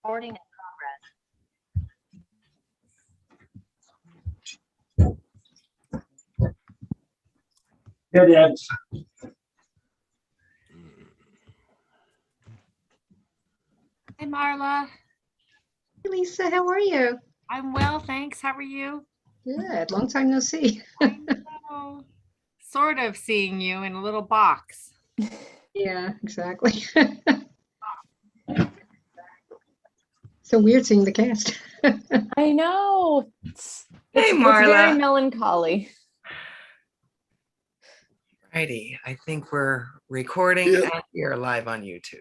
Recording in progress. Good, Ed. Hi, Marla. Hey, Lisa, how are you? I'm well, thanks. How are you? Good. Long time no see. I know. Sort of seeing you in a little box. Yeah, exactly. So weird seeing the cast. I know. Hey, It's Marla. very melancholy. Righty, I think we're recording and we are live on YouTube.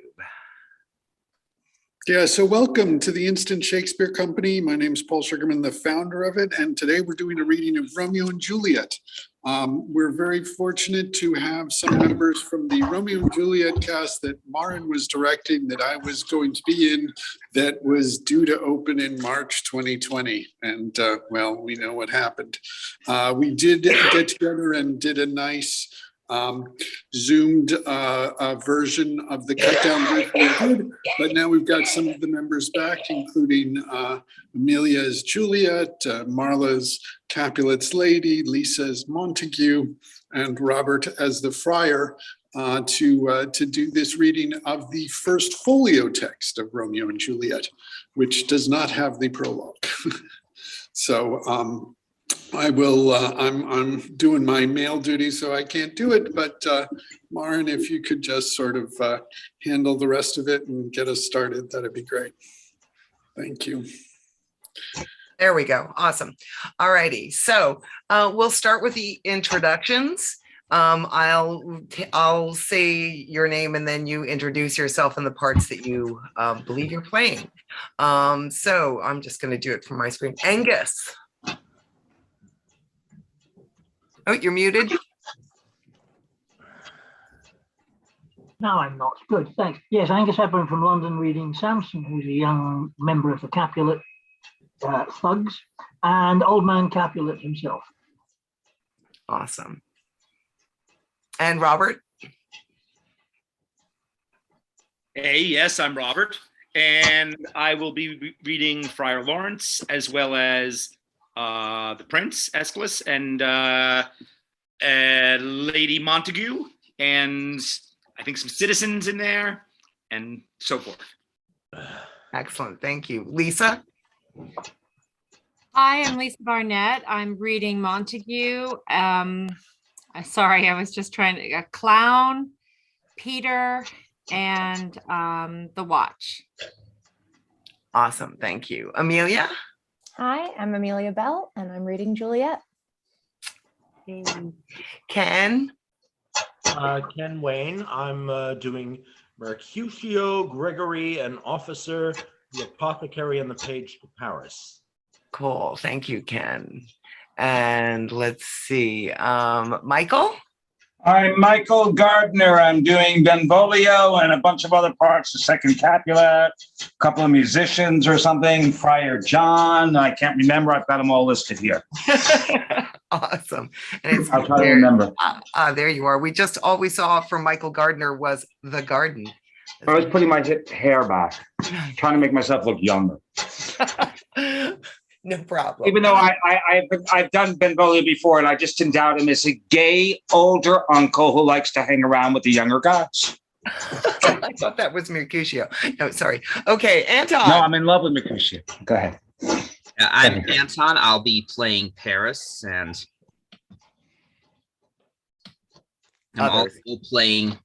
Yeah, so welcome to the Instant Shakespeare Company. My name is Paul Sugarman, the founder of it, and today we're doing a reading of Romeo and Juliet. We're very fortunate to have some members from the Romeo and Juliet cast that Maren was directing, that I was going to be in, that was due to open in March 2020. And well, we know what happened. We did get together and did a nice zoomed version of the cut down version we did, but now we've got some of the members back, including Amelia as Juliet, Marla's Capulet's lady, Lisa as Montague, and Robert as the Frier, to do this reading of the first folio text of Romeo and Juliet, which does not have the prologue. So I will, I'm doing my mail duty, so I can't do it, but Maren, if you could just sort of handle the rest of it and get us started, that'd be great. Thank you. There we go. Awesome. All righty. So we'll start with the introductions. I'll say your name and then you introduce yourself and the parts that you believe you're playing. So I'm just going to do it from my screen. Angus. Oh, you're muted. No, I'm not. Good, thanks. Yes, Angus Hepburn from London reading Sampson, who's a young member of the Capulet thugs, and old man Capulet himself. Awesome. And Robert? Hey, yes, I'm Robert, and I will be reading Friar Lawrence as well as the Prince, Eskales, and Lady Montague, and I think some citizens in there, and so forth. Excellent, thank you. Lisa? Hi, I'm Lisa Barnett. I'm reading Montague. Sorry, I was just trying to, Clowne, Peter, and the Watch. Awesome, thank you. Amelia? Hi, I'm Amelia Bell, and I'm reading Juliet. Ken? Ken Wayne. I'm doing Mercutio, Gregory, an officer, the apothecary, and the page to Paris. Cool, thank you, Ken. And let's see, Michael? I'm Michael Gardner. I'm doing Benvolio and a bunch of other parts, the second Capulet, a couple of musicians or something, Friar John. I can't remember. I've got them all listed here. Awesome. And it's I'll try to remember. There you are. All we saw from Michael Gardner was the garden. I was putting my hair back, trying to make myself look younger. No problem. Even though I've done Benvolio before, and I just didn't doubt him as a gay older uncle who likes to hang around with the younger guys. I thought that was Mercutio. No, sorry. Okay, Anton. No, I'm in love with Mercutio. Go ahead. I'm Anton. I'll be playing Paris, and I'm also playing.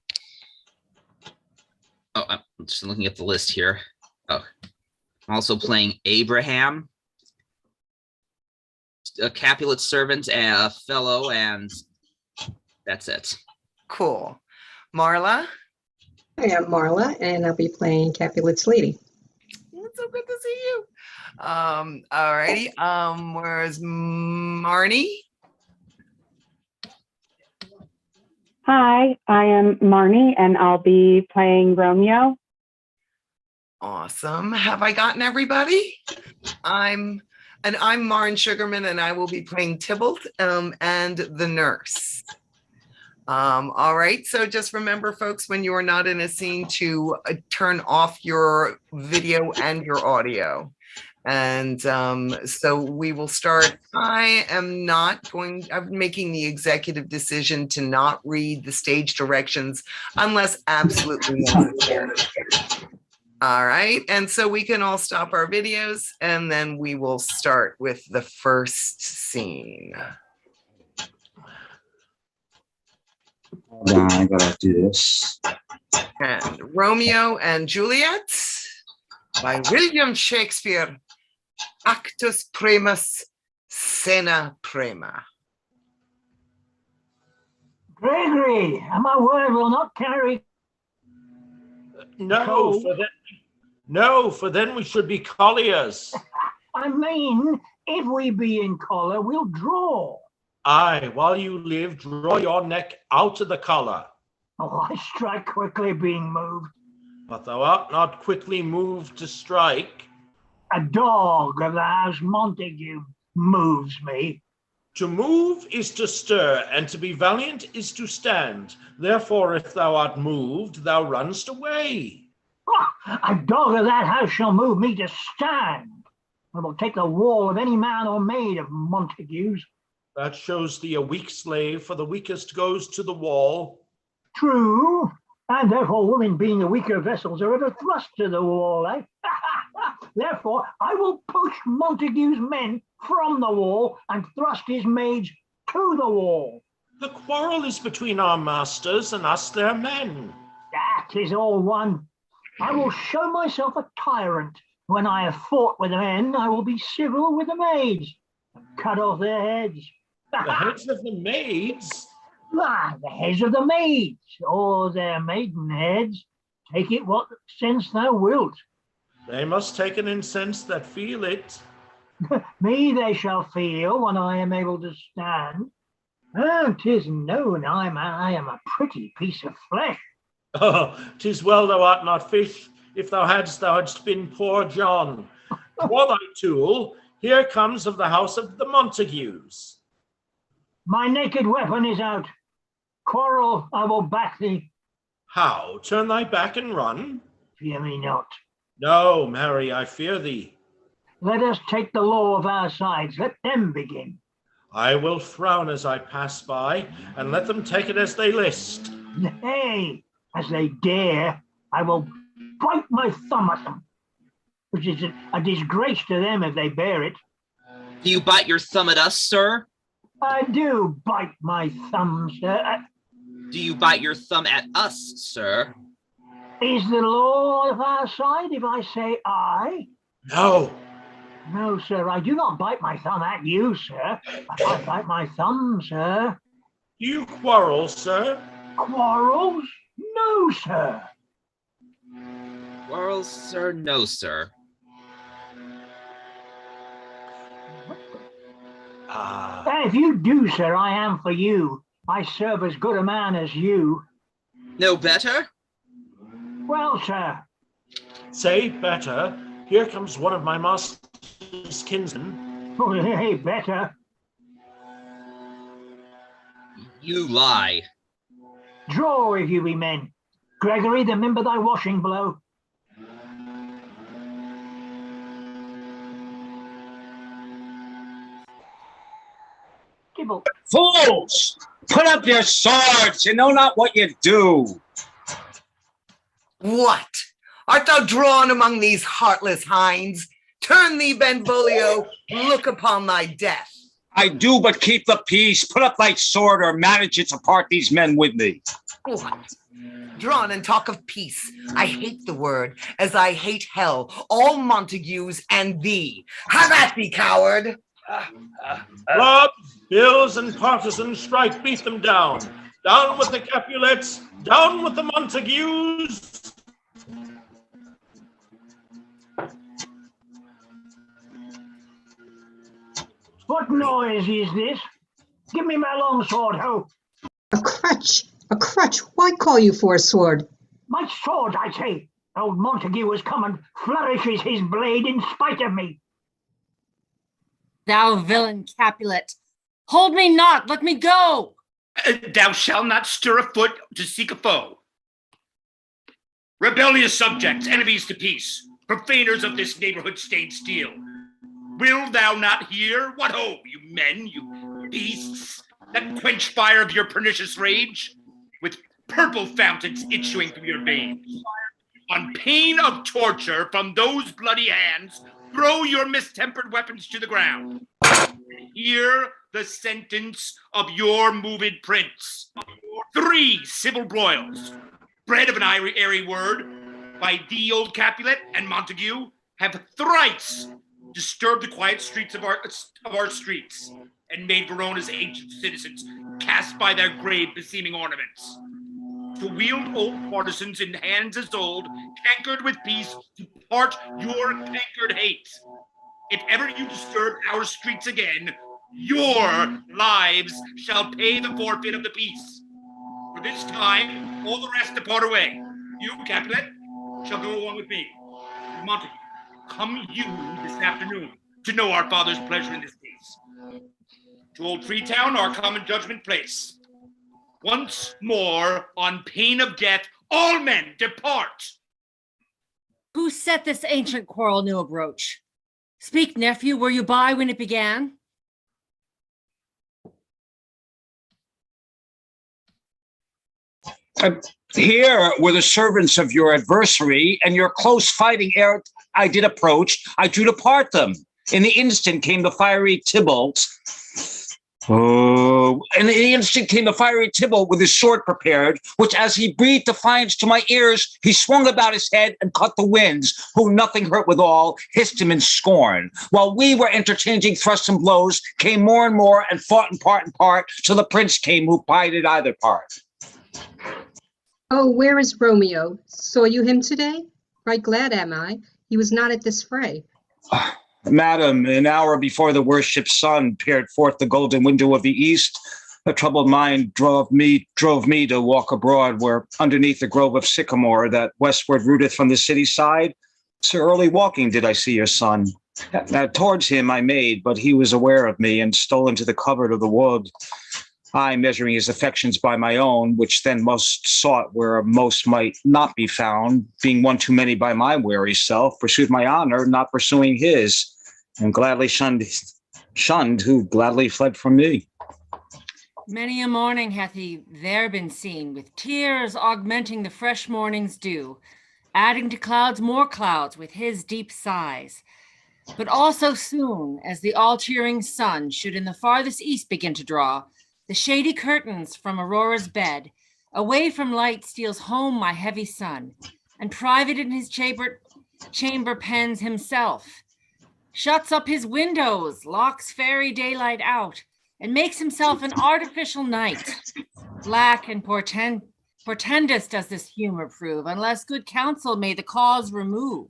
Oh, I'm just looking at the list here. Oh, I'm also playing Abraham, a Capulet servant, and a fellow, and that's it. Cool. Marla? I am Marla, and I'll be playing Capulet's lady. It's so good to see you. All righty. Where's Marnie? Hi, I am Marnie, and I'll be playing Romeo. Awesome. Have I gotten everybody? I'm Maren Sugarman, and I will be playing Tybalt and the nurse. All right, so just remember, folks, when you are not in a scene to turn off your video and your audio. And so we will start. I'm making the executive decision to not read the stage directions unless absolutely necessary. All right, and so we can all stop our videos and then we will start with the first scene. Hold on, I gotta do this. And Romeo and Juliet by William Shakespeare, Actus Primus, Scena Prima. Gregory, and my word will not carry. No, for then we should be colliers. I mean, if we be in collar, we'll draw. Aye, while you live, draw your neck out of the collar. Oh, I strike quickly being moved. But thou art not quickly moved to strike. A dog of the house Montague moves me. To move is to stir, and to be valiant is to stand. Therefore, if thou art moved, thou runnest away. A dog of that house shall move me to stand. I will take the wall of any man or maid of Montague's. That shows thee a weak slave, for the weakest goes to the wall. True, and therefore women being the weaker vessels are ever thrust to the wall, eh? Therefore I will push Montague's men from the wall and thrust his maids to the wall. The quarrel is between our masters and us their men. That is all one. I will show myself a tyrant. When I have fought with the men, I will be civil with the maids and cut off their heads. The heads of the maids? The heads of the maids, or their maiden heads. Take it what sense thou wilt. They must take it in sense that feel it. Me they shall feel when I am able to stand. Oh, 'tis known I am a pretty piece of flesh. Oh, 'tis well thou art not fish. If thou hadst been poor John. For thy tool, here comes of the house of the Montagues. My naked weapon is out. Quarrel, I will back thee. How? Turn thy back and run? Fear me not. No, marry, I fear thee. Let us take the law of our sides. Let them begin. I will frown as I pass by, and let them take it as they list. Nay, as they dare, I will bite my thumb at them, which is a disgrace to them if they bear it. Do you bite your thumb at us, sir? I do bite my thumb, sir. Do you bite your thumb at us, sir? Is the law of our side if I say aye? No. No, sir, I do not bite my thumb at you, sir. I bite my thumb, sir. Do you quarrel, sir? Quarrels? No, sir. Quarrels, sir? No, sir. If you do, sir, I am for you. I serve as good a man as you. No better? Well, sir. Say better. Here comes one of my master's kinsmen. Oh, hey, better. You lie. Draw if you be men. Gregory, remember thy washing blow. Tybalt. Fools! Put up your swords! You know not what you do. What? Art thou drawn among these heartless hinds? Turn thee, Benvolio, look upon thy death. I do but keep the peace. Put up thy sword or manage it to part these men with me. What? Drawn and talk of peace. I hate the word, as I hate hell, all Montagues and thee. Have at thee, coward. Clubs, bills, and partisans strike, beat them down. Down with the Capulets, down with the Montagues. What noise is this? Give me my long sword, ho. A crutch. A crutch. Why call you for a sword? My sword, I say. Old Montague has come and flourishes his blade in spite of me. Thou villain Capulet, hold me not, let me go. Thou shalt not stir a foot to seek a foe. Rebellious subjects, enemies to peace, profaners of this neighborhood-stained steel. Will thou not hear? What ho, you men, you beasts, that quench fire of your pernicious rage, with purple fountains issuing from your veins. On pain of torture from those bloody hands, throw your mistempered weapons to the ground. Hear the sentence of your moved prince. 3 civil broils, bred of an airy word, by thee, old Capulet, and Montague, have thrice disturbed the quiet streets of our streets, and made Verona's ancient citizens cast by their grave beseeming ornaments. To wield old partisans in hands as old, cankered with peace, to part your cankered hate. If ever you disturb our streets again, your lives shall pay the forfeit of the peace. For this time, all the rest depart away. You, Capulet, shall go along with me. Montague, come you this afternoon to know our father's pleasure in this case. To old Freetown, our common judgment place. Once more, on pain of death, all men depart. Who set this ancient quarrel new abroach? Speak, nephew, were you by when it began? Here were the servants of your adversary, and your close fighting ere I did approach, I drew to part them. In the instant came the fiery Tybalt. In the instant came the fiery Tybalt with his sword prepared, which as he breathed defiance to my ears, he swung about his head and cut the winds, who nothing hurt withal, hissed him in scorn. While we were interchanging thrusts and blows, came more and more, and fought in part, till the prince came who bided either part. Oh, where is Romeo? Saw you him today? Right glad am I. He was not at this fray. Madam, an hour before the worship's sun peered forth the golden window of the east, a troubled mind drove me to walk abroad, where underneath the grove of sycamore that westward rooteth from the city side, so early walking did I see your son. Now towards him I made, but he was aware of me and stole into the covert of the wood. I, measuring his affections by my own, which then most sought where most might not be found, being one too many by my wary self, pursued my honor, not pursuing his, and gladly shunned who gladly fled from me. Many a morning hath he there been seen, with tears augmenting the fresh morning's dew, adding to clouds more clouds with his deep sighs. But also soon as the all-cheering sun should in the farthest east begin to draw, the shady curtains from Aurora's bed, away from light steals home my heavy son, and private in his chamber pens himself, shuts up his windows, locks fairy daylight out, and makes himself an artificial night. Black and portentous does this humor prove, unless good counsel may the cause remove.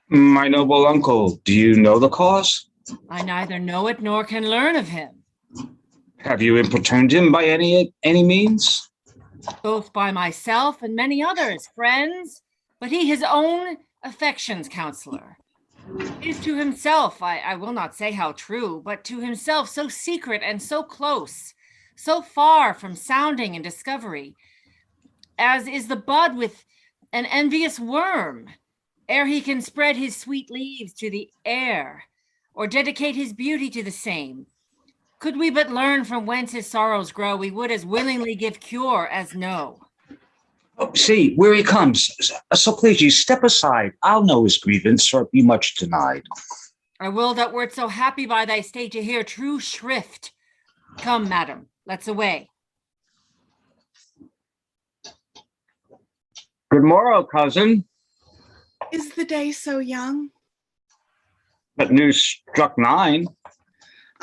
My noble uncle, do you know the cause? I neither know it nor can learn of him. Have you importuned him by any means? Both by myself and many others, friends, but he his own affections counselor. Is to himself, I will not say how true, but to himself so secret and so close, so far from sounding and discovery, as is the bud with an envious worm, ere he can spread his sweet leaves to the air, or dedicate his beauty to the same. Could we but learn from whence his sorrows grow, we would as willingly give cure as know. Oh, see, where he comes. So please you, step aside. I'll know his grievance, or it be much denied. I will that wert so happy by thy stay to hear true shrift. Come, madam, let's away. Good morrow, cousin. Is the day so young? But news struck 9.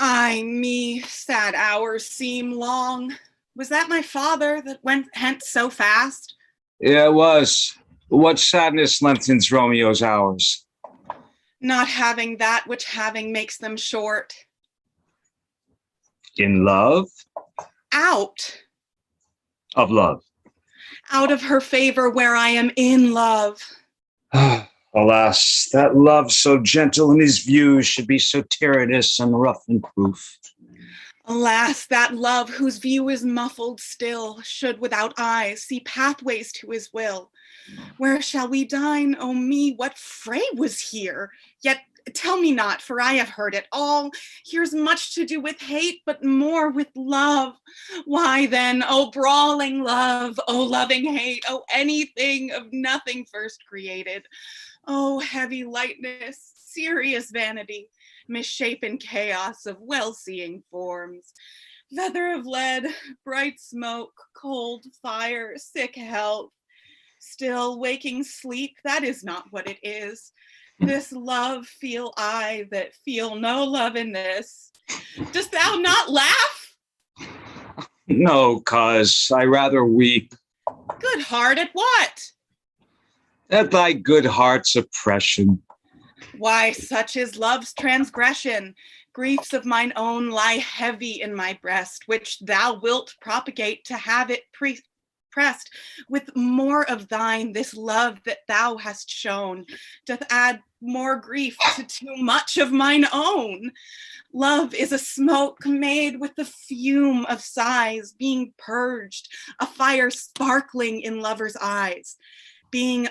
Ay me, sad hours seem long. Was that my father that went hence so fast? Yeah, it was. What sadness lengthens Romeo's hours? Not having that which having makes them short. In love? Out. Of love. Out of her favor where I am in love. Alas, that love so gentle in his views should be so tyrannous and rough in proof. Alas, that love whose view is muffled still should without eyes see pathways to his will. Where shall we dine? Oh me, what fray was here? Yet tell me not, for I have heard it all. Here's much to do with hate, but more with love. Why then, oh brawling love, oh loving hate, oh anything of nothing first created. Oh heavy lightness, serious vanity, misshapen chaos of well-seeing forms. Feather of lead, bright smoke, cold fire, sick health. Still waking sleep, that is not what it is. This love feel I that feel no love in this. Dost thou not laugh? No, cause I rather weep. Good heart at what? At thy good heart's oppression. Why, such is love's transgression. Griefs of mine own lie heavy in my breast, which thou wilt propagate to have it pressed with more of thine. This love that thou hast shown doth add more grief to too much of mine own. Love is a smoke made with the fume of sighs, being purged, a fire sparkling in lovers' eyes. Being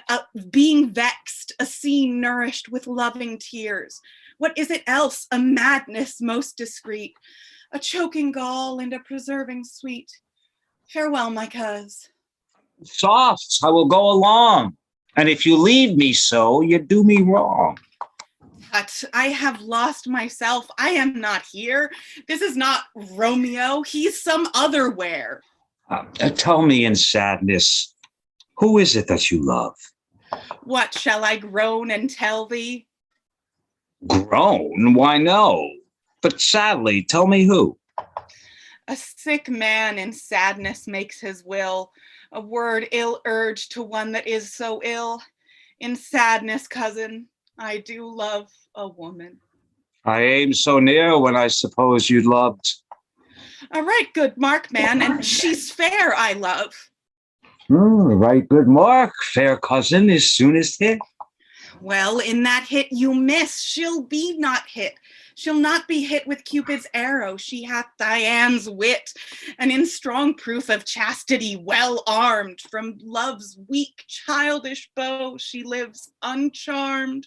vexed, a sea nourished with loving tears. What is it else? A madness most discreet, a choking gall and a preserving sweet. Farewell, my coz. Soft, I will go along. And if you leave me so, you do me wrong. But I have lost myself. I am not here. This is not Romeo. He's some other where. Tell me in sadness, who is it that you love? What shall I groan and tell thee? Groan? Why, no. But sadly, tell me who. A sick man in sadness makes his will, a word ill urged to one that is so ill. In sadness, cousin, I do love a woman. I aim so near when I suppose you loved. A right good mark, man, and she's fair, I love. Right good mark, fair cousin, as soon as hit. Well, in that hit you miss, she'll be not hit. She'll not be hit with Cupid's arrow. She hath Dian's wit, and in strong proof of chastity, well armed, from love's weak, childish bow, she lives uncharmed.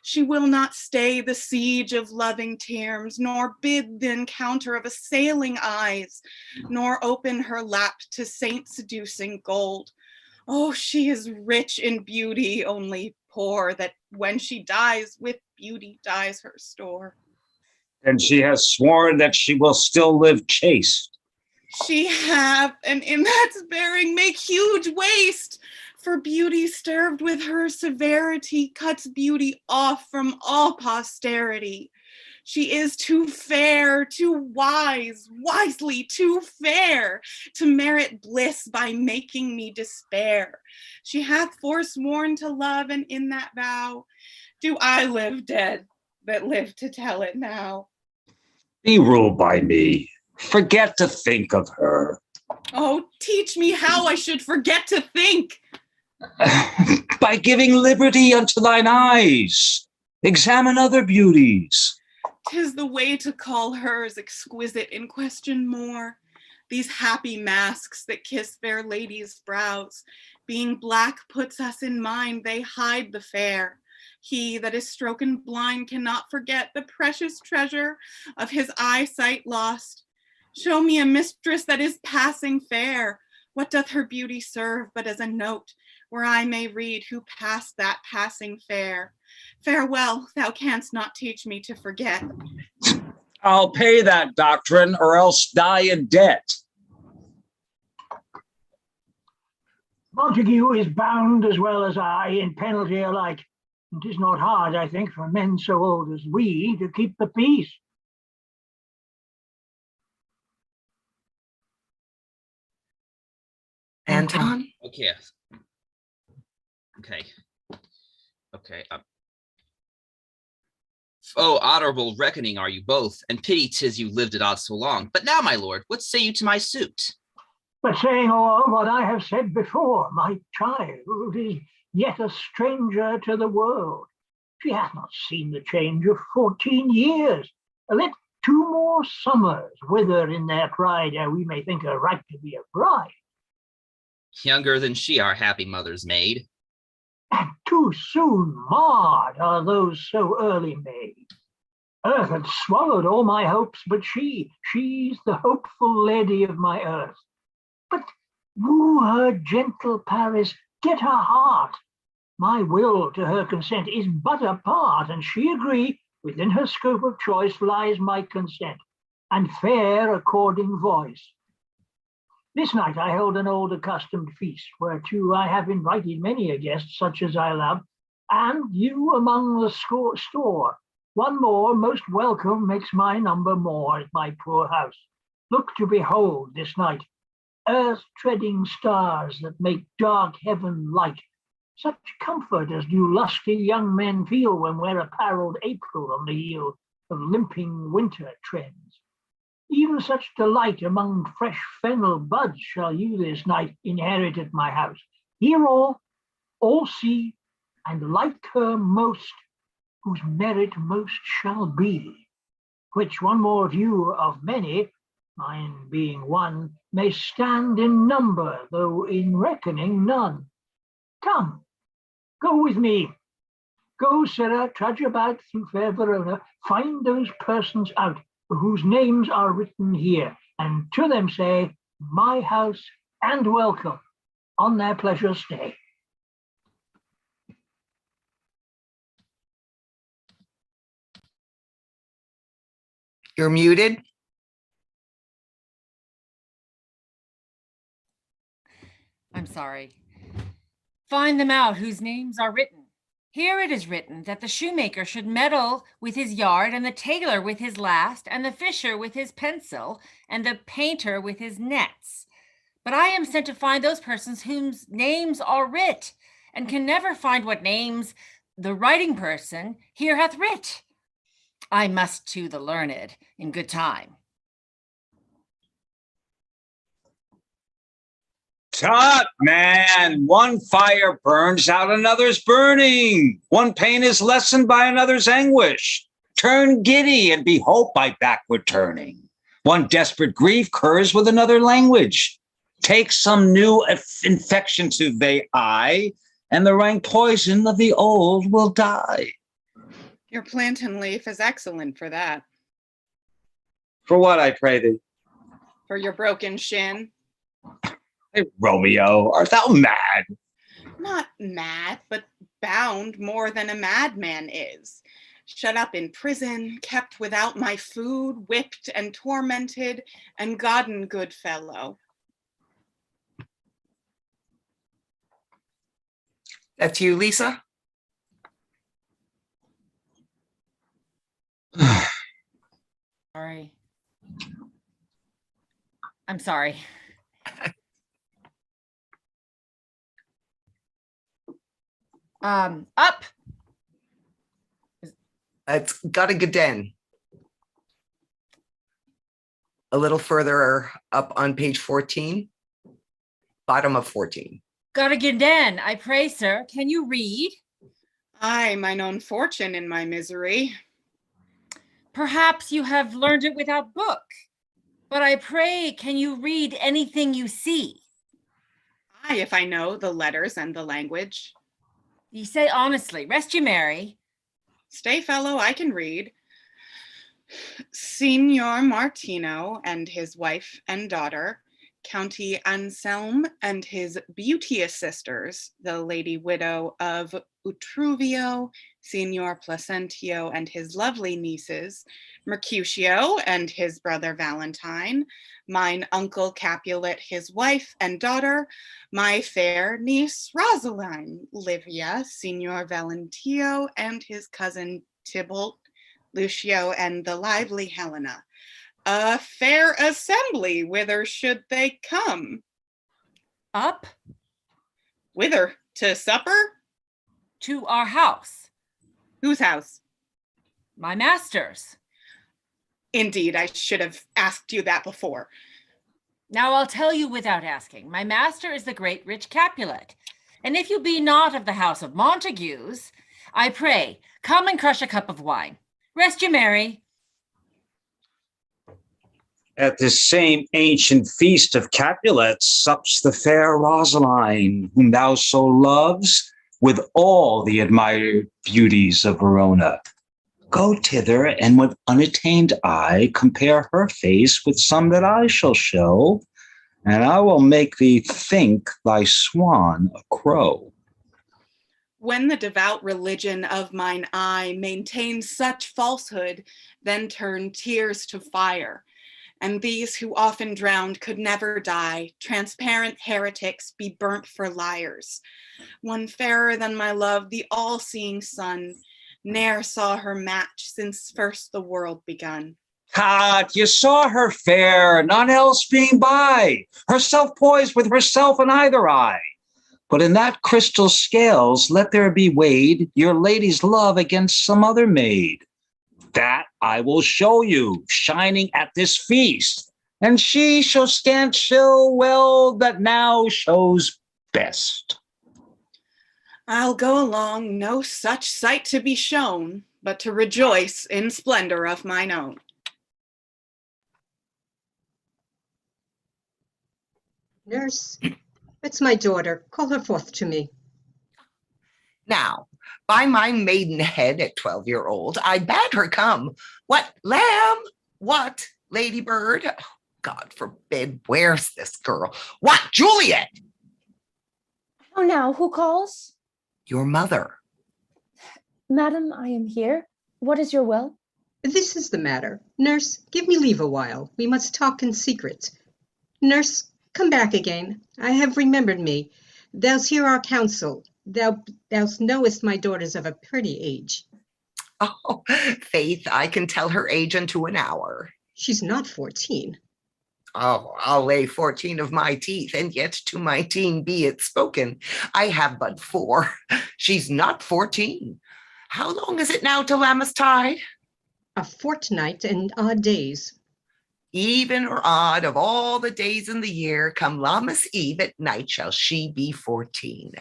She will not stay the siege of loving terms, nor bid the encounter of assailing eyes, nor open her lap to saint-seducing gold. Oh, she is rich in beauty, only poor, that when she dies, with beauty dies her store. And she has sworn that she will still live chaste. She have, and in that bearing make huge waste. For beauty served with her severity cuts beauty off from all posterity. She is too fair, too wise, wisely too fair, to merit bliss by making me despair. She hath forsworn to love, and in that vow do I live dead, that live to tell it now. Be ruled by me. Forget to think of her. Oh, teach me how I should forget to think. By giving liberty unto thine eyes. Examine other beauties. 'Tis the way to call hers exquisite in question more. These happy masks that kiss fair ladies' brows, being black puts us in mind, they hide the fair. He that is stroken blind cannot forget the precious treasure of his eyesight lost. Show me a mistress that is passing fair. What doth her beauty serve but as a note, where I may read who passed that passing fair? Farewell, thou canst not teach me to forget. I'll pay that doctrine or else die in debt. Montague is bound as well as I in penalty alike. It is not hard, I think, for men so old as we to keep the peace. Anton? Okay. Okay. Okay. Oh, honorable reckoning are you both, and pity 'tis you lived at odds so long. But now, my lord, what say you to my suit? But saying all what I have said before, my child is yet a stranger to the world. She hath not seen the change of 14 years. Let 2 more summers wither in their pride, ere we may think her right to be a bride. Younger than she, our happy mother's maid. And too soon marred are those so early made. Earth had swallowed all my hopes, but she's the hopeful lady of my earth. But woo her, gentle Paris, get her heart. My will to her consent is but a part, and she agree, within her scope of choice lies my consent, and fair according voice. This night I hold an old accustomed feast, whereto I have invited many a guest, such as I love, and you among the store. One more, most welcome, makes my number more at my poor house. Look to behold this night, earth-treading stars that make dark heaven light. Such comfort as do lusty young men feel when we're apparelled April on the heel of limping winter trends. Even such delight among fresh fennel buds shall you this night inherit at my house. Hear all see, and like her most, whose merit most shall be, which one more view of many, mine being one, may stand in number, though in reckoning none. Come, go with me. Go, sirrah, trudge about through fair Verona, find those persons out, whose names are written here, and to them say, my house and welcome, on their pleasure stay. You're muted. I'm sorry. Find them out whose names are written. Here it is written that the shoemaker should meddle with his yard, and the tailor with his last, and the fisher with his pencil, and the painter with his nets. But I am sent to find those persons whose names are writ, and can never find what names the writing person here hath writ. I must to the learned in good time. Tut, man, one fire burns out another's burning. One pain is lessened by another's anguish. Turn giddy and be hope by backward turning. One desperate grief curs with another language. Take some new infection to the eye, and the rank poison of the old will die. Your plantain leaf is excellent for that. For what, I pray thee? For your broken shin. Hey, Romeo, art thou mad? Not mad, but bound more than a madman is. Shut up in prison, kept without my food, whipped and tormented, and godden good fellow. That's you, Lisa? Sorry. I'm sorry. Up. It's got a Gaden. A little further up on page 14, bottom of 14. Got a Gaden, I pray, sir. Can you read? I, mine own fortune in my misery. Perhaps you have learned it without book, but I pray, can you read anything you see? Aye, if I know the letters and the language. You say honestly, rest you merry. Stay, fellow, I can read. Signor Martino and his wife and daughter, Countie Anselm and his beauteous sisters, the lady widow of Utruvio, Signor Placentio and his lovely nieces, Mercutio and his brother Valentine, mine uncle Capulet, his wife and daughter, my fair niece Rosaline, Livia, Signor Valentio and his cousin Tybalt, Lucio and the lively Helena. A fair assembly, whither should they come? Up? Whither? To supper? To our house. Whose house? My master's. Indeed, I should have asked you that before. Now I'll tell you without asking. My master is the great rich Capulet. And if you be not of the house of Montagues, I pray, come and crush a cup of wine. Rest you merry. At this same ancient feast of Capulet sups the fair Rosaline, whom thou so loves, with all the admired beauties of Verona. Go thither, and with unattained eye compare her face with some that I shall show, and I will make thee think thy swan a crow. When the devout religion of mine eye maintains such falsehood, then turn tears to fire. And these who often drowned could never die, transparent heretics be burnt for liars. One fairer than my love, the all-seeing sun, ne'er saw her match since first the world begun. Cut, you saw her fair, none else being by, herself poised with herself in either eye. But in that crystal scales let there be weighed your lady's love against some other maid. That I will show you, shining at this feast, and she shall scant show well that now shows best. I'll go along, no such sight to be shown, but to rejoice in splendor of mine own. Nurse, it's my daughter. Call her forth to me. Now, by my maidenhead at 12-year-old, I bade her come. What, lamb? What, ladybird? Oh, God forbid, where's this girl? What, Juliet? How now, who calls? Your mother. Madam, I am here. What is your will? This is the matter. Nurse, give me leave a while. We must talk in secret. Nurse, come back again. I have remembered me. Thou'st hear our counsel. Thou knowest my daughter's of a pretty age. Oh, faith, I can tell her age unto an hour. She's not 14. Oh, I'll lay 14 of my teeth, and yet to my teen be it spoken. I have but 4. She's not 14. How long is it now to Lammas tide? A fortnight and odd days. Even or odd of all the days in the year, come Lammas Eve at night shall she be 14.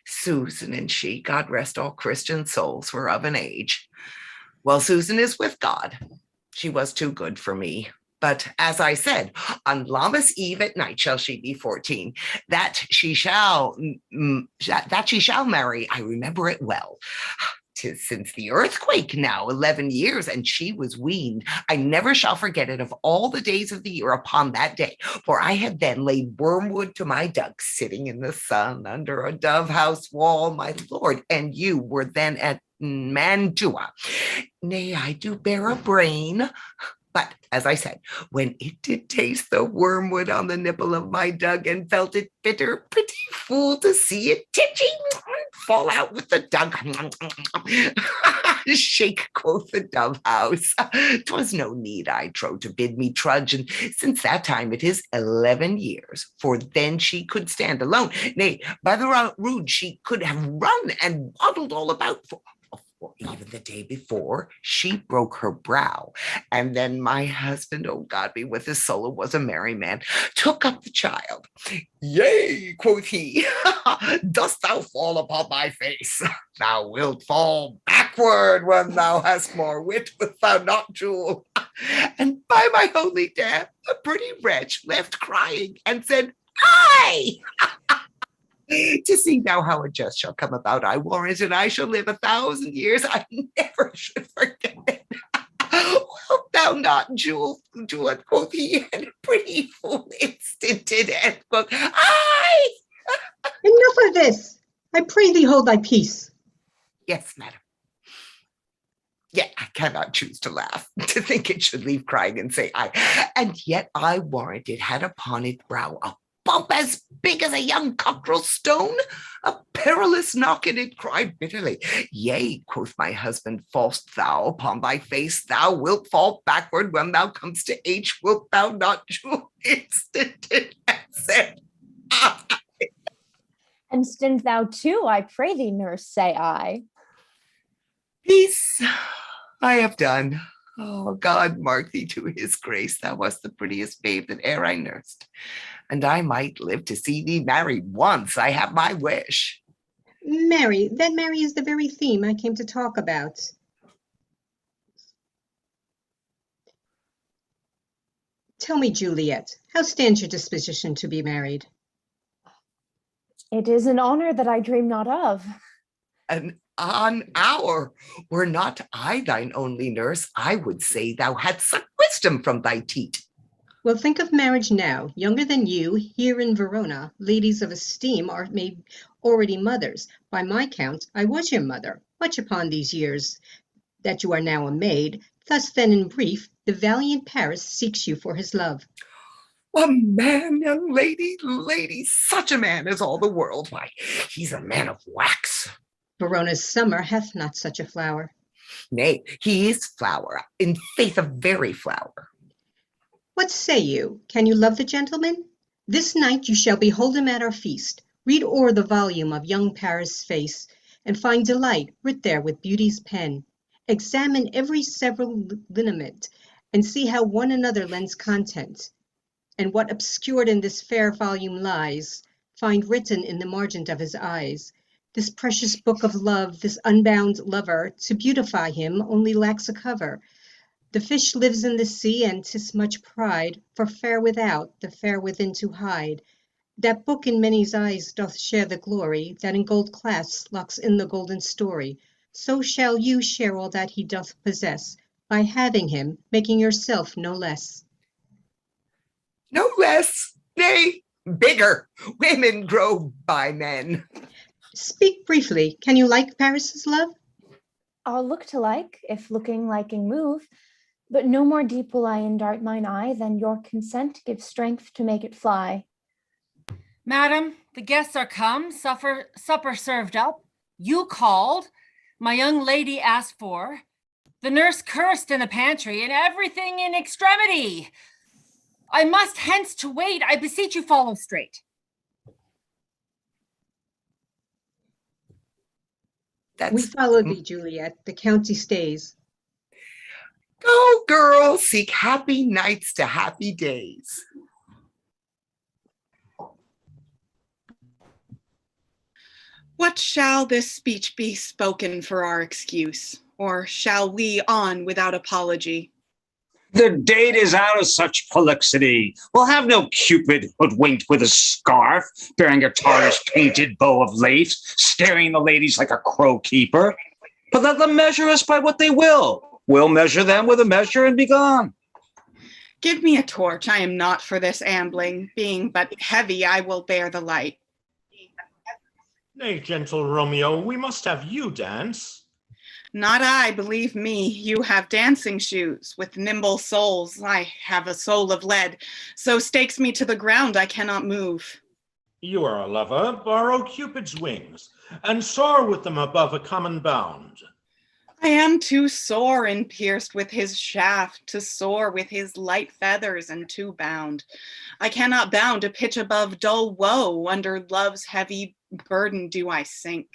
Susan and she, God rest all Christian souls, were of an age. Well, Susan is with God. She was too good for me. But as I said, on Lammas Eve at night shall she be 14. That she shall marry. I remember it well. 'Tis since the earthquake now 11 years, and she was weaned. I never shall forget it of all the days of the year upon that day, for I had then laid wormwood to my ducks, sitting in the sun under a dove house wall, my lord, and you were then at Mantua. Nay, I do bear a brain. But as I said, when it did taste the wormwood on the nipple of my dug and felt it bitter, pretty fool to see it titching fall out with the dug. Shake, quoth the dove house. 'Twas no need, I trow, to bid me trudge, and since that time it is 11 years, for then she could stand alone. Nay, by the rood she could have run and waddled all about, for even the day before, she broke her brow. And then my husband, oh God be with his soul, was a merry man, took up the child. Yea, quoth he, dost thou fall upon thy face? Thou wilt fall backward when thou hast more wit, wilt thou not, Jewel? And by my holy damn, the pretty wretch left crying and said, aye! To see now how a jest shall come about, I warrant, and I shall live 1,000 years. I never should forget it. Wilt thou not, Juliet, quoth he, and pretty fool instanted, and quoth, aye! Enough of this. I pray thee hold thy peace. Yes, madam. Yet I cannot choose to laugh, to think it should leave crying and say aye. And yet I warrant it had upon its brow a bump as big as a young cockerel stone, a perilous knock, and it cried bitterly. Yea, quoth my husband, fall'st thou upon thy face, thou wilt fall backward when thou comest to age, wilt thou not, Jewel? Instanted and said, aye. And stand thou too, I pray thee, nurse, say I. Peace, I have done. Oh, God mark thee to his grace. Thou wast the prettiest babe that e'er I nursed. And I might live to see thee married once. I have my wish. Mary, that Mary is the very theme I came to talk about. Tell me, Juliet, how stands your disposition to be married? It is an honor that I dream not of. An hour, were not I thine only nurse, I would say thou hadst sucked wisdom from thy teat. Well, think of marriage now. Younger than you, here in Verona, ladies of esteem are made already mothers. By my count, I was your mother, much upon these years that you are now a maid. Thus then, in brief, the valiant Paris seeks you for his love. A man, young lady, such a man as all the world. Why, he's a man of wax. Verona's summer hath not such a flower. Nay, he is flower, in faith a very flower. What say you? Can you love the gentleman? This night you shall behold him at our feast. Read o'er the volume of young Paris' face, and find delight writ there with beauty's pen. Examine every several lineament, and see how one another lends content. And what obscured in this fair volume lies, find written in the margent of his eyes. This precious book of love, this unbound lover, to beautify him only lacks a cover. The fish lives in the sea, and 'tis much pride, for fair without, the fair within to hide. That book in many's eyes doth share the glory, that in gold clasps locks in the golden story. So shall you share all that he doth possess, by having him, making yourself no less. No less, nay, bigger. Women grow by men. Speak briefly. Can you like Paris's love? I'll look to like, if looking liking move, but no more deep will I indart mine eye than your consent gives strength to make it fly. Madam, the guests are come, supper served up. You called, my young lady asked for, the nurse cursed in the pantry, and everything in extremity. I must hence to wait. I beseech you follow straight. We follow thee, Juliet. The county stays. Go, girl, seek happy nights to happy days. What shall this speech be spoken for our excuse? Or shall we on without apology? The date is out of such prolixity. We'll have no Cupid hoodwinked with a scarf, bearing a tarnished painted bow of lace, staring the ladies like a crow keeper. But let them measure us by what they will. We'll measure them with a measure and be gone. Give me a torch. I am not for this ambling. Being but heavy, I will bear the light. Nay, gentle Romeo, we must have you dance. Not I, believe me. You have dancing shoes with nimble soles. I have a soul of lead, so stakes me to the ground I cannot move. You are a lover, borrow Cupid's wings, and soar with them above a common bound. I am too sore and pierced with his shaft to soar with his light feathers and too bound. I cannot bound to pitch above dull woe, under love's heavy burden do I sink.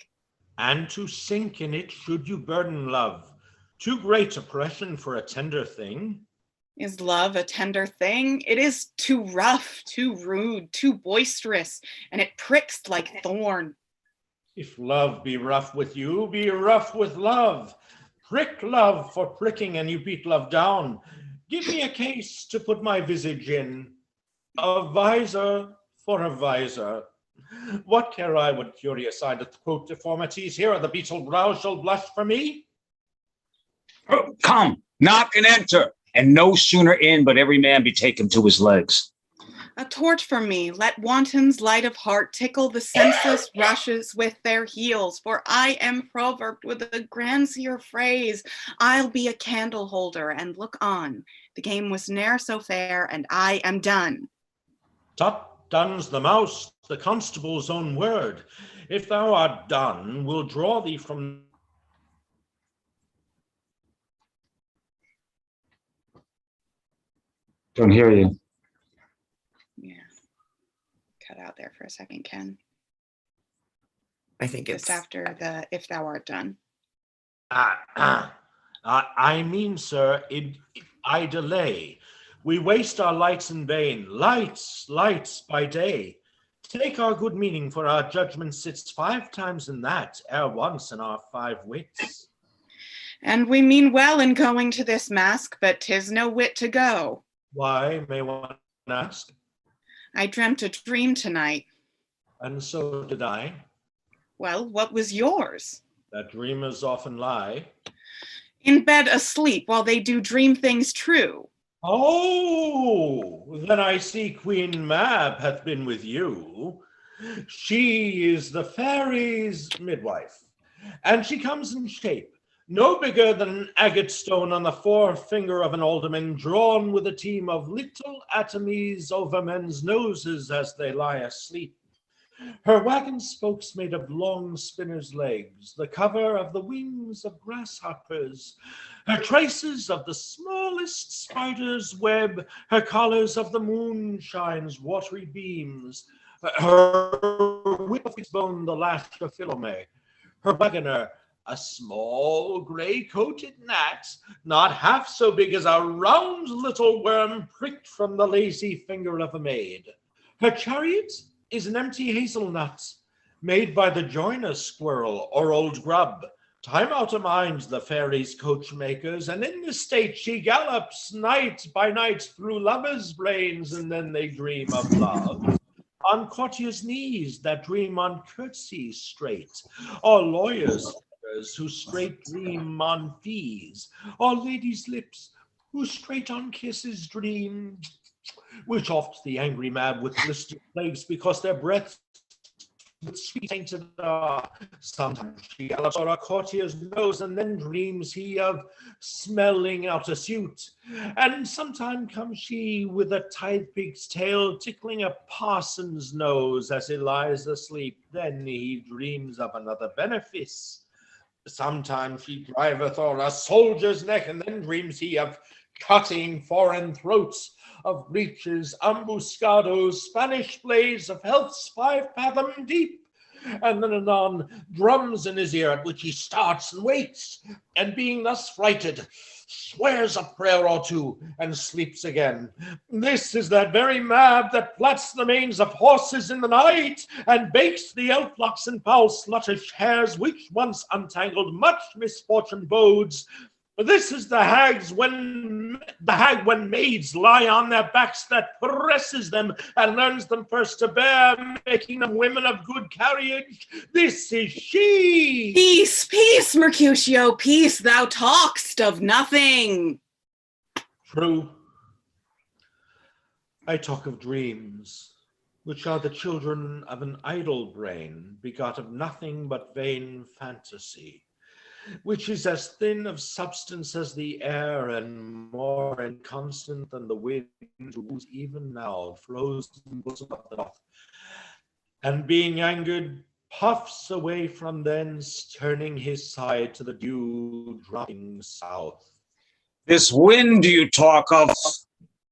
And to sink in it should you burden love, too great oppression for a tender thing. Is love a tender thing? It is too rough, too rude, too boisterous, and it pricks like thorn. If love be rough with you, be rough with love. Prick love for pricking, and you beat love down. Give me a case to put my visage in, a visor for a visor. What care I what curious eye doth quote deformities? Here are the beetle brows shall blush for me. Oh, come, knock and enter, and no sooner in, but every man be taken to his legs. A torch for me, let wantons light of heart tickle the senseless rushes with their heels, for I am proverbed with a grandier phrase. I'll be a candle holder and look on. The game was ne'er so fair, and I am done. Tut done's the mouse, the constable's own word. If thou art done, we'll draw thee from... Don't hear you. Yeah. Cut out there for a second, Ken. I think it's just after the if thou art done. I mean, sir, I delay. We waste our lights in vain. Lights by day. Take our good meaning, for our judgment sits 5 times in that, ere once in our 5 wits. And we mean well in going to this mask, but 'tis no wit to go. Why, may one ask? I dreamt a dream tonight. And so did I. Well, what was yours? That dreamers often lie. In bed asleep while they do dream things true. Oh, then I see Queen Mab hath been with you. She is the fairy's midwife, and she comes in shape, no bigger than an agate stone on the forefinger of an alderman, drawn with a team of little atomies over men's noses as they lie asleep. Her wagon spokes made of long spinner's legs, the cover of the wings of grasshoppers, her traces of the smallest spider's web, her collars of the moonshine's watery beams, her whip of its bone the lash of Philome, her wagoner a small gray-coated gnat, not half so big as a round little worm pricked from the lazy finger of a maid. Her chariot is an empty hazelnut, made by the joiner squirrel or old grub. Time out of mind the fairies' coachmakers, and in this state she gallops night by night through lovers' brains, and then they dream of love. On courtiers' knees that dream on curtsies straight, or lawyers' who straight dream on fees, or ladies' lips who straight on kisses dream, which oft the angry Mab with blistered plagues, because their breath with sweet tainted are. Sometimes she gallops on a courtier's nose, and then dreams he of smelling out a suit. And sometime comes she with a tithe-pig's tail, tickling a parson's nose as he lies asleep. Then he dreams of another benefice. Sometimes she driveth o'er a soldier's neck, and then dreams he of cutting foreign throats, of breaches, ambuscados, Spanish blades, of healths 5 fathom deep. And then anon drums in his ear, at which he starts and waits, and being thus frighted, swears a prayer or two, and sleeps again. This is that very Mab that plats the manes of horses in the night, and bakes the elf-locks and foul sluttish hairs, which once untangled much misfortune bodes. This is the hag when maids lie on their backs, that presses them and learns them first to bear, making them women of good carriage. This is she. Peace, peace, Mercutio, peace, thou talk'st of nothing. True. I talk of dreams, which are the children of an idle brain, begot of nothing but vain fantasy, which is as thin of substance as the air, and more inconstant than the wind, whose even now flows in the bosom of the north, and being angered, puffs away from thence, turning his side to the dew-dropping south. This wind you talk of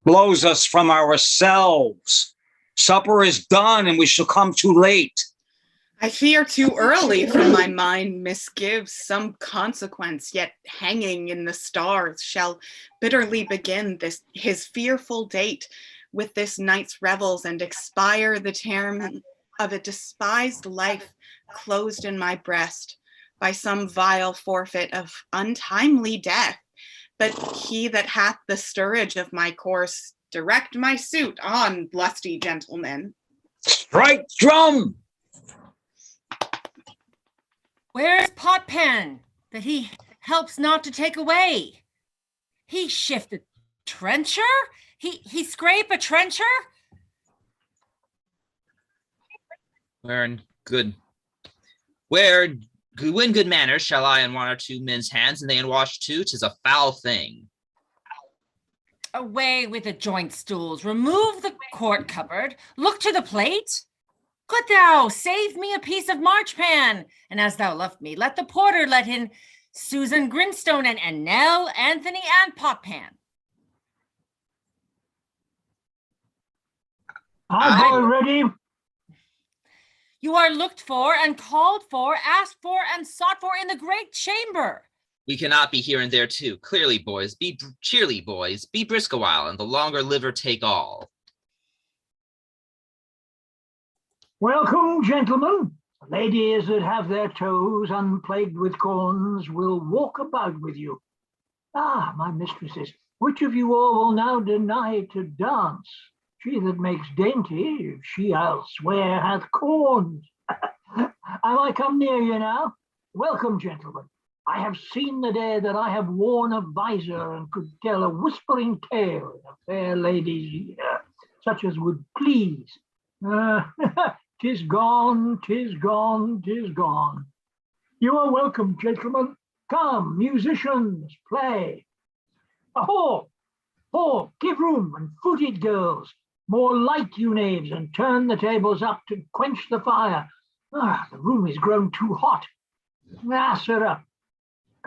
blows us from ourselves. Supper is done, and we shall come too late. I fear too early from my mind misgives some consequence, yet hanging in the stars shall bitterly begin his fearful date with this night's revels, and expire the term of a despised life closed in my breast by some vile forfeit of untimely death. But he that hath the stirrage of my course, direct my suit on, lusty gentlemen. Strike drum! Where's Potpan, that he helps not to take away? He shift a trencher? He scrape a trencher? Where in good manners shall I in 1 or 2 men's hands, and they in wash too? 'Tis a foul thing. Away with the joint stools, remove the court cupboard, look to the plate. Could thou save me a piece of marchpan? And as thou loved me, let the porter let in Susan Grimstone and Nell, Anthony, and Potpan. I'm already. You are looked for and called for, asked for and sought for in the great chamber. We cannot be here and there too. Clearly, boys, be cheerly, boys. Be brisk a while, and the longer liver take all. Welcome, gentlemen. Ladies that have their toes unplagued with corns will walk about with you. Ah, my mistresses, which of you all will now deny to dance? She that makes dainty, if she I'll swear hath corns. Am I come near you now? Welcome, gentlemen. I have seen the day that I have worn a visor and could tell a whispering tale in a fair lady's ear, such as would please. 'Tis gone, 'tis gone, 'tis gone. You are welcome, gentlemen. Come, musicians, play. Ho, ho, give room and footed girls. More light, you knaves, and turn the tables up to quench the fire. Ah, the room is grown too hot. Ah, sirrah,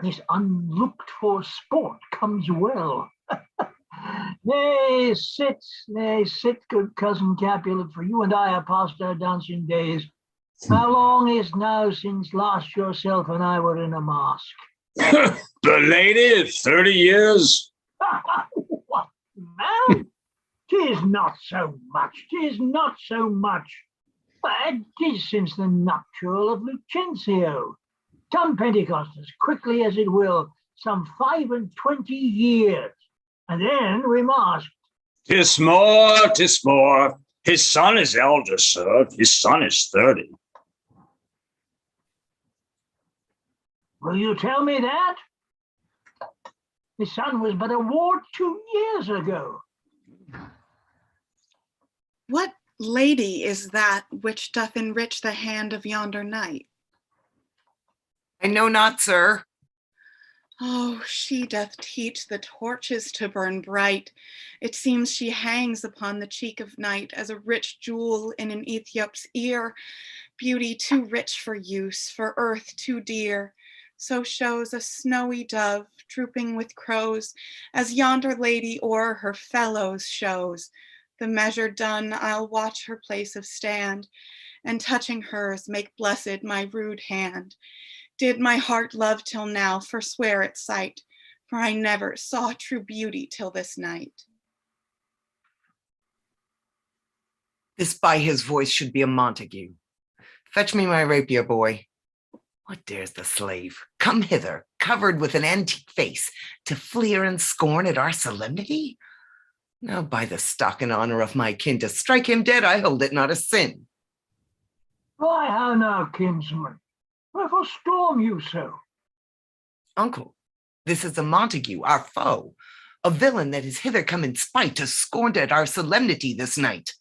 this unlooked-for sport comes well. Nay, sit, good cousin Capulet, for you and I are past our dancing days. How long is now since last yourself and I were in a mask? The lady, 30 years. What, man? 'Tis not so much, 'tis not so much. But 'tis since the nuptial of Lucentio. Come Pentecost, as quickly as it will, some 25 years, and then we masked. 'Tis more, 'tis more. His son is elder, sir. His son is 30. Will you tell me that? His son was but a ward 2 years ago. What lady is that which doth enrich the hand of yonder knight? I know not, sir. Oh, she doth teach the torches to burn bright. It seems she hangs upon the cheek of night as a rich jewel in an Ethiop's ear, beauty too rich for use, for earth too dear. So shows a snowy dove drooping with crows, as yonder lady o'er her fellows shows. The measure done, I'll watch her place of stand, and touching hers make blessed my rude hand. Did my heart love till now forswear its sight, for I never saw true beauty till this night. This by his voice should be a Montague. Fetch me my rapier, boy. What dares the slave come hither, covered with an antique face, to fleer and scorn at our solemnity? Now, by the stock and honor of my kin, to strike him dead, I hold it not a sin. Why, how now, kinsman? Wherefore storm you so? Uncle, this is a Montague, our foe, a villain that is hither come in spite to scorn at our solemnity this night.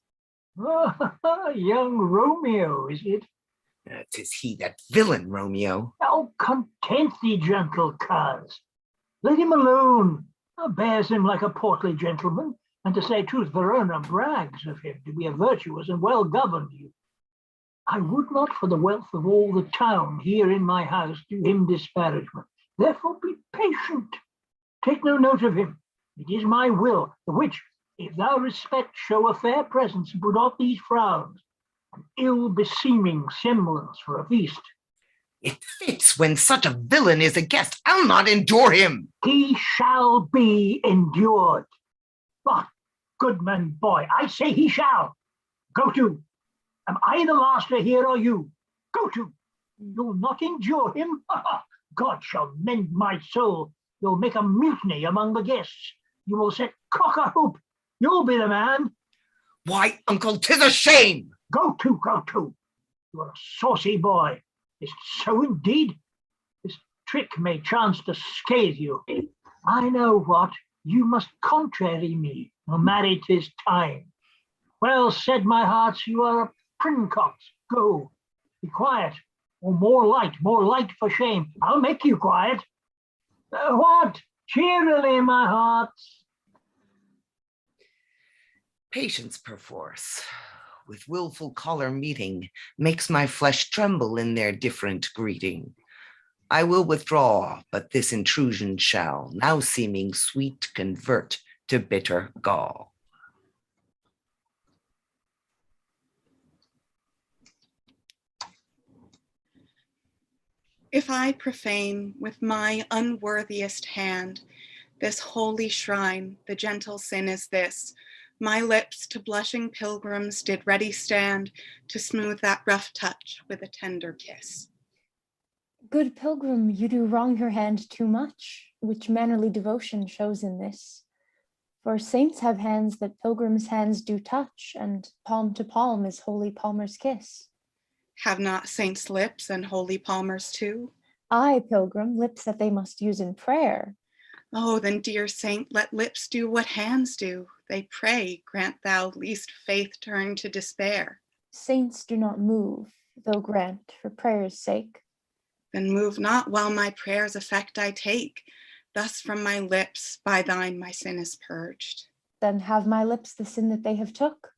Young Romeo, is it? 'Tis he, that villain Romeo. Oh, content thee, gentle coz. Let him alone. Bears him like a portly gentleman, and to say truth, Verona brags of him to be a virtuous and well-governed youth. I would not for the wealth of all the town here in my house do him disparagement. Therefore be patient. Take no note of him. It is my will, the which, if thou respect, show a fair presence and put off these frowns, an ill-beseeming semblance for a feast. It fits when such a villain is a guest. I'll not endure him. He shall be endured. But, goodman boy, I say he shall. Go to. Am I the master here or you? Go to. You'll not endure him? God shall mend my soul. You'll make a mutiny among the guests. You will set cock-a-hoop. You'll be the man. Why, uncle, 'tis a shame. Go to, go to. You're a saucy boy. Is it so indeed? This trick may chance to scathe you. I know what. You must contrary me, no matter 'tis time. Well said, my hearts, you are a princox. Go, be quiet, or more light for shame. I'll make you quiet. What? Cheerily, my hearts. Patience perforce, with willful choler meeting, makes my flesh tremble in their different greeting. I will withdraw, but this intrusion shall, now seeming sweet, convert to bitter gall. If I profane with my unworthiest hand this holy shrine, the gentle sin is this: my lips to blushing pilgrims did ready stand to smooth that rough touch with a tender kiss. Good pilgrim, you do wrong your hand too much, which mannerly devotion shows in this. For saints have hands that pilgrims' hands do touch, and palm to palm is holy palmer's kiss. Have not saints lips and holy palmers too? Aye, pilgrim, lips that they must use in prayer. Oh, then, dear saint, let lips do what hands do. They pray, grant thou least faith turn to despair. Saints do not move, though grant for prayer's sake. Then move not while my prayer's effect I take. Thus from my lips, by thine my sin is purged. Then have my lips the sin that they have took.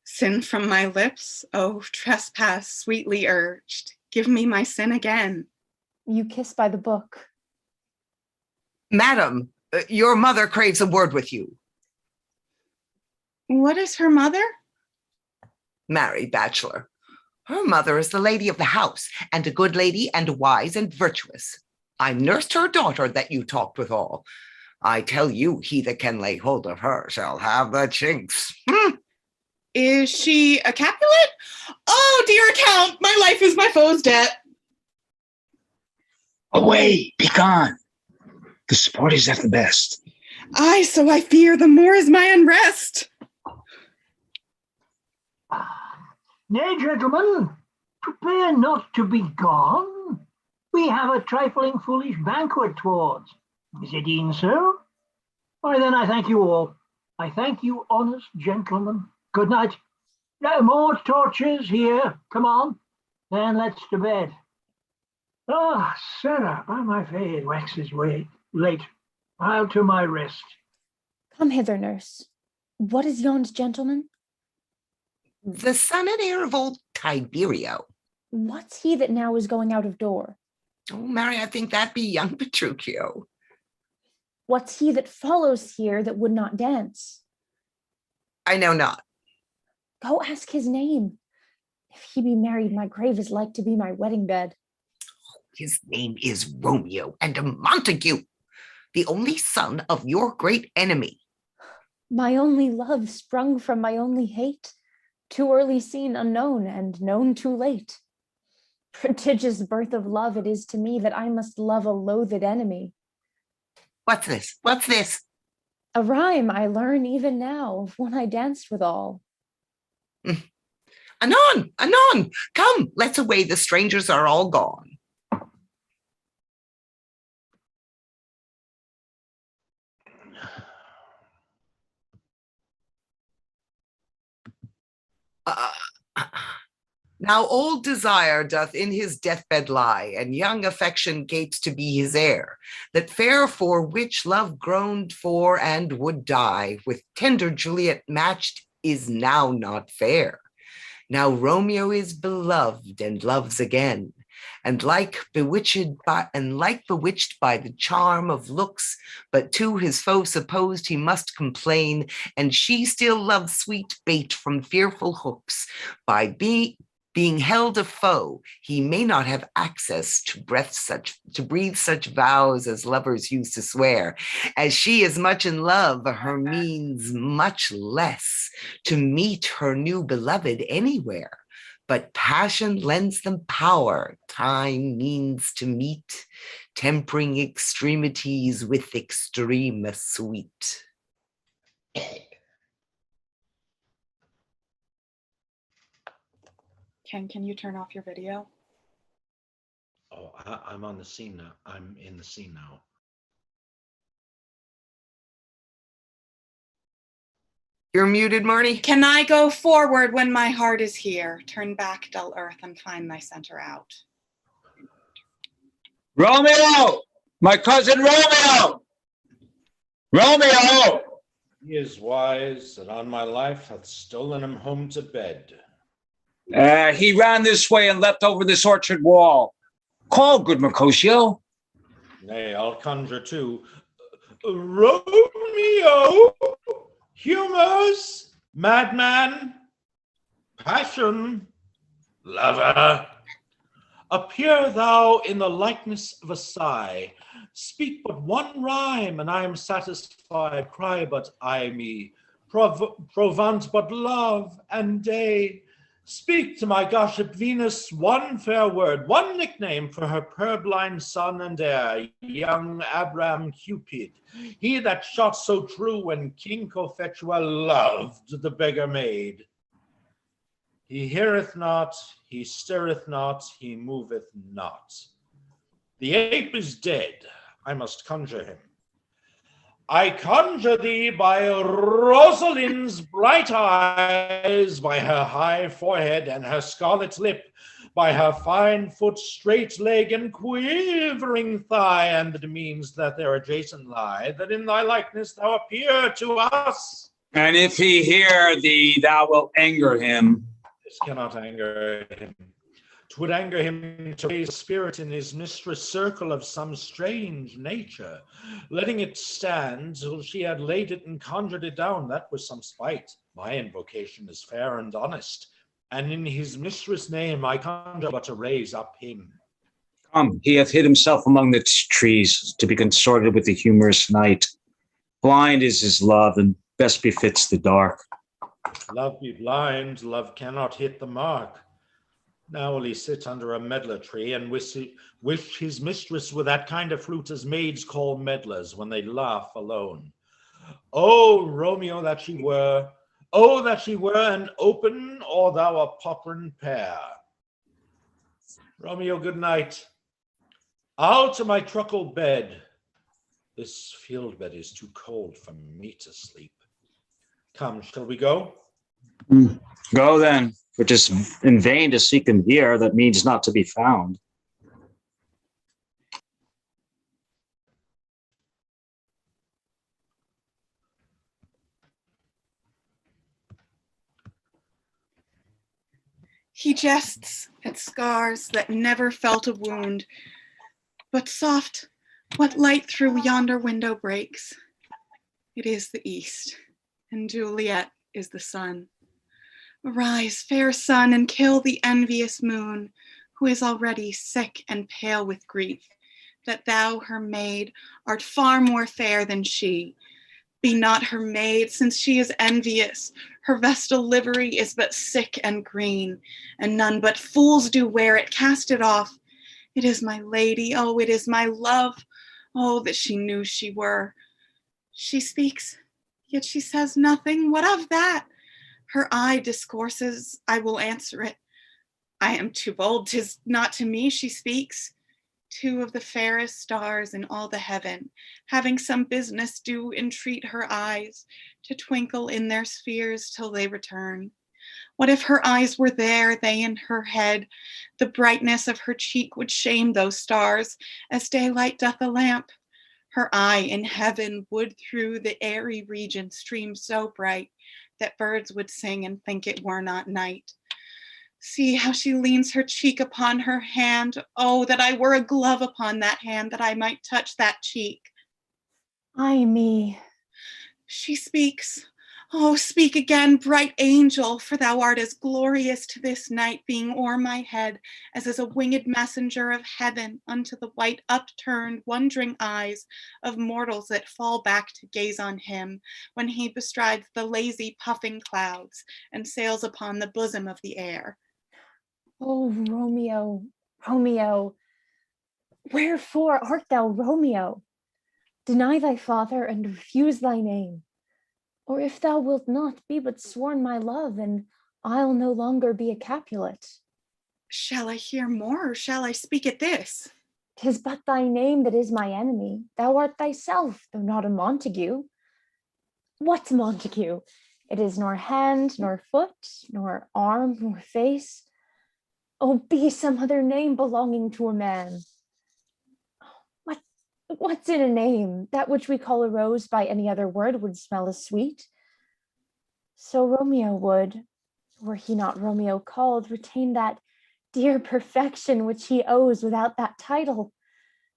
Sin from my lips, oh, trespass sweetly urged. Give me my sin again. You kiss by the book. Madam, your mother craves a word with you. What is her mother? Married bachelor. Her mother is the lady of the house, and a good lady, and wise and virtuous. I nursed her daughter that you talked withal. I tell you, he that can lay hold of her shall have the chinks. Is she a Capulet? Oh, dear Count, my life is my foe's debt. Away, be gone. The sport is at the best. Aye, so I fear the more is my unrest. Nay, gentlemen, prepare not to be gone. We have a trifling foolish banquet towards. Is it e'en so? Why then I thank you all. I thank you, honest gentlemen. Good night. No more torches here. Come on, then let's to bed. Ah, Sarah, by my faith, it waxes late. I'll to my rest. Come hither, nurse. What is yond gentleman? The son and heir of old Tiberio. What's he that now is going out of door? Oh, Mary, I think that be young Petruchio. What's he that follows here that would not dance? I know not. Go ask his name. If he be married, my grave is like to be my wedding bed. His name is Romeo, and a Montague, the only son of your great enemy. My only love sprung from my only hate, too early seen unknown, and known too late. Prodigious birth of love it is to me that I must love a loathed enemy. What's this? What's this? A rhyme I learn even now of one I danced withal. Anon, anon, come, let's away, the strangers are all gone. Now old desire doth in his deathbed lie, and young affection gapes to be his heir, that fair for which love groaned for and would die, with tender Juliet matched, is now not fair. Now Romeo is beloved and loves again, and like bewitched by the charm of looks, but to his foe supposed he must complain, and she still loves sweet bait from fearful hooks. By being held a foe, he may not have access to breathe such vows as lovers used to swear. As she is much in love, her means much less to meet her new beloved anywhere. But passion lends them power, time means to meet, tempering extremities with extreme sweet. Can you turn off your video? Oh, I'm on the scene now. I'm in the scene now. You're muted, Marnie. Can I go forward when my heart is here? Turn back, dull earth, and find thy center out. Romeo! My cousin Romeo! Romeo! He is wise, and on my life hath stolen him home to bed. He ran this way and leapt over this orchard wall. Call, good Mercutio. Nay, I'll conjure too. Romeo, humors, madman, passion, lover, appear thou in the likeness of a sigh. Speak but one rhyme, and I am satisfied. Cry but I me, provant but love and day. Speak to my gossip Venus one fair word, one nickname for her purblind son and heir, young Abram Cupid, he that shot so true when King Cophetua loved the beggar maid. He heareth not, he stirreth not, he moveth not. The ape is dead, I must conjure him. I conjure thee by Rosalind's bright eyes, by her high forehead and her scarlet lip, by her fine foot, straight leg, and quivering thigh, and the means that there adjacent lie, that in thy likeness thou appear to us. And if he hear thee, thou wilt anger him. This cannot anger him. 'Twould anger him to raise spirit in his mistress' circle of some strange nature, letting it stand till she had laid it and conjured it down. That was some spite. My invocation is fair and honest, and in his mistress' name I conjure but to raise up him. Come, he hath hid himself among the trees to be consorted with the humorous night. Blind is his love, and best befits the dark. If love be blind, love cannot hit the mark. Now will he sit under a medlar tree and wish his mistress with that kind of flute as maids call medlars when they laugh alone. Oh, Romeo, that she were! Oh, that she were an open or thou a popperin pear. Romeo, good night. Out to my truckle bed. This field bed is too cold for me to sleep. Come, shall we go? Go then, for 'tis in vain to seek him here, that means not to be found. He jests at scars that never felt a wound. But soft, what light through yonder window breaks? It is the east, and Juliet is the sun. Arise, fair sun, and kill the envious moon, who is already sick and pale with grief, that thou, her maid, art far more fair than she. Be not her maid, since she is envious. Her vestal livery is but sick and green, and none but fools do wear it. Cast it off. It is my lady, oh, it is my love. Oh, that she knew she were. She speaks, yet she says nothing. What of that? Her eye discourses, I will answer it. I am too bold, 'tis not to me she speaks. Two of the fairest stars in all the heaven, having some business, do entreat her eyes to twinkle in their spheres till they return. What if her eyes were there, they in her head? The brightness of her cheek would shame those stars, as daylight doth a lamp. Her eye in heaven would through the airy region stream so bright, that birds would sing and think it were not night. See how she leans her cheek upon her hand. Oh, that I were a glove upon that hand, that I might touch that cheek. Ay me. She speaks. Oh, speak again, bright angel, for thou art as glorious to this night, being o'er my head, as is a winged messenger of heaven unto the white upturned wondering eyes of mortals that fall back to gaze on him when he bestrides the lazy puffing clouds and sails upon the bosom of the air. Oh, Romeo, Romeo, wherefore art thou Romeo? Deny thy father and refuse thy name. Or if thou wilt not, be but sworn my love, and I'll no longer be a Capulet. Shall I hear more, or shall I speak at this? 'Tis but thy name that is my enemy. Thou art thyself, though not a Montague. What's Montague? It is nor hand, nor foot, nor arm, nor face. Oh, be some other name belonging to a man. What's in a name? That which we call a rose by any other word would smell as sweet. So Romeo would, were he not Romeo called, retain that dear perfection which he owes without that title.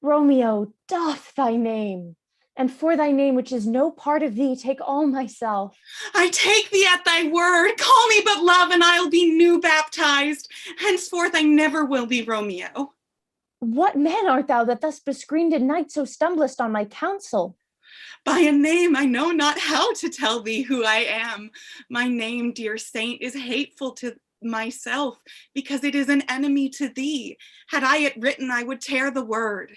Romeo, doff thy name, and for thy name, which is no part of thee, take all myself. I take thee at thy word. Call me but love, and I'll be new baptized. Henceforth I never will be Romeo. What man art thou that thus bescreened in night so stumblest on my counsel? By a name I know not how to tell thee who I am. My name, dear saint, is hateful to myself, because it is an enemy to thee. Had I it written, I would tear the word.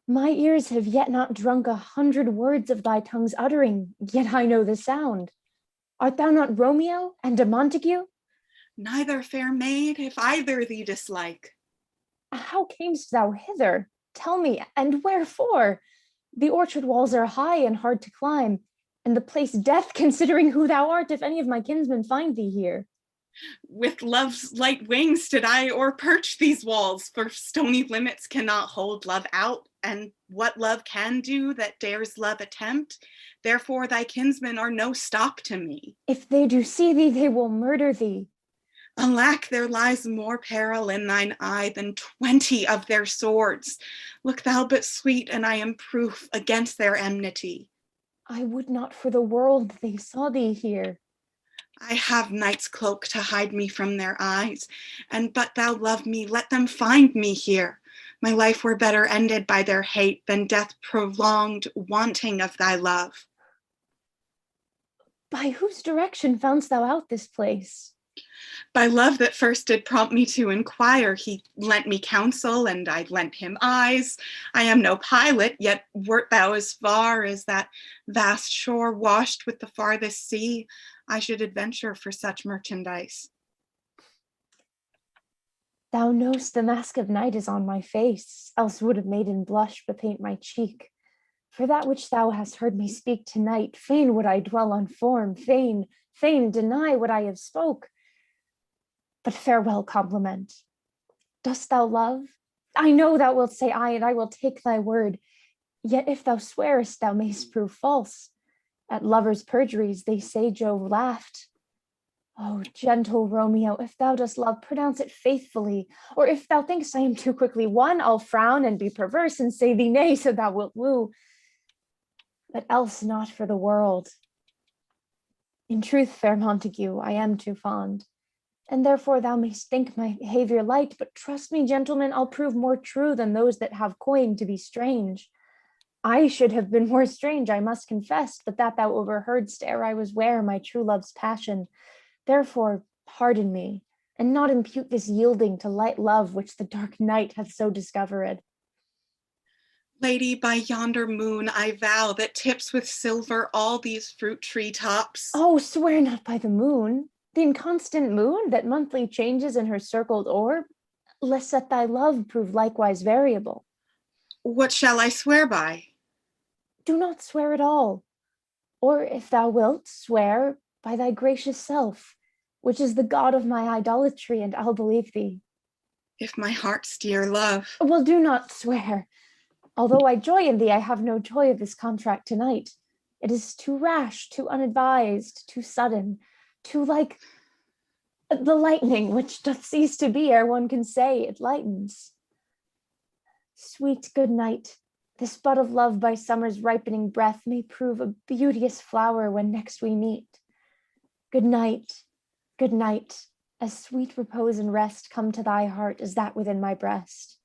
My ears have yet not drunk 100 words of thy tongue's uttering, yet I know the sound. Art thou not Romeo and a Montague? Neither, fair maid, if either thee dislike. How camest thou hither? Tell me, and wherefore? The orchard walls are high and hard to climb, and the place death, considering who thou art, if any of my kinsmen find thee here. With love's light wings did I o'erperch these walls, for stony limits cannot hold love out, and what love can do that dares love attempt, therefore thy kinsmen are no stop to me. If they do see thee, they will murder thee. Alack, there lies more peril in thine eye than 20 of their swords. Look thou but sweet, and I am proof against their enmity. I would not for the world they saw thee here. I have night's cloak to hide me from their eyes, and but thou love me, let them find me here. My life were better ended by their hate than death prolonged, wanting of thy love. By whose direction foundst thou out this place? By love that first did prompt me to inquire. He lent me counsel, and I lent him eyes. I am no pilot, yet wert thou as far as that vast shore washed with the farthest sea, I should adventure for such merchandise. Thou know'st the mask of night is on my face, else would a maiden blush bepaint my cheek. For that which thou hast heard me speak tonight, fain would I dwell on form, fain deny what I have spoke. But farewell compliment. Dost thou love? I know thou wilt say aye, and I will take thy word. Yet if thou swearest, thou mayst prove false. At lovers' perjuries, they say Jove laughed. Oh, gentle Romeo, if thou dost love, pronounce it faithfully. Or if thou thinkst I am too quickly won, I'll frown and be perverse and say thee nay, so thou wilt woo. But else not for the world. In truth, fair Montague, I am too fond. And therefore thou mayst think my behavior light, but trust me, gentlemen, I'll prove more true than those that have coin to be strange. I should have been more strange, I must confess, but that thou overheardst ere I was ware my true love's passion. Therefore pardon me, and not impute this yielding to light love which the dark night hath so discovered. Lady, by yonder moon I vow that tips with silver all these fruit tree tops. Oh, swear not by the moon, the inconstant moon that monthly changes in her circled orb, lest that thy love prove likewise variable. What shall I swear by? Do not swear at all. Or if thou wilt, swear by thy gracious self, which is the god of my idolatry, and I'll believe thee. If my heart's dear love. Well, do not swear. Although I joy in thee, I have no joy of this contract tonight. It is too rash, too unadvised, too sudden, too like the lightning, which doth cease to be ere one can say it lightens. Sweet good night. This bud of love by summer's ripening breath may prove a beauteous flower when next we meet. Good night, as sweet repose and rest come to thy heart as that within my breast.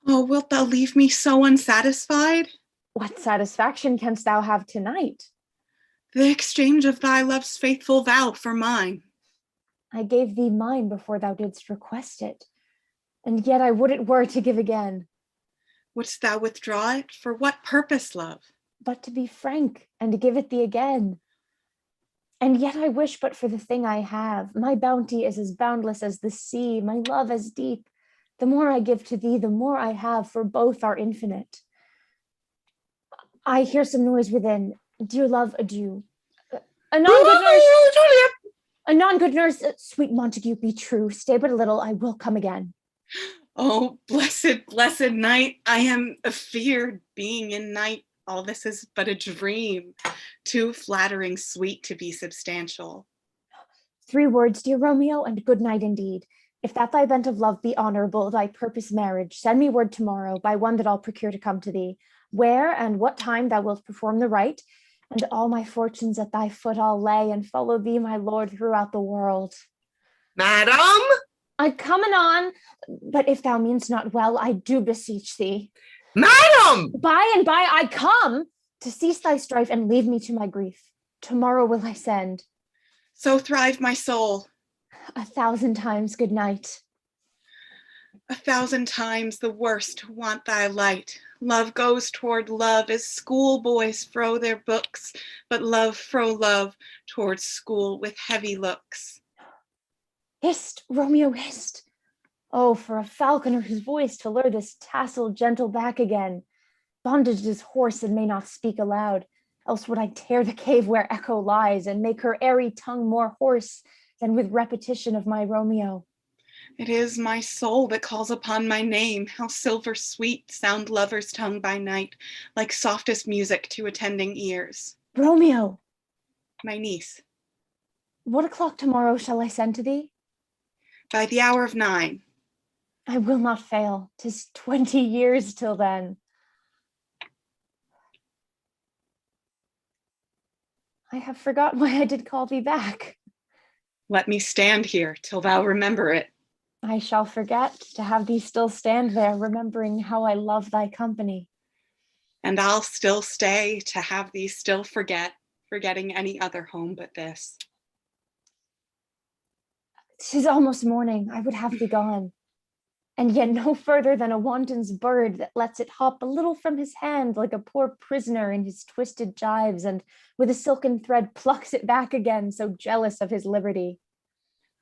Oh, wilt thou leave me so unsatisfied? What satisfaction canst thou have tonight? The exchange of thy love's faithful vow for mine. I gave thee mine before thou didst request it, and yet I would it were to give again. Wouldst thou withdraw it? For what purpose, love? But to be frank, and to give it thee again. And yet I wish but for the thing I have. My bounty is as boundless as the sea, my love as deep. The more I give to thee, the more I have, for both are infinite. I hear some noise within. Dear love, adieu. Anon, good nurse. Juliet! Anon, good nurse. Sweet Montague, be true. Stay but a little, I will come again. Oh, blessed night. I am afeard being in night. All this is but a dream, too flattering sweet to be substantial. 3 words, dear Romeo, and good night indeed. If that thy bent of love be honorable, thy purpose marriage, send me word tomorrow by one that I'll procure to come to thee, where and what time thou wilt perform the rite, and all my fortunes at thy foot I'll lay, and follow thee, my lord, throughout the world. Madam? I come anon, but if thou meanst not well, I do beseech thee. Madam! By and by I come, to cease thy strife and leave me to my grief. Tomorrow will I send. So thrive my soul. 1,000 times good night. 1,000 times the worst to want thy light. Love goes toward love as schoolboys fro their books, but love fro love towards school with heavy looks. Hist, Romeo, hist. Oh, for a falconer's voice to lure this tasseled gentle back again. Bondage is hoarse and may not speak aloud, else would I tear the cave where echo lies and make her airy tongue more hoarse than with repetition of my Romeo. It is my soul that calls upon my name. How silver sweet sound lover's tongue by night, like softest music to attending ears. Romeo! My niece. What o'clock tomorrow shall I send to thee? By the hour of 9. I will not fail. 'Tis 20 years till then. I have forgot why I did call thee back. Let me stand here till thou remember it. I shall forget to have thee still stand there, remembering how I love thy company. And I'll still stay to have thee still forget, forgetting any other home but this. 'Tis almost morning, I would have thee gone. And yet no further than a wanton's bird that lets it hop a little from his hand like a poor prisoner in his twisted gyves, and with a silken thread plucks it back again, so jealous of his liberty.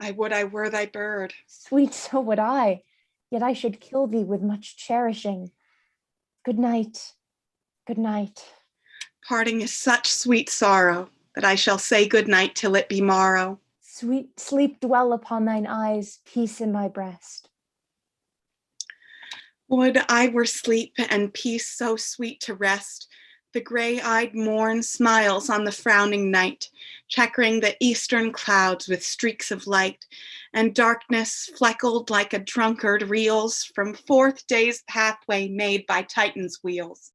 I would I were thy bird. Sweet, so would I, yet I should kill thee with much cherishing. Good night, good night. Parting is such sweet sorrow, that I shall say good night till it be morrow. Sweet sleep dwell upon thine eyes, peace in my breast. Would I were sleep and peace so sweet to rest. The gray-eyed morn smiles on the frowning night, checkering the eastern clouds with streaks of light, and darkness fleckled like a drunkard reels from fourth day's pathway made by Titan's wheels.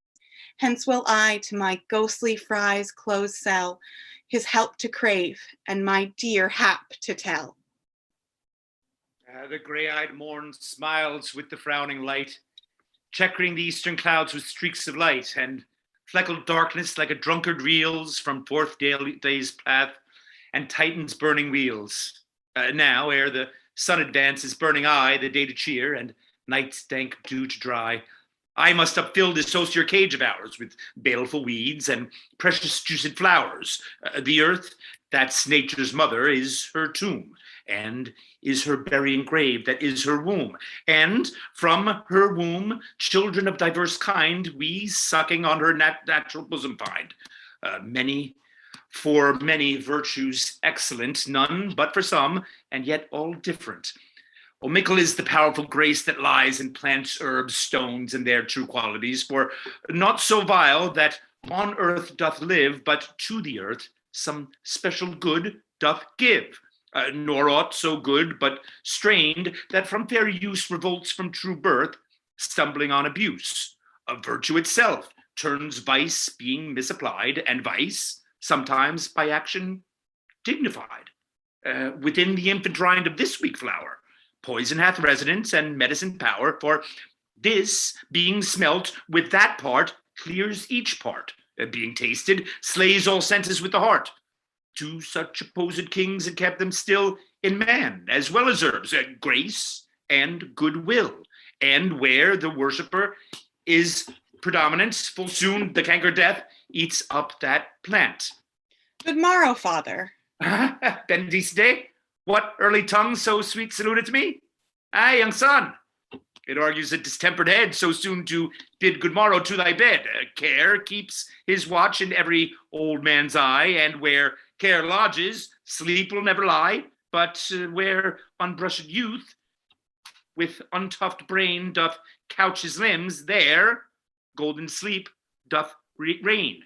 Hence will I to my ghostly Frie's close cell, his help to crave and my dear hap to tell. The gray-eyed morn smiles with the frowning light, checkering the eastern clouds with streaks of light, and fleckled darkness like a drunkard reels from fourth day's path and Titan's burning wheels. Now, ere the sun advances, burning I, the day to cheer, and night's dank dew to dry, I must upfill this osier cage of ours with baleful weeds and precious juiced flowers. The earth, that's nature's mother, is her tomb, and is her burying grave that is her womb. And from her womb, children of diverse kind, we sucking on her natural bosom find. Many virtues excellent, none but for some, and yet all different. Mickle is the powerful grace that lies in plants, herbs, stones, and their true qualities, for not so vile that on earth doth live, but to the earth some special good doth give. Nor aught so good, but strained, that from fair use revolts from true birth, stumbling on abuse. Virtue itself turns vice being misapplied, and vice, sometimes by action dignified. Within the infant rind of this weak flower, poison hath residence and medicine power, for this, being smelt with that part, clears each part. Being tasted, slays all senses with the heart. To such opposed kings and kept them still in man, as well as herbs, grace and goodwill. And where the worshipper is predominant, full soon the canker death eats up that plant. Good morrow, father. Bendicide, what early tongue so sweet saluted me? Aye, young son. It argues a distempered head so soon to bid good morrow to thy bed. Care keeps his watch in every old man's eye, and where care lodges, sleep will never lie, but where unbrushed youth with untuft brain doth couch his limbs, there golden sleep doth reign.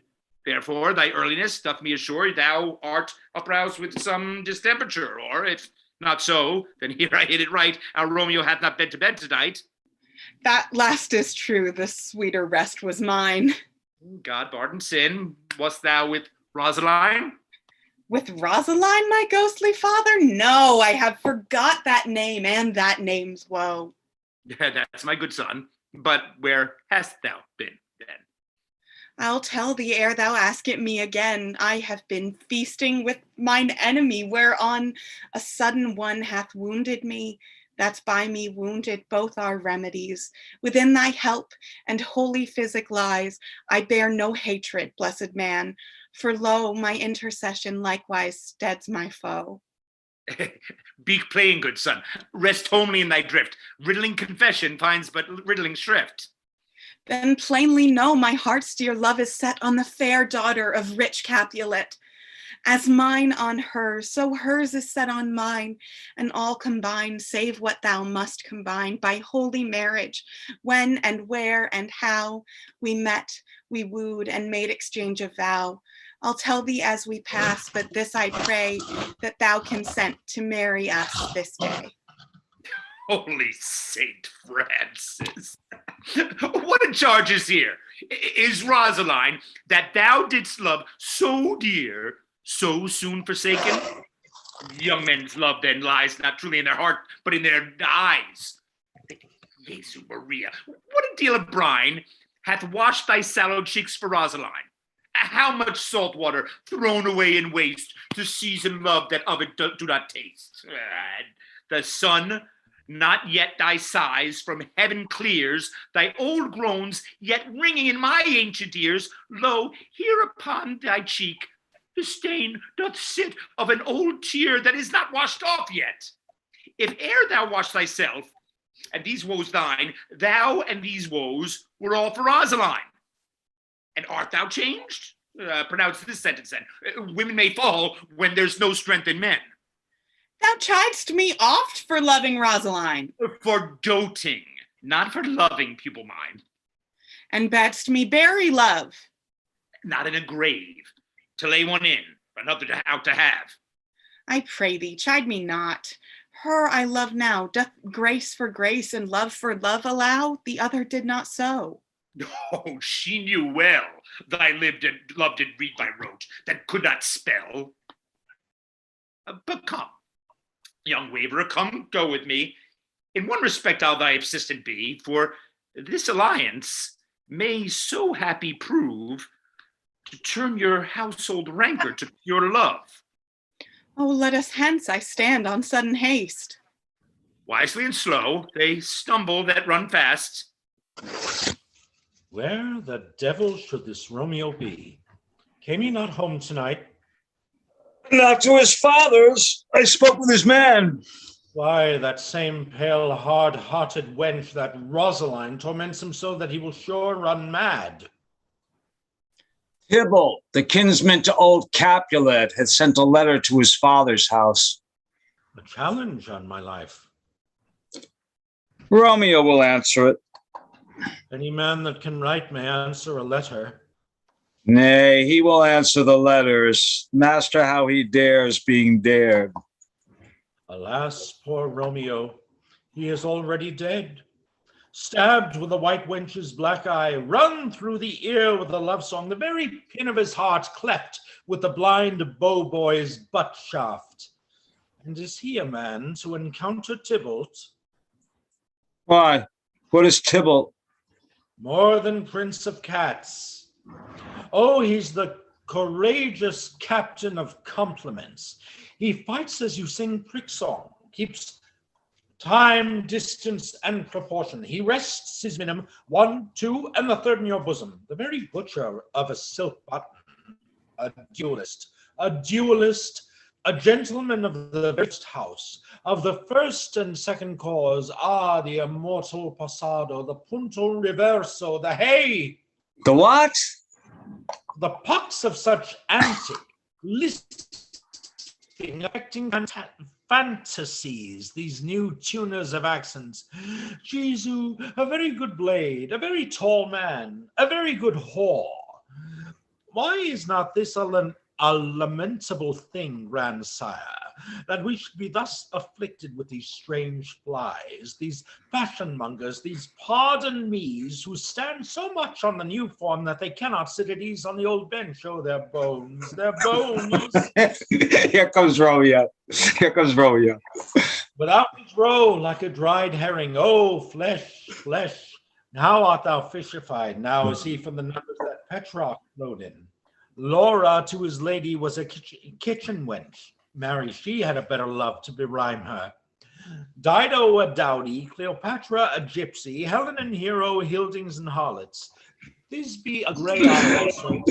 Therefore thy earliness doth me assure thou art uproused with some distemperature, or if not so, then here I hit it right, our Romeo hath not been to bed tonight. That last is true, the sweeter rest was mine. God pardon sin, wast thou with Rosaline? With Rosaline, my ghostly father? No, I have forgot that name and that name's woe. That's my good son, but where hast thou been then? I'll tell thee ere thou ask it me again. I have been feasting with mine enemy, whereon a sudden one hath wounded me. That's by me wounded both our remedies. Within thy help and holy physic lies. I bear no hatred, blessed man, for lo, my intercession likewise steads my foe. Be plain, good son. Rest homely in thy drift. Riddling confession finds but riddling shrift. Then plainly know my heart's dear love is set on the fair daughter of rich Capulet. As mine on hers, so hers is set on mine, and all combined, save what thou must combine, by holy marriage, when and where and how we met, we wooed, and made exchange of vow. I'll tell thee as we pass, but this I pray, that thou consent to marry us this day. Holy Saint Francis. What a charge is here? Is Rosaline, that thou didst love so dear, so soon forsaken? Young men's love then lies not truly in their heart, but in their eyes. Jesu Maria, what a deal of brine hath washed thy sallow cheeks for Rosaline? How much salt water thrown away in waste to season love that of it do not taste? The sun, not yet thy sighs from heaven clears, thy old groans yet ringing in my ancient ears. Lo, here upon thy cheek the stain doth sit of an old tear that is not washed off yet. If ere thou wash thyself, and these woes thine, thou and these woes were all for Rosaline. And art thou changed? Pronounce this sentence then. Women may fall when there's no strength in men. Thou chidest me oft for loving Rosaline. For doting, not for loving, pupil mine. And badst me bury love. Not in a grave, to lay one in, for another out to have. I pray thee, chide me not. Her I love now, doth grace for grace and love for love allow? The other did not so. Oh, she knew well thy lived and loved and read by rote, that could not spell. But come, young waverer, come, go with me. In one respect I'll thy assistant be, for this alliance may so happy prove to turn your household rancor to pure love. Oh, let us hence, I stand on sudden haste. Wisely and slow, they stumble that run fast. Where the devil should this Romeo be? Came he not home tonight? Not to his father's. I spoke with his man. Why, that same pale, hard-hearted wench, that Rosaline, torments him so that he will sure run mad. Tybalt, the kinsman to old Capulet, had sent a letter to his father's house. A challenge on my life. Romeo will answer it. Any man that can write may answer a letter. Nay, he will answer the letters. Master, how he dares being dared. Alas, poor Romeo, he is already dead. Stabbed with a white wench's black eye, run through the ear with a love song, the very pin of his heart cleft with the blind bow boy's butt shaft. And is he a man to encounter Tybalt? Why, what is Tybalt? More than prince of cats. Oh, he's the courageous captain of compliments. He fights as you sing prick song, keeps time, distance, and proportion. He rests his minimum, 1, 2, and the third in your bosom. The very butcher of a silk button. A duelist, a gentleman of the first house, of the first and second cause. Ah, the immortal passado, the punto reverso, the hey! The what? The pox of such antic, lisping, affecting fantasies, these new tuners of accents. Jesu, a very good blade, a very tall man, a very good whore. Why is not this a lamentable thing, grandsire, that we should be thus afflicted with these strange flies, these fashionmongers, these pardon me's, who stand so much on the new form that they cannot sit at ease on the old bench? Oh, their bones, their bones. Here comes Romeo. Here comes Romeo. Without his roe, like a dried herring. Oh, flesh, flesh. How art thou fishified? Now is he from the numbers that Petrarch rode in. Laura to his lady was a kitchen wench. Marry, she had a better love to berhyme her. Dido a dowdy, Cleopatra a gypsy, Helen and Hero, Hildings and harlots. Thisbe a grey owl also.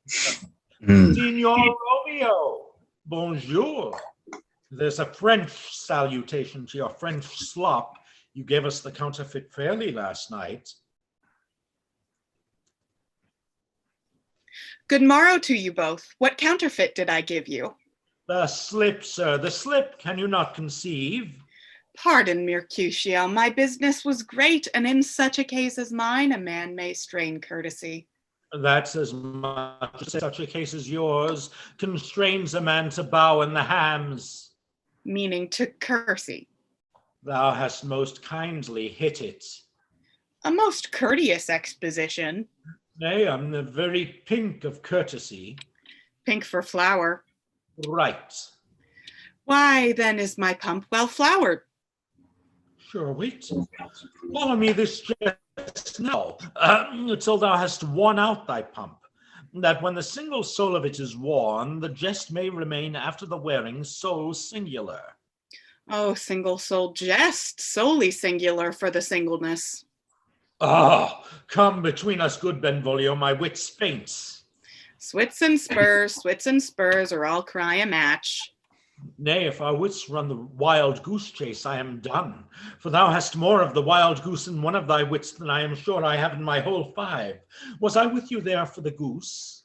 Signor Romeo, bonjour. There's a French salutation to your French slop. You gave us the counterfeit fairly last night. Good morrow to you both. What counterfeit did I give you? The slip, sir, the slip. Can you not conceive? Pardon, Mercutio, my business was great, and in such a case as mine, a man may strain courtesy. That's as much as such a case as yours constrains a man to bow in the hams. Meaning to courtesy. Thou hast most kindly hit it. A most courteous exposition. Nay, I'm the very pink of courtesy. Pink for flower. Right. Why, then is my pump well flowered? Sure, wait. Follow me this just now, till thou hast worn out thy pump, that when the single soul of it is worn, the jest may remain after the wearing so singular. Oh, single-souled jest, solely singular for the singleness. Ah, come between us, good Benvolio, my wits faints. Swits and spurs are all cry a match. Nay, if our wits run the wild goose chase, I am done. For thou hast more of the wild goose in one of thy wits than I am sure I have in my whole 5. Was I with you there for the goose?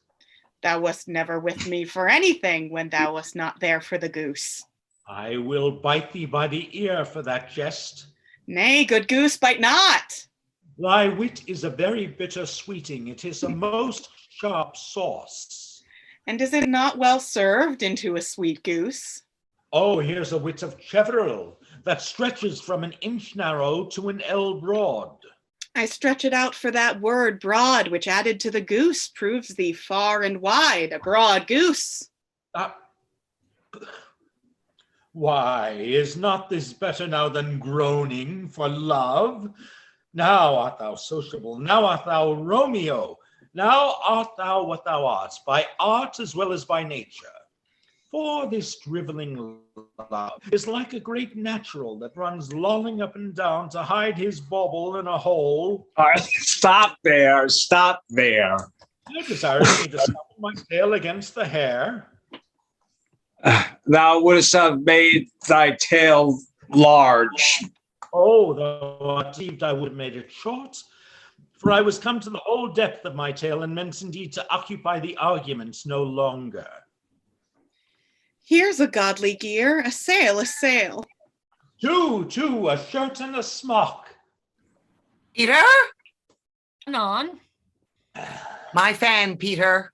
Thou wast never with me for anything when thou wast not there for the goose. I will bite thee by the ear for that jest. Nay, good goose, bite not. Thy wit is a very bitter sweeting. It is a most sharp sauce. And is it not well served into a sweet goose? Oh, here's a wit of Cheveril that stretches from an inch narrow to an ell broad. I stretch it out for that word broad, which added to the goose proves thee far and wide, a broad goose. Why, is not this better now than groaning for love? Now art thou sociable, now art thou Romeo, now art thou what thou art, by art as well as by nature. For this driveling love is like a great natural that runs lolling up and down to hide his bauble in a hole. Stop there, stop there. Thou desirest me to stop my tail against the hair. Thou wouldst have made thy tail large. Oh, thou art deceived, I would have made it short. For I was come to the whole depth of my tale, and meant indeed to occupy the arguments no longer. Here's a godly gear, a sail, a sail. Two, a shirt and a smock. Peter? On. My fan, Peter.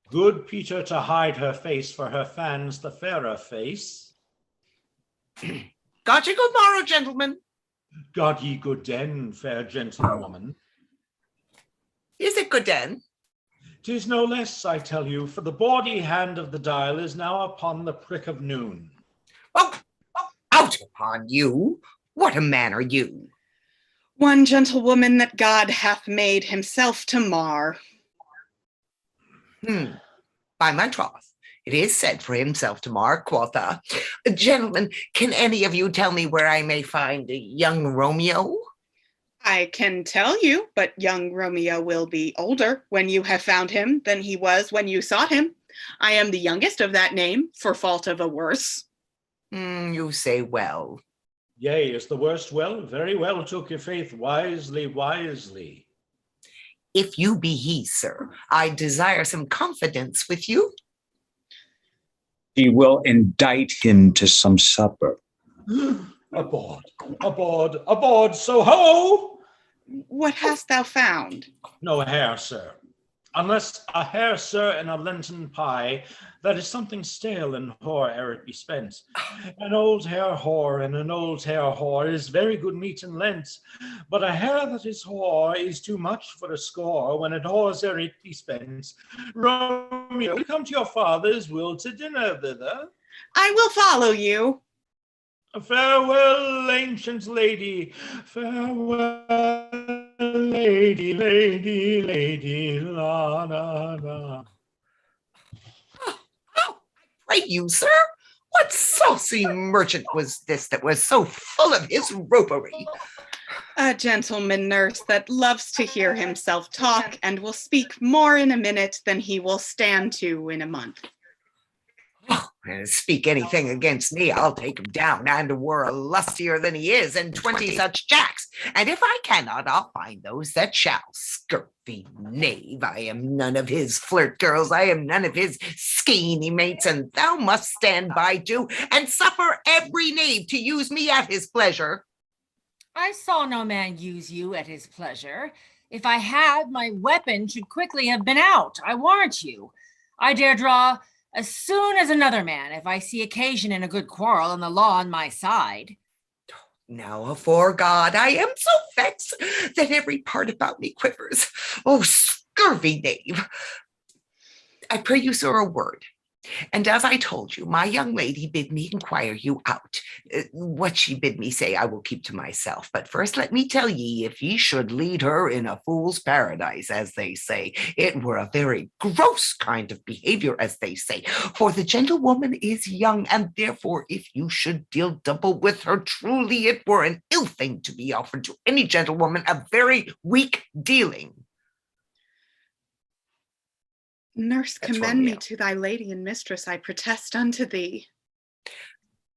Good Peter to hide her face, for her fans the fairer face. Got you good morrow, gentlemen. God ye good den, fair gentlewoman. Is it good den? 'Tis no less, I tell you, for the bawdy hand of the dial is now upon the prick of noon. Oh, out upon you! What a man are you? One gentlewoman that God hath made himself to mar. By my troth, it is said for himself to mar, quotha. Gentlemen, can any of you tell me where I may find young Romeo? I can tell you, but young Romeo will be older when you have found him than he was when you sought him. I am the youngest of that name, for fault of a worse. You say well. Yea, is the worst well? Very well took your faith wisely, wisely. If you be he, sir, I desire some confidence with you. She will indict him to some supper. Aboard, so ho! What hast thou found? No hair, sir. Unless a hair, sir, and a Lenten pie, that is something stale and hoar ere it be spent. An old hair whore and an old hair whore is very good meat in Lent, but a hair that is hoar is too much for a score when it whores ere it be spent. Romeo, will come to your father's will to dinner thither? I will follow you. Farewell, ancient lady, farewell. Lady, lady, lady, la, la, la. Pray you, sir, what saucy merchant was this that was so full of his ropery? A gentleman, nurse, that loves to hear himself talk and will speak more in a minute than he will stand to in a month. Speak anything against me, I'll take him down, and were lustier than he is, and 20 such jacks. And if I cannot, I'll find those that shall. Scurvy knave, I am none of his flirt girls, I am none of his skeiny mates, and thou must stand by too, and suffer every knave to use me at his pleasure. I saw no man use you at his pleasure. If I had, my weapon should quickly have been out, I warrant you. I dare draw as soon as another man, if I see occasion in a good quarrel and the law on my side. Now, afore God, I am so vexed that every part about me quivers. Oh, scurvy knave! I pray you, sir, a word. And as I told you, my young lady bid me inquire you out. What she bid me say, I will keep to myself. But first let me tell ye, if ye should lead her in a fool's paradise, as they say, it were a very gross kind of behavior, as they say. For the gentlewoman is young, and therefore if you should deal double with her, truly it were an ill thing to be offered to any gentlewoman, a very weak dealing. Nurse, That's commend me Romeo. to thy lady and mistress, I protest unto thee.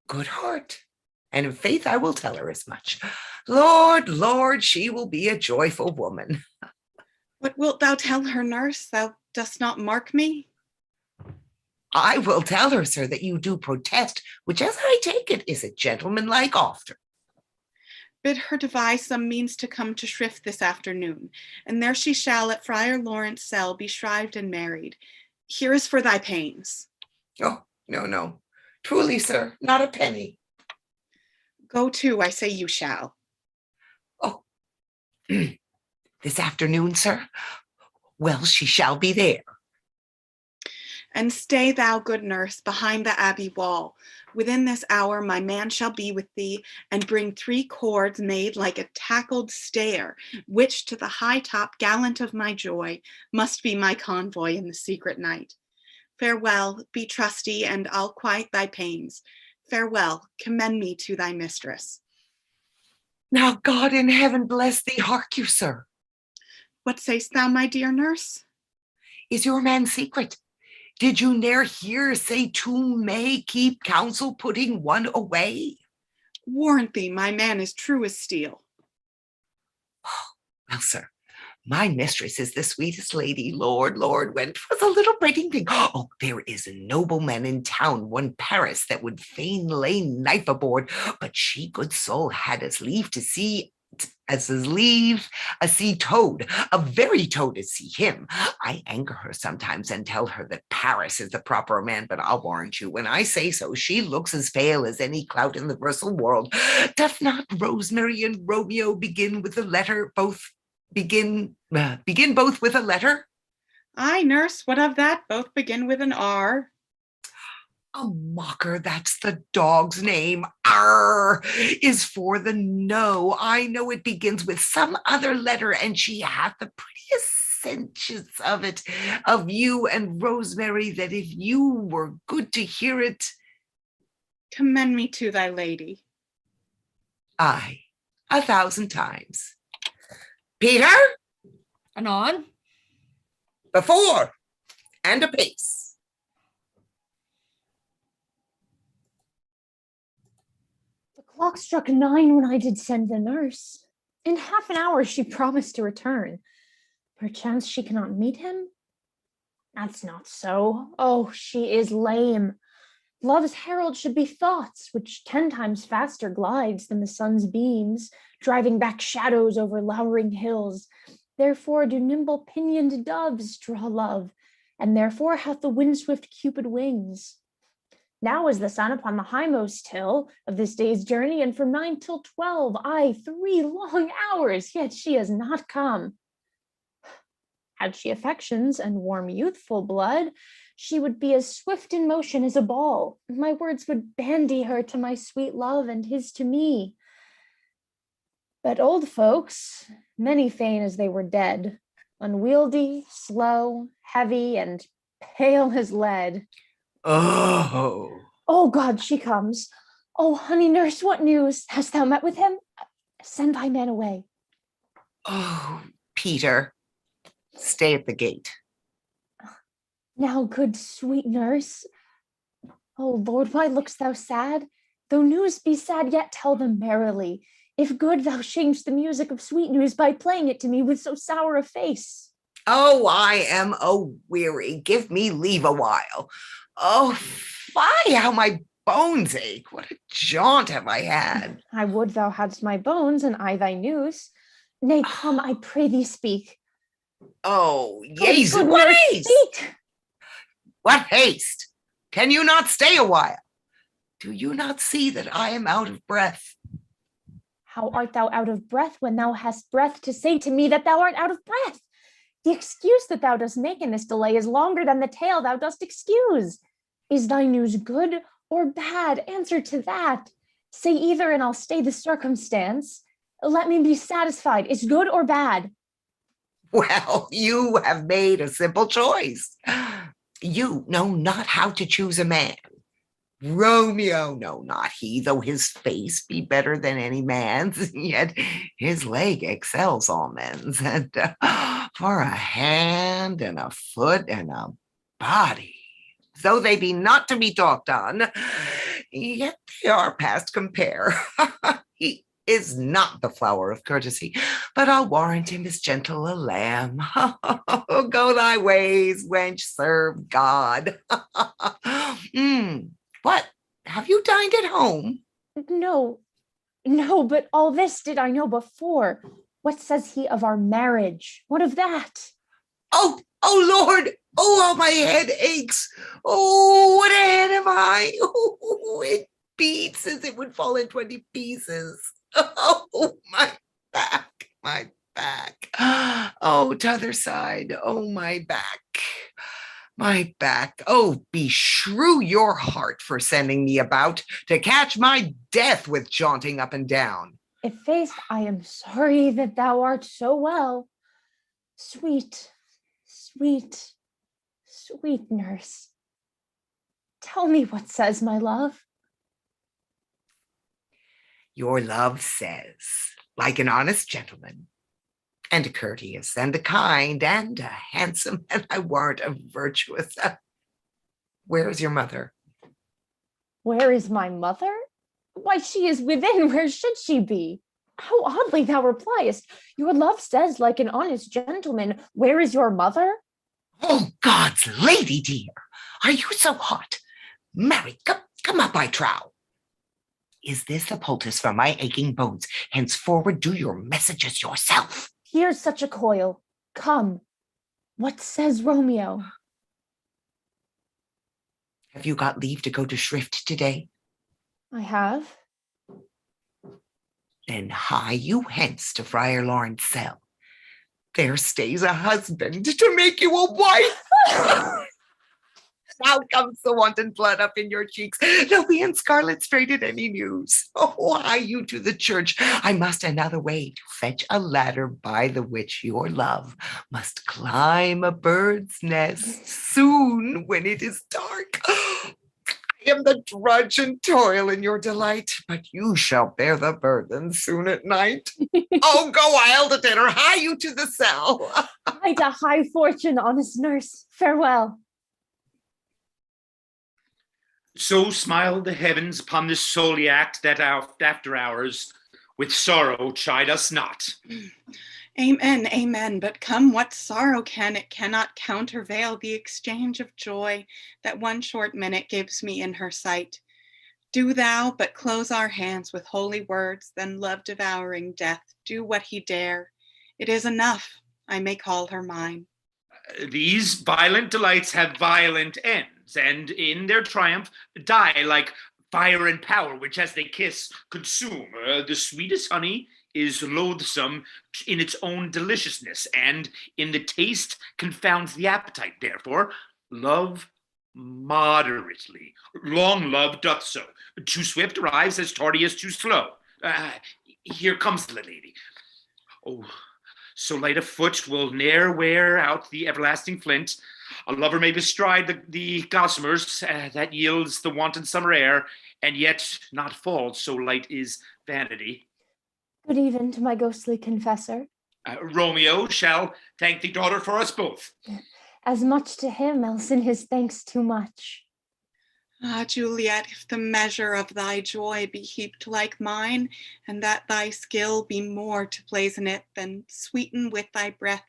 Good heart. And in faith, I will tell her as much. Lord, Lord, she will be a joyful woman. What wilt thou tell her, nurse? Thou dost not mark me? I will tell her, sir, that you do protest, which, as I take it, is a gentlemanlike offer. Bid her devise some means to come to shrift this afternoon, and there she shall at Friar Lawrence cell be shrived and married. Here is for thy pains. Oh, no, no. Truly, sir, not a penny. Go to, I say you shall. Oh, this afternoon, sir? Well, she shall be there. And stay thou, good nurse, behind the abbey wall. Within this hour my man shall be with thee, and bring 3 cords made like a tackled stair, which to the high top gallant of my joy must be my convoy in the secret night. Farewell, be trusty, and I'll quiet thy pains. Farewell, commend me to thy mistress. Now God in heaven bless thee. Hark you, sir. What sayst thou, my dear nurse? Is your man secret? Did you ne'er hear say 2 may keep counsel, putting 1 away? Warrant thee, my man is true as steel. Well, sir, my mistress is the sweetest lady, Lord, when 'twas a little braiding thing. Oh, there is a nobleman in town, one Paris, that would fain lay knife aboard, but she, good soul, had as leave to see a sea toad, a very toad to see him. I anger her sometimes and tell her that Paris is the proper man, but I'll warrant you, when I say so, she looks as pale as any clout in the versal world. Doth not Rosemary and Romeo begin with a letter, begin both with a letter? Aye, nurse, what of that? Both begin with an R. A mocker, that's the dog's name. R is for the no. I know it begins with some other letter, and she hath the prettiest senses of it, of you and Rosemary, that if you were good to hear it. Commend me to thy lady. Aye, 1,000 times. Peter? Anon? Before, and a pace. The clock struck 9 when I did send the nurse. In half an hour she promised to return. Perchance she cannot meet him? That's not so. Oh, she is lame. Love's herald should be thoughts, which 10 times faster glides than the sun's beams, driving back shadows over lowering hills. Therefore do nimble pinioned doves draw love, and therefore hath the wind-swift Cupid wings. Now is the sun upon the hindmost hill of this day's journey, and from 9 till 12, aye, 3 long hours, yet she has not come. Had she affections and warm youthful blood, she would be as swift in motion as a ball. My words would bandy her to my sweet love, and his to me. But old folks, many fain as they were dead, unwieldy, slow, heavy, and pale as lead. Oh. Oh God, she comes. Oh, honey nurse, what news? Hast thou met with him? Send thy man away. Oh, Peter, stay at the gate. Now, good sweet nurse. Oh Lord, why look'st thou sad? Though news be sad, yet tell them merrily. If good, thou change the music of sweet news by playing it to me with so sour a face. Oh, I am weary. Give me leave a while. Oh, fie, how my bones ache. What a jaunt have I had. I would thou hadst my bones, and I thy news. Nay, come, I pray thee speak. Oh, Good, yes, good what nurse, haste? speak. What haste? Can you not stay a while? Do you not see that I am out of breath? How art thou out of breath when thou hast breath to say to me that thou art out of breath? The excuse that thou dost make in this delay is longer than the tale thou dost excuse. Is thy news good or bad? Answer to that. Say either, and I'll stay the circumstance. Let me be satisfied. Is good or bad? Well, you have made a simple choice. You know not how to choose a man. Romeo, no, not he, though his face be better than any man's, yet his leg excels all men's. And for a hand and a foot and a body, though they be not to be talked on, yet they are past compare. He is not the flower of courtesy, but I'll warrant him as gentle a lamb. Go thy ways, wench, serve God. What? Have you dined at home? No, but all this did I know before. What says he of our marriage? What of that? Oh, Lord! Oh, how my head aches! Oh, what a head have I! Oh, it beats as it would fall in 20 pieces. Oh, my back, my back. Oh, t'other side. Oh, my back. My back. Oh, beshrew your heart for sending me about to catch my death with jaunting up and down. If faith, I am sorry that thou art so well. Sweet, sweet, sweet nurse. Tell me what says my love. Your love says, like an honest gentleman, and a courteous, and a kind, and a handsome, and I warrant a virtuous. Where is your mother? Where is my mother? Why, she is within. Where should she be? How oddly thou repliest. Your love says, like an honest gentleman, where is your mother? Oh, God's lady dear, are you so hot? Marry, come up, I trow. Is this a poultice for my aching bones? Henceforward do your messages yourself. Here's such a coil. Come. What says Romeo? Have you got leave to go to shrift today? I have. Then hie you hence to Friar Lawrence's cell. There stays a husband to make you a wife. Now comes the wanton blood up in your cheeks. They'll be in scarlet straight at any news. Oh, hie you to the church. I must another way to fetch a ladder by the which your love must climb a bird's nest soon when it is dark. I am the drudge and toil in your delight, but you shall bear the burden soon at night. Oh, go wild at dinner. Hie you to the cell. Hie to high fortune, honest nurse. Farewell. So smiled the heavens upon this solely act that after hours with sorrow chide us not. Amen, amen. But come what sorrow can, it cannot countervail the exchange of joy that one short minute gives me in her sight. Do thou but close our hands with holy words, then love-devouring death do what he dare. It is enough, I may call her mine. These violent delights have violent ends, and in their triumph die like fire and power, which as they kiss consume. The sweetest honey is loathsome in its own deliciousness, and in the taste confounds the appetite. Therefore, love moderately. Long love doth so. Too swift arrives as tardy as too slow. Here comes the lady. Oh, so light of foot will ne'er wear out the everlasting flint. A lover may bestride the gossamers that yields the wanton summer air, and yet not fall, so light is vanity. Good even to my ghostly confessor. Romeo shall thank the daughter for us both. As much to him, else in his thanks too much. Ah, Juliet, if the measure of thy joy be heaped like mine, and that thy skill be more to blazon it, then sweeten with thy breath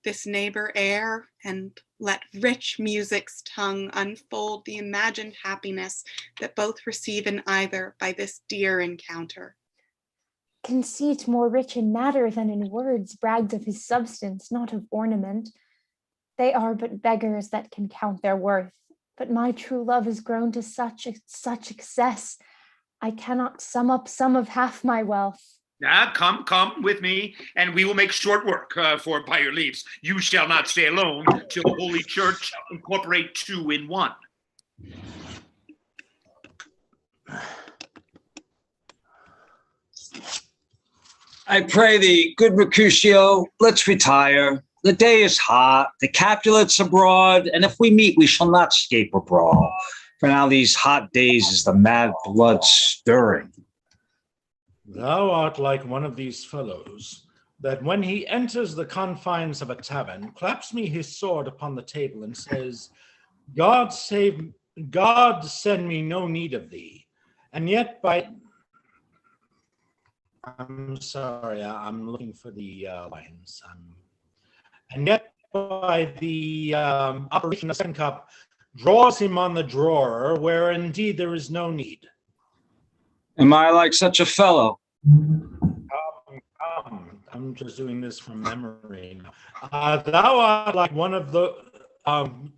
this neighbor air, and let rich music's tongue unfold the imagined happiness that both receive in either by this dear encounter. Conceit more rich in matter than in words brags of his substance, not of ornament. They are but beggars that can count their worth. But my true love is grown to such excess, I cannot sum up some of half my wealth. Come with me, and we will make short work, for by your leaves, you shall not stay alone till the Holy Church incorporate two in one. I pray thee, good Mercutio, let's retire. The day is hot, the Capulet's abroad, and if we meet, we shall not escape a brawl. For now these hot days is the mad blood stirring. Thou art like one of these fellows, that when he enters the confines of a tavern, claps me his sword upon the table and says, God send me no need of thee. And yet I'm sorry, I'm looking for the lines. And yet by the operation of second cup, draws him on the drawer, where indeed there is no need. Am I like such a fellow? I'm just doing this from memory now. Thou art like one of the,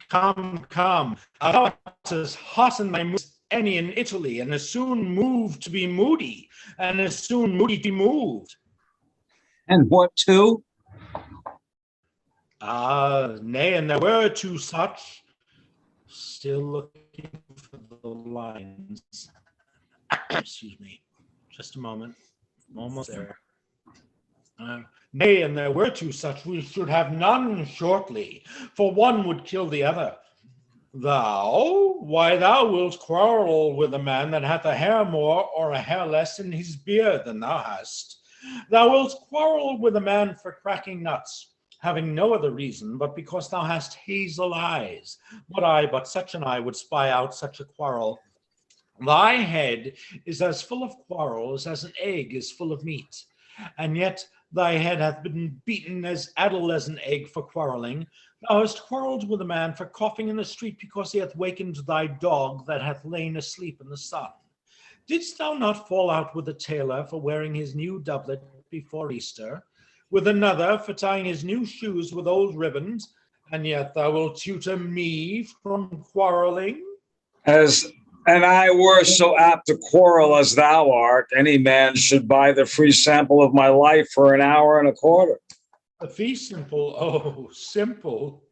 come. Thou art as hot in thy mood as any in Italy, and as soon moved to be moody, and as soon moody to be moved. And what too? Nay, and there were two such. Still looking for the lines. Excuse me, just a moment. I'm almost there. Nay, and there were two such. We should have none shortly, for one would kill the other. Thou? Why, thou wilt quarrel with a man that hath a hair more or a hair less in his beard than thou hast. Thou wilt quarrel with a man for cracking nuts, having no other reason but because thou hast hazel eyes. Would I but such an eye would spy out such a quarrel. Thy head is as full of quarrels as an egg is full of meat, and yet thy head hath been beaten as addle as an egg for quarreling. Thou hast quarrelled with a man for coughing in the street because he hath wakened thy dog that hath lain asleep in the sun. Didst thou not fall out with a tailor for wearing his new doublet before Easter, with another for tying his new shoes with old ribbons, and yet thou wilt tutor me from quarreling? And I were so apt to quarrel as thou art, any man should buy the free sample of my life for an hour and a quarter. The fee simple, oh, simple.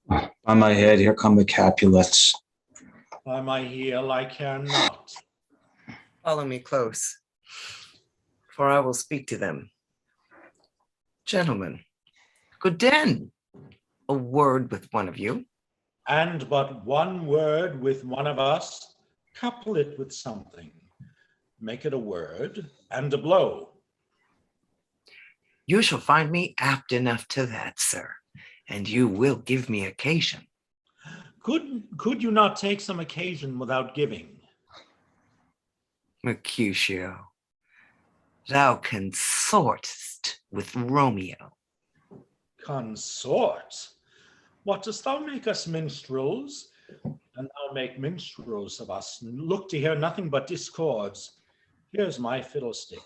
By my head, here come the Capulets. By my heel, I care not. Follow me close, for I will speak to them. Gentlemen, good den. A word with one of you. And but one word with one of us, couple it with something. Make it a word and a blow. You shall find me apt enough to that, sir, and you will give me occasion. Could you not take some occasion without giving? Mercutio, thou consortest with Romeo. Consort? What, dost thou make us minstrels? And thou make minstrels of us, and look to hear nothing but discords. Here's my fiddlestick.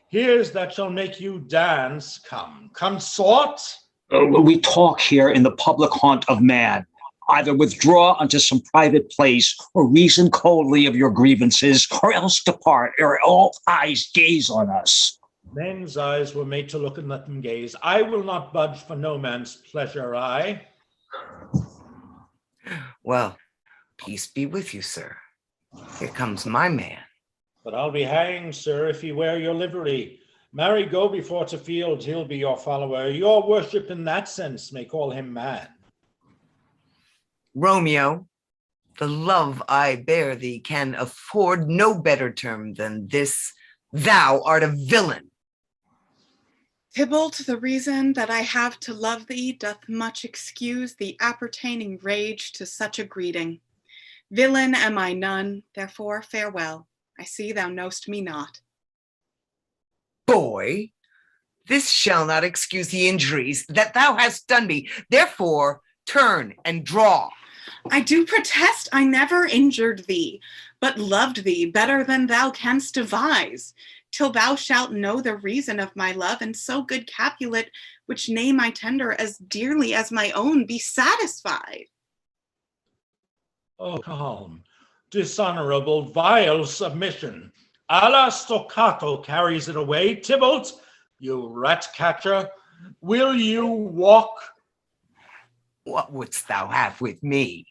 Here's that shall make you dance. Come, consort? We talk here in the public haunt of man. Either withdraw unto some private place, or reason coldly of your grievances, or else depart, ere all eyes gaze on us. Men's eyes were made to look and let them gaze. I will not budge for no man's pleasure, I. Well, peace be with you, sir. Here comes my man. But I'll be hanged, sir, if ye wear your livery. Marry, go before to field, he'll be your follower. Your worship in that sense may call him man. Romeo, the love I bear thee can afford no better term than this. Thou art a villain. Tybalt, the reason that I have to love thee doth much excuse the appertaining rage to such a greeting. Villain am I none, therefore farewell. I see thou know'st me not. Boy, this shall not excuse the injuries that thou hast done me. Therefore, turn and draw. I do protest I never injured thee, but loved thee better than thou canst devise, till thou shalt know the reason of my love, and so good Capulet, which name I tender as dearly as my own, be satisfied. Oh, calm, dishonorable, vile submission. Alla stoccato carries it away. Tybalt, you rat catcher, will you walk? What wouldst thou have with me?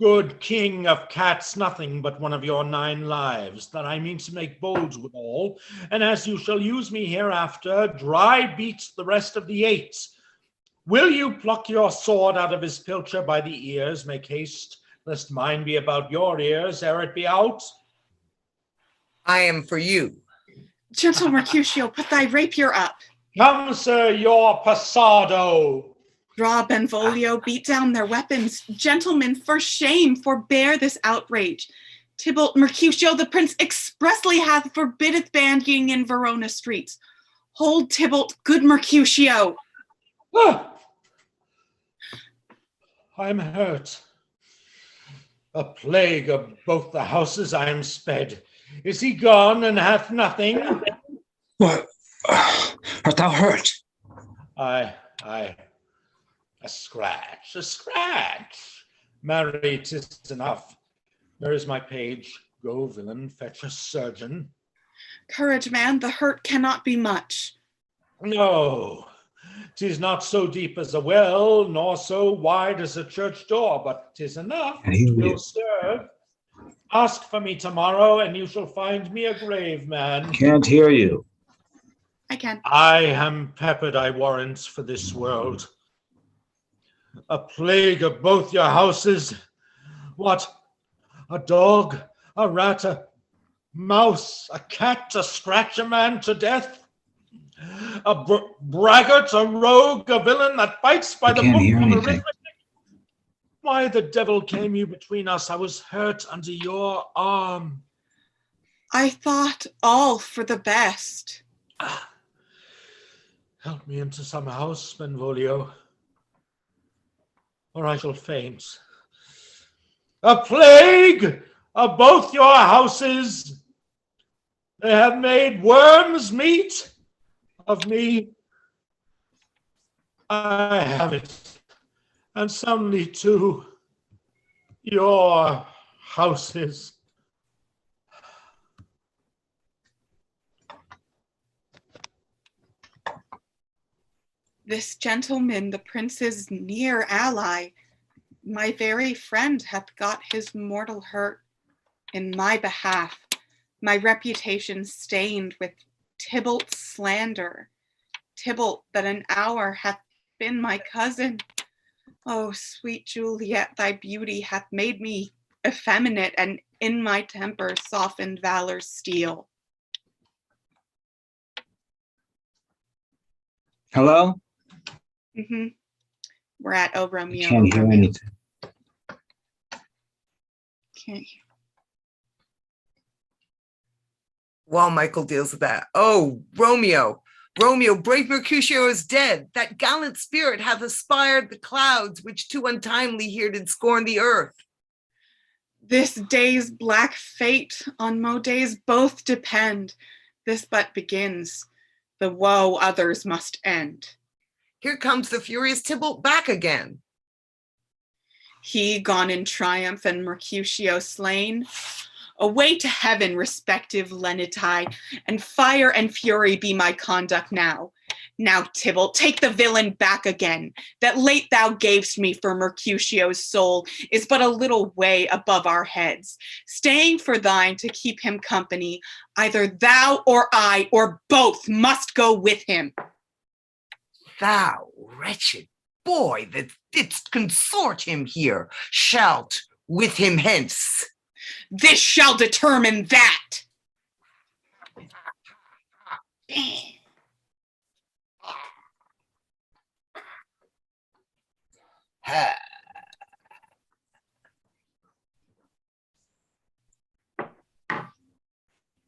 Good king of cats, nothing but one of your 9 lives, that I mean to make bold withal, and as you shall use me hereafter, dry beat the rest of the 8. Will you pluck your sword out of his pilcher by the ears? Make haste, lest mine be about your ears ere it be out. I am for you. Gentle Mercutio, put thy rapier up. Come, sir, your passado. Draw, Benvolio, beat down their weapons. Gentlemen, for shame, forbear this outrage. Tybalt, Mercutio, the prince expressly hath forbiddeth bandying in Verona streets. Hold, Tybalt, good Mercutio. I'm hurt. A plague of both the houses I am sped. Is he gone and hath nothing? What? Art thou hurt? Aye. A scratch. Marry, 'tis enough. There is my page. Go, villain, fetch a surgeon. Courage, man, the hurt cannot be much. No, 'tis not so deep as a well, nor so wide as a church door, but 'tis enough. Will serve. Ask for me tomorrow, and you shall find me a grave man. Can't hear you. I can. I am peppered, I warrant, for this world. A plague of both your houses. What? A dog, a rat, a mouse, a cat to scratch a man to death? A braggart, a rogue, a villain that fights by the book of arithmetic? Why the devil came you between us? I was hurt under your arm. I thought all for the best. Help me into some house, Benvolio, or I shall faint. A plague of both your houses. They have made worms meat of me. I have it, and soundly too. Your houses. This gentleman, the prince's near ally, my very friend, hath got his mortal hurt in my behalf, my reputation stained with Tybalt's slander. Tybalt that an hour hath been my cousin. Oh, sweet Juliet, thy beauty hath made me effeminate, and in my temper softened valor's steel. Hello? Mm-hmm. We're at Oh Romeo. Can't hear anything. Can't hear. While Michael deals with that. Oh, Romeo, brave Mercutio is dead. That gallant spirit hath aspired the clouds, which too untimely here did scorn the earth. This day's black fate on mo days both depend. This but begins. The woe others must end. Here comes the furious Tybalt back again. He gone in triumph and Mercutio slain. Away to heaven, respective lenitae, and fire and fury be my conduct now. Now, Tybalt, take the villain back again. That late thou gavest me for Mercutio's soul is but a little way above our heads. Staying for thine to keep him company, either thou or I or both must go with him. Thou wretched boy that didst consort him here, shalt with him hence. This shall determine that.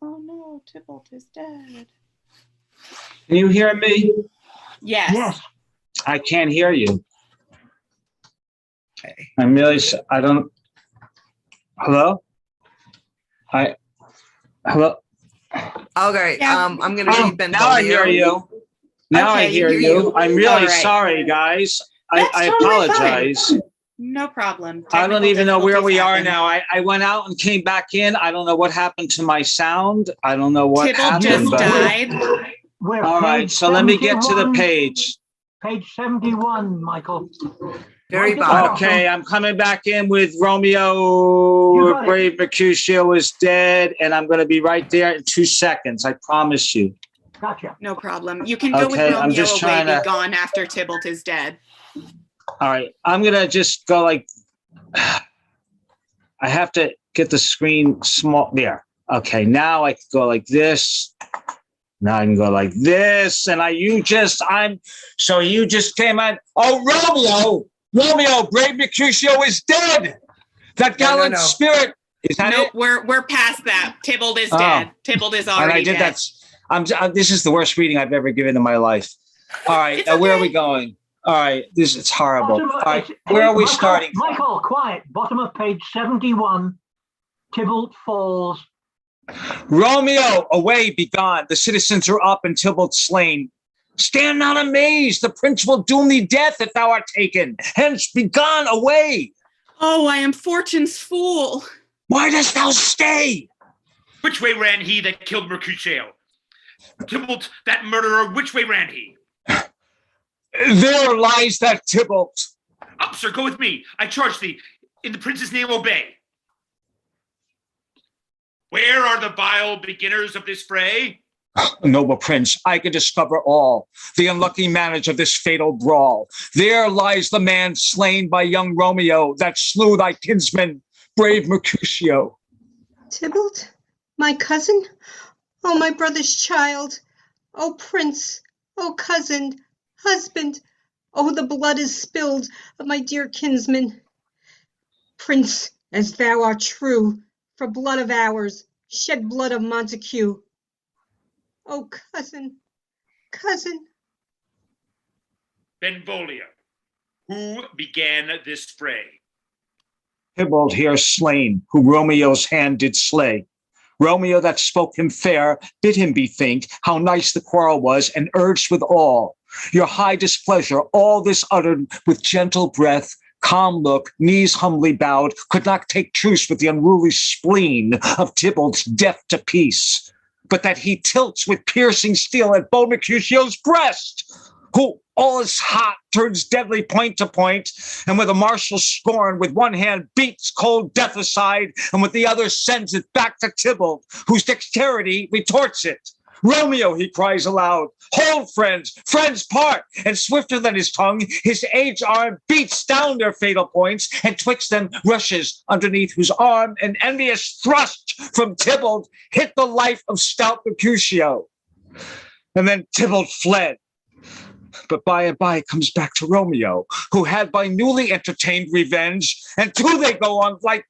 Oh no, Tybalt is dead. Can you hear me? Yes. Yes. I can't hear you. I'm really, I don't, hello? Hello? Okay, Yeah. I'm gonna read Benvolio. Now I hear you. Now I Okay, hear you. you. I'm really All right. sorry, guys. That's I totally apologize. fine. No problem. I don't even know where we are Technical now. I went out and came back in. I don't know what happened to my sound. I don't know what Tybalt happened. just but- died. We're All right, page so let me get to the 71. page. Page 71, Michael. Very Right at the bottom. Okay, I'm coming back in with You Romeo. got it. Brave Mercutio is dead, and I'm going to be right there in 2 seconds. I promise you. Gotcha. No problem. You can go with Okay, I'm Romeo just away, trying be to- gone after Tybalt is dead. All right, I'm going to just go like, I have to get the screen small. There. Okay, now I can go like this. Now I can go like this. And you just came on. Oh, Romeo, Brave Mercutio is dead. That gallant no. spirit. Is that Nope, it? we're past that. Tybalt is Oh. dead. Tybalt is And I already did dead. that. This is the worst reading I've ever given in my life. All right, It's where are okay. we going? All right, it's horrible. Bottom All of- right, it's- where are we Michael, starting? Michael, quiet. Bottom of page 71. Tybalt falls. Romeo, away, be gone. The citizens are up and Tybalt slain. Stand not amazed. The prince will doom thee death if thou art taken. Hence, be gone away. Oh, I am fortune's fool. Why dost thou stay? Which way ran he that killed Mercutio? Tybalt, that murderer, which way ran he? There lies that Tybalt. Up, sir, go with me. I charge thee. In the prince's name, obey. Where are the vile beginners of this fray? Noble prince, I can discover all, the unlucky manage of this fatal brawl. There lies the man slain by young Romeo that slew thy kinsman, brave Mercutio. Tybalt, my cousin? Oh, my brother's child. Oh, prince. Oh, cousin. Husband. Oh, the blood is spilled of my dear kinsman. Prince, as thou art true, for blood of ours, shed blood of Montague. Oh, cousin, cousin. Benvolio, who began this fray? Tybalt here slain, who Romeo's hand did slay. Romeo that spoke him fair, bid him bethink how nice the quarrel was, and urged with all. Your high displeasure, all this uttered with gentle breath, calm look, knees humbly bowed, could not take truce with the unruly spleen of Tybalt's death to peace, but that he tilts with piercing steel at bold Mercutio's breast, who all is hot, turns deadly point to point, and with a martial scorn, with one hand beats cold death aside, and with the other sends it back to Tybalt, whose dexterity retorts it. Romeo, he cries aloud, hold, friends, friends part, and swifter than his tongue, his aged arm beats down their fatal points, and twixt them rushes underneath whose arm an envious thrust from Tybalt hit the life of stout Mercutio. And then Tybalt fled. But by and by it comes back to Romeo, who had by newly entertained revenge, and two they go on like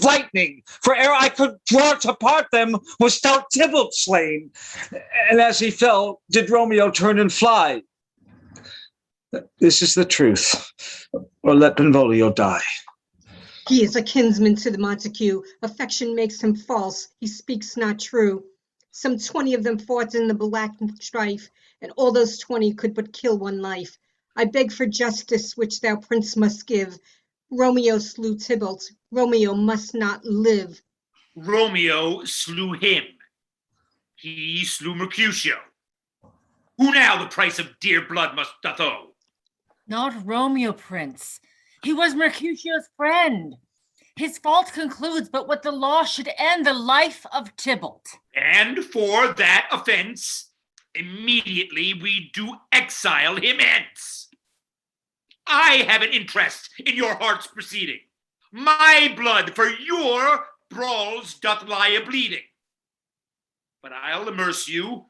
lightning, for ere I could draw to part them was stout Tybalt slain, and as he fell did Romeo turn and fly. This is the truth, or let Benvolio die. He is a kinsman to the Montague. Affection makes him false. He speaks not true. Some 20 of them fought in the black strife, and all those 20 could but kill one life. I beg for justice, which thou, prince, must give. Romeo slew Tybalt. Romeo must not live. Romeo slew him. He slew Mercutio. Who now the price of dear blood doth owe? Not Romeo, Prince. He was Mercutio's friend. His fault concludes but what the law should end the life of Tybalt. And for that offense, immediately we do exile him hence. I have an interest in your heart's proceeding. My blood for your brawls doth lie a-bleeding. But I'll immerse you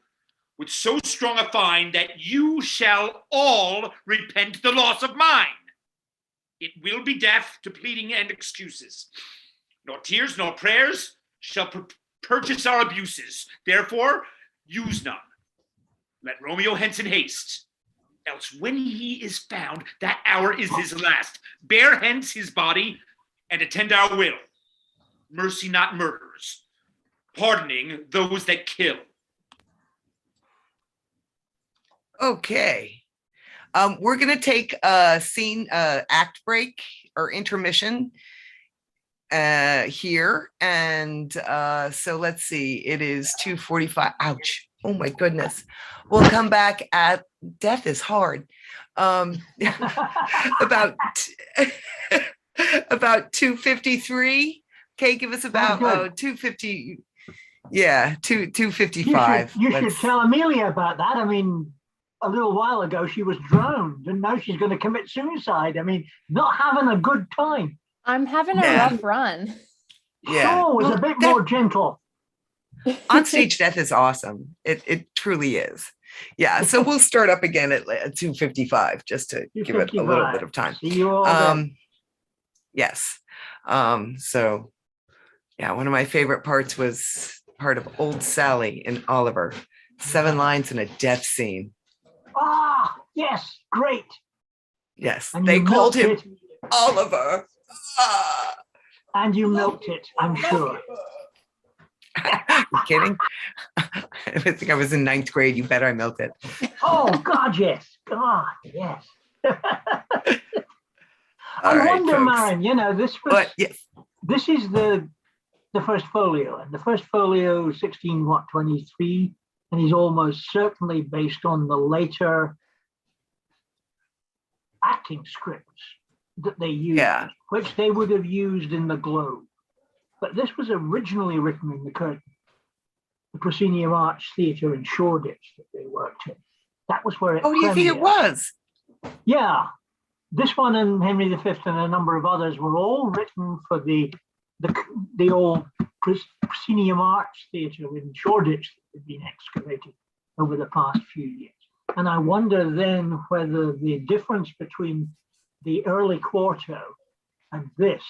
with so strong a fine that you shall all repent the loss of mine. It will be deaf to pleading and excuses. Nor tears nor prayers shall purchase our abuses. Therefore, use none. Let Romeo hence in haste. Else when he is found, that hour is his last. Bear hence his body and attend our will. Mercy not murderers, pardoning those that kill. Okay. We're going to take a scene act break or intermission here. And so let's see, it is 2:45. Ouch. Oh my goodness. We'll come back at, death is hard. About 2:53. Okay, give us about 2:50. Yeah, 2:55. You should tell Amelia about that. I mean, a little while ago she was drowned, and now she's going to commit suicide. I mean, not having a good time. I'm having a rough run. Yeah, Oh, it's a bit more gentle. On stage death is awesome. It truly is. Yeah, so we'll start up again at 2:55 just to give it a little bit of time. See you all then. Yes. So yeah, one of my favorite parts was part of Old Sally and Oliver. 7 lines in a death scene. Ah, yes, great. Yes, And they you called him milked it. Oliver. Ah. And you milked it, I'm sure. You kidding? I think I was in 9th grade. You bet I milked it. Oh, God, yes. God, yes. All I right, wonder, folks. Maren, you know, this is the first folio, and the first folio, 1623, and he's almost certainly based on the later acting scripts that they used, which they would have used in the Globe. But this was originally written in the Curtain, the Proscenium Arch Theatre in Shoreditch that they worked in. That was where it Oh, do you think it premiered. was? Yeah. This one and Henry V and a number of others were all written for the old Proscenium Arch Theatre in Shoreditch that had been excavated over the past few years. And I wonder then whether the difference between the early quarto and this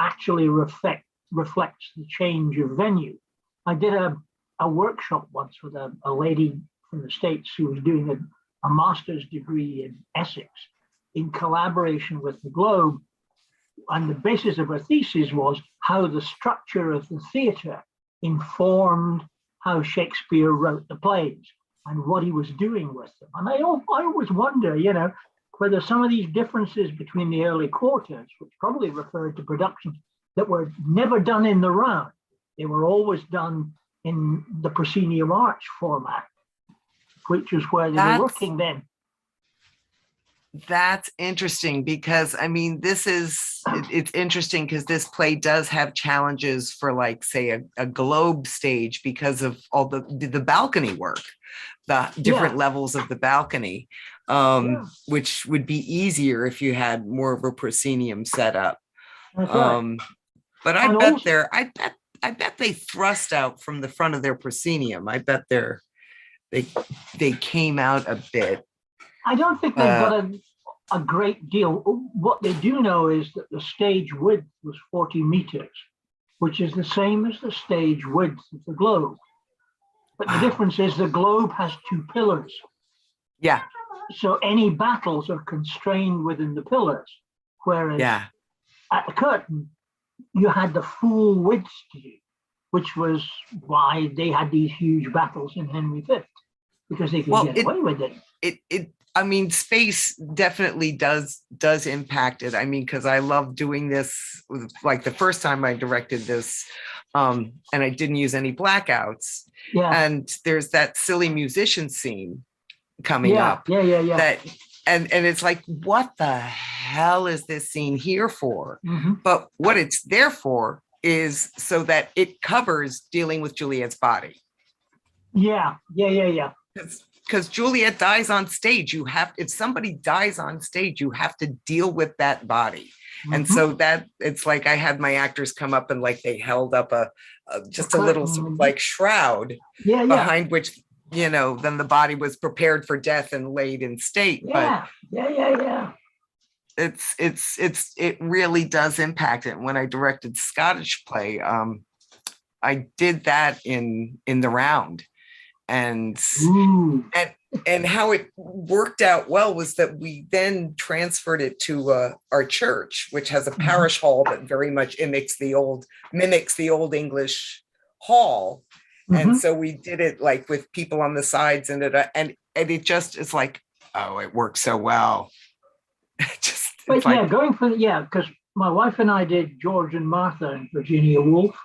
actually reflects the change of venue. I did a workshop once with a lady from the States who was doing a master's degree in Essex in collaboration with the Globe. And the basis of her thesis was how the structure of the theatre informed how Shakespeare wrote the plays and what he was doing with them. And I always wonder, you know, whether some of these differences between the early quarters, which probably referred to productions that were never done in the round, they were always done in the proscenium arch format, which is where they were working then. That's interesting because, I mean, it's interesting because this play does have challenges for, like, say, a Globe stage because of all the balcony work, the different levels of the balcony, which would be easier if you had more of a proscenium setup. Right. But I bet they thrust out from the front of their proscenium. I bet they came out a bit. I don't think they've got a great deal. What they do know is that the stage width was 40 meters, which is the same as the stage width of the Globe. But the difference is the Globe has 2 pillars. Yeah. So any battles are constrained within the pillars, whereas at the Curtain, you had the full width stage, which was why they had these huge battles in Henry V, because they could get away with it. I mean, space definitely does impact it. I mean, because I love doing this. Like the first time I directed this, and I didn't use any blackouts. Yeah. And there's that silly musician scene coming Yeah, up. yeah. That and it's like, what the hell is this scene here for? Mhm. But what it's there for is so that it covers dealing with Juliet's body. Yeah. Because Juliet dies on stage. If somebody dies on stage, you have to deal with that body. And so that it's like I had my actors come up and like they held up just a little sort of like shroud behind which, you know, then the body was prepared for death and laid in state. Yeah. It really does impact it. When I directed Scottish play, I did that in the round. And how it worked out well was that we then transferred it to our church, which has a parish hall that very much mimics the old English hall. And so we did it like with people on the sides and it just is like, oh, it works so well. Because my wife and I did George and Martha and Virginia Woolf.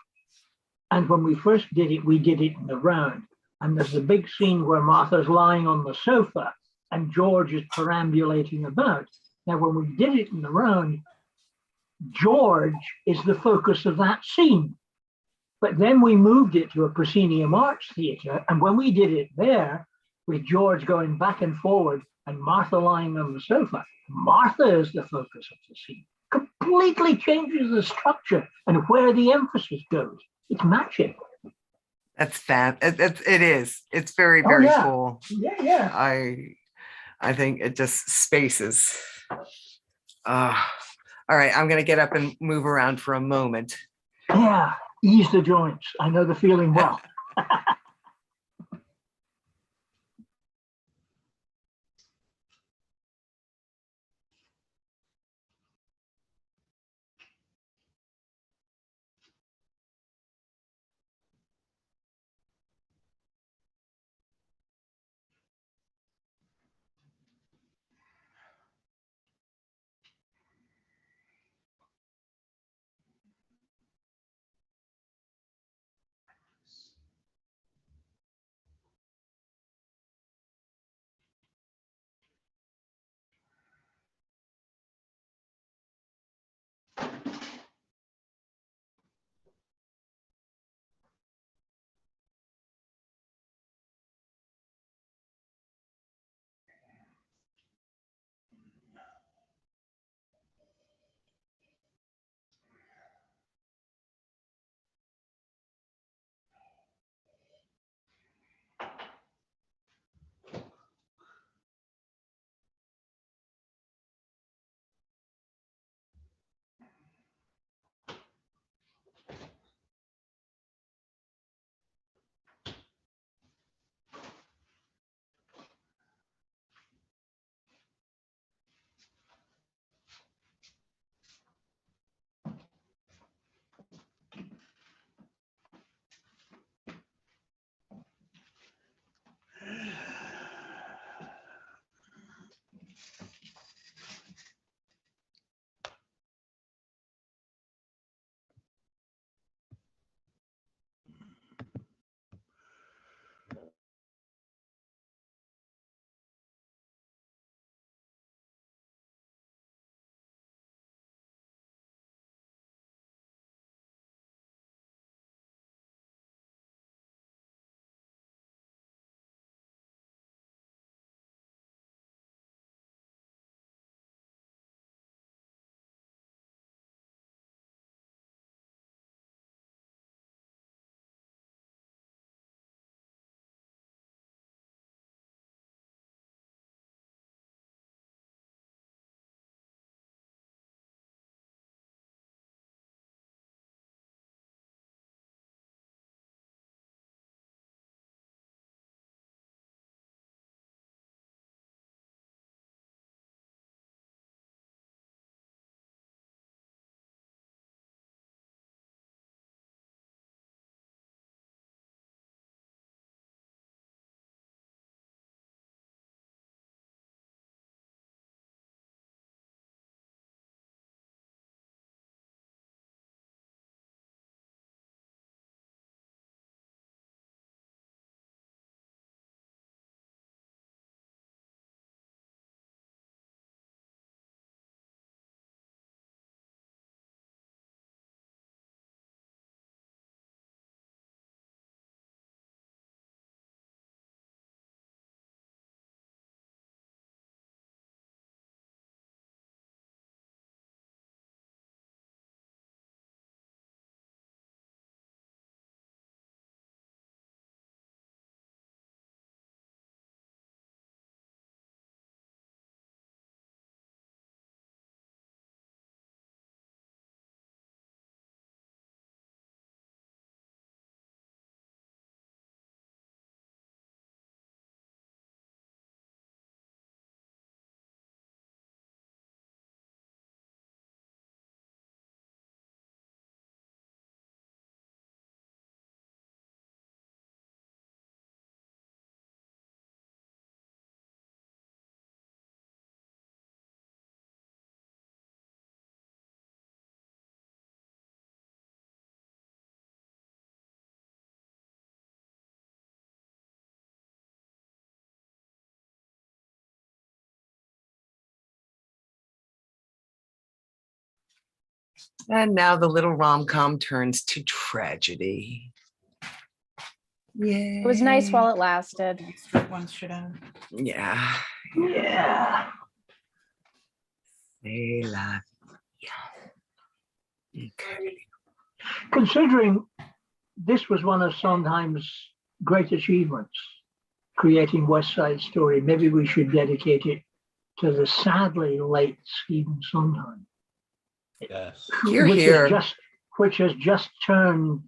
And when we first did it, we did it in the round. And there's a big scene where Martha's lying on the sofa and George is perambulating about. Now, when we did it in the round, George is the focus of that scene. But then we moved it to a proscenium arch theatre. And when we did it there, with George going back and forward and Martha lying on the sofa, Martha is the focus of the scene. Completely changes the structure and where the emphasis goes. It's magic. That's fab. It is. It's very, very cool. Yeah. I think it just spaces. All right, I'm going to get up and move around for a moment. Yeah, ease the joints. I know the feeling well. And now the little rom-com turns to tragedy. Yeah. It was nice while it lasted. Ones should end. Yeah. Yeah. C'est la vie. Okay. Considering this was one of Sondheim's great achievements, creating West Side Story, maybe we should dedicate it to the sadly late Stephen Sondheim. Yes. Which has just turned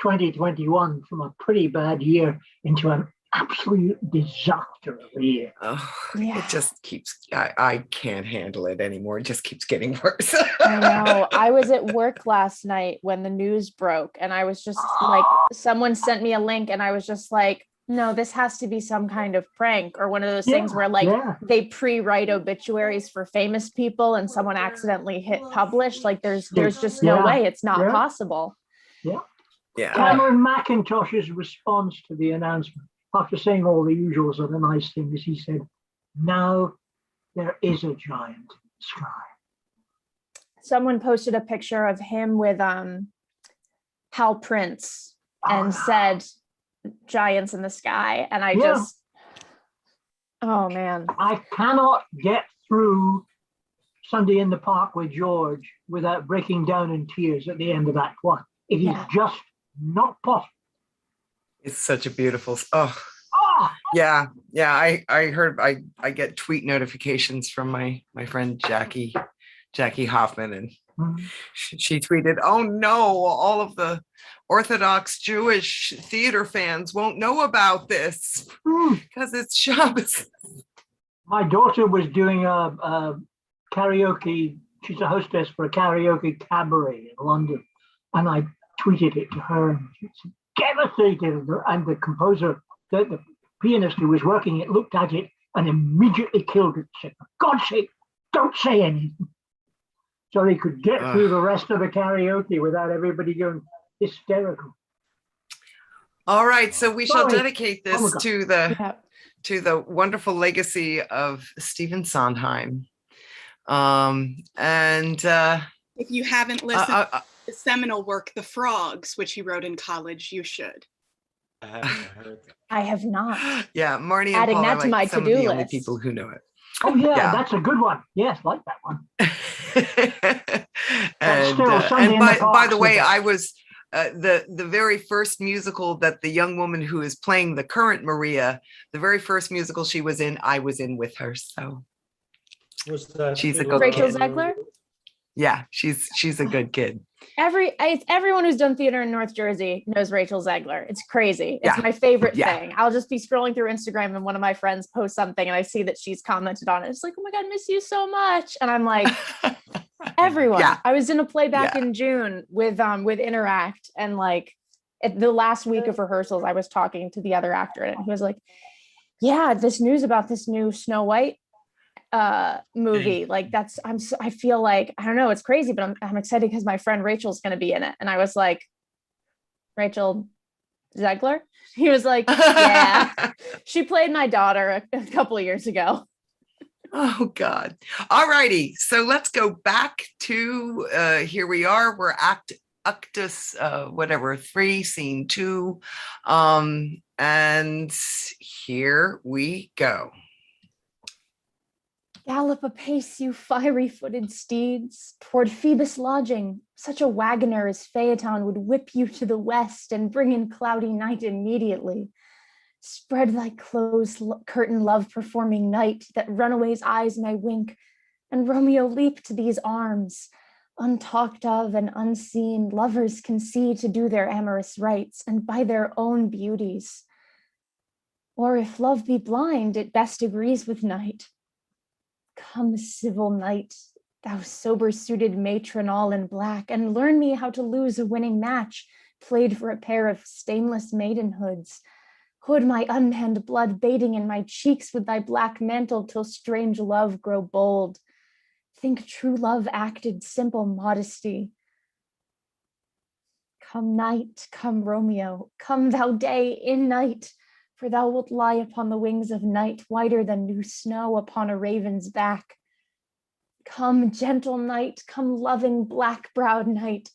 2021 from a pretty bad year into an absolute disaster of a year. Oh, it just keeps, I can't handle it anymore. It just keeps getting worse. I know. I was at work last night when the news broke, and I was just like, someone sent me a link, and I was just like, no, this has to be some kind of prank or one of those things where they pre-write obituaries for famous people and someone accidentally hit publish. Like there's just no way. It's not possible. Yeah. Yeah. Cameron McIntosh's response to the announcement, after saying all the usual sort of nice things, he said, now there is a giant in the sky. Someone posted a picture of him with Hal Prince and said giants in the sky. And I just, oh man. I cannot get through Sunday in the Park with George without breaking down in tears at the end of Act One. It is just not possible. It's such a beautiful, yeah. I heard, I get tweet notifications from my friend Jackie Hoffman, and she tweeted, oh no, all of the Orthodox Jewish theater fans won't know about this because it's Shabbos. My daughter was doing a karaoke, she's a hostess for a karaoke cabaret in London, and I tweeted it to her, and she was devastated, and the composer, the pianist who was working it, looked at it and immediately killed it. Said, for God's sake, don't say anything. So they could get through the rest of the karaoke without everybody going hysterical. All right, so we shall dedicate this to the wonderful legacy of Stephen Sondheim. If you haven't listened to the seminal work, The Frogs, which he wrote in college, you should. I have not. Yeah, Marnie and adding Paul that are to my some of to-do the only list. people who know it. Oh yeah, that's a good one. Yes, like that one. And by the way, I was the very first musical that the young woman who is playing the current Maria, the very first musical she was in, I was in with her. So she's a good Rachel kid. Zegler? Yeah, she's a good kid. Everyone who's done theater in North Jersey knows Rachel Zegler. It's crazy. It's my favorite thing. I'll just be scrolling through Instagram and one of my friends posts something and I see that she's commented on it. It's like, oh my God, miss you so much. And I'm like, everyone. I was in a play back in June with Interact, and like at the last week of rehearsals, I was talking to the other actor in it. He was like, yeah, this news about this new Snow White movie, like I feel like, I don't know, it's crazy, but I'm excited because my friend Rachel's going to be in it. And I was like, Rachel Zegler? He was like, yeah, she played my daughter a couple of years ago. Oh God. All righty. So let's go back to here we are. We're Actus whatever 3, scene 2. And here we go. Gallop apace, you fiery-footed steeds, toward Phoebus' lodging. Such a wagoner as Phaeton would whip you to the west and bring in cloudy night immediately. Spread thy close curtain love-performing night, that runaway's eyes may wink, and Romeo leap to these arms. Untalked of and unseen, lovers can see to do their amorous rites, and by their own beauties. Or if love be blind, it best agrees with night. Come, civil knight, thou sober-suited matron all in black, and learn me how to lose a winning match, played for a pair of stainless maidenhoods. Hood my unpenned blood bathing in my cheeks with thy black mantle till strange love grow bold. Think true love acted simple modesty. Come night, come Romeo, come thou day in night, for thou wilt lie upon the wings of night, whiter than new snow upon a raven's back. Come, gentle knight, come, loving black-browed knight.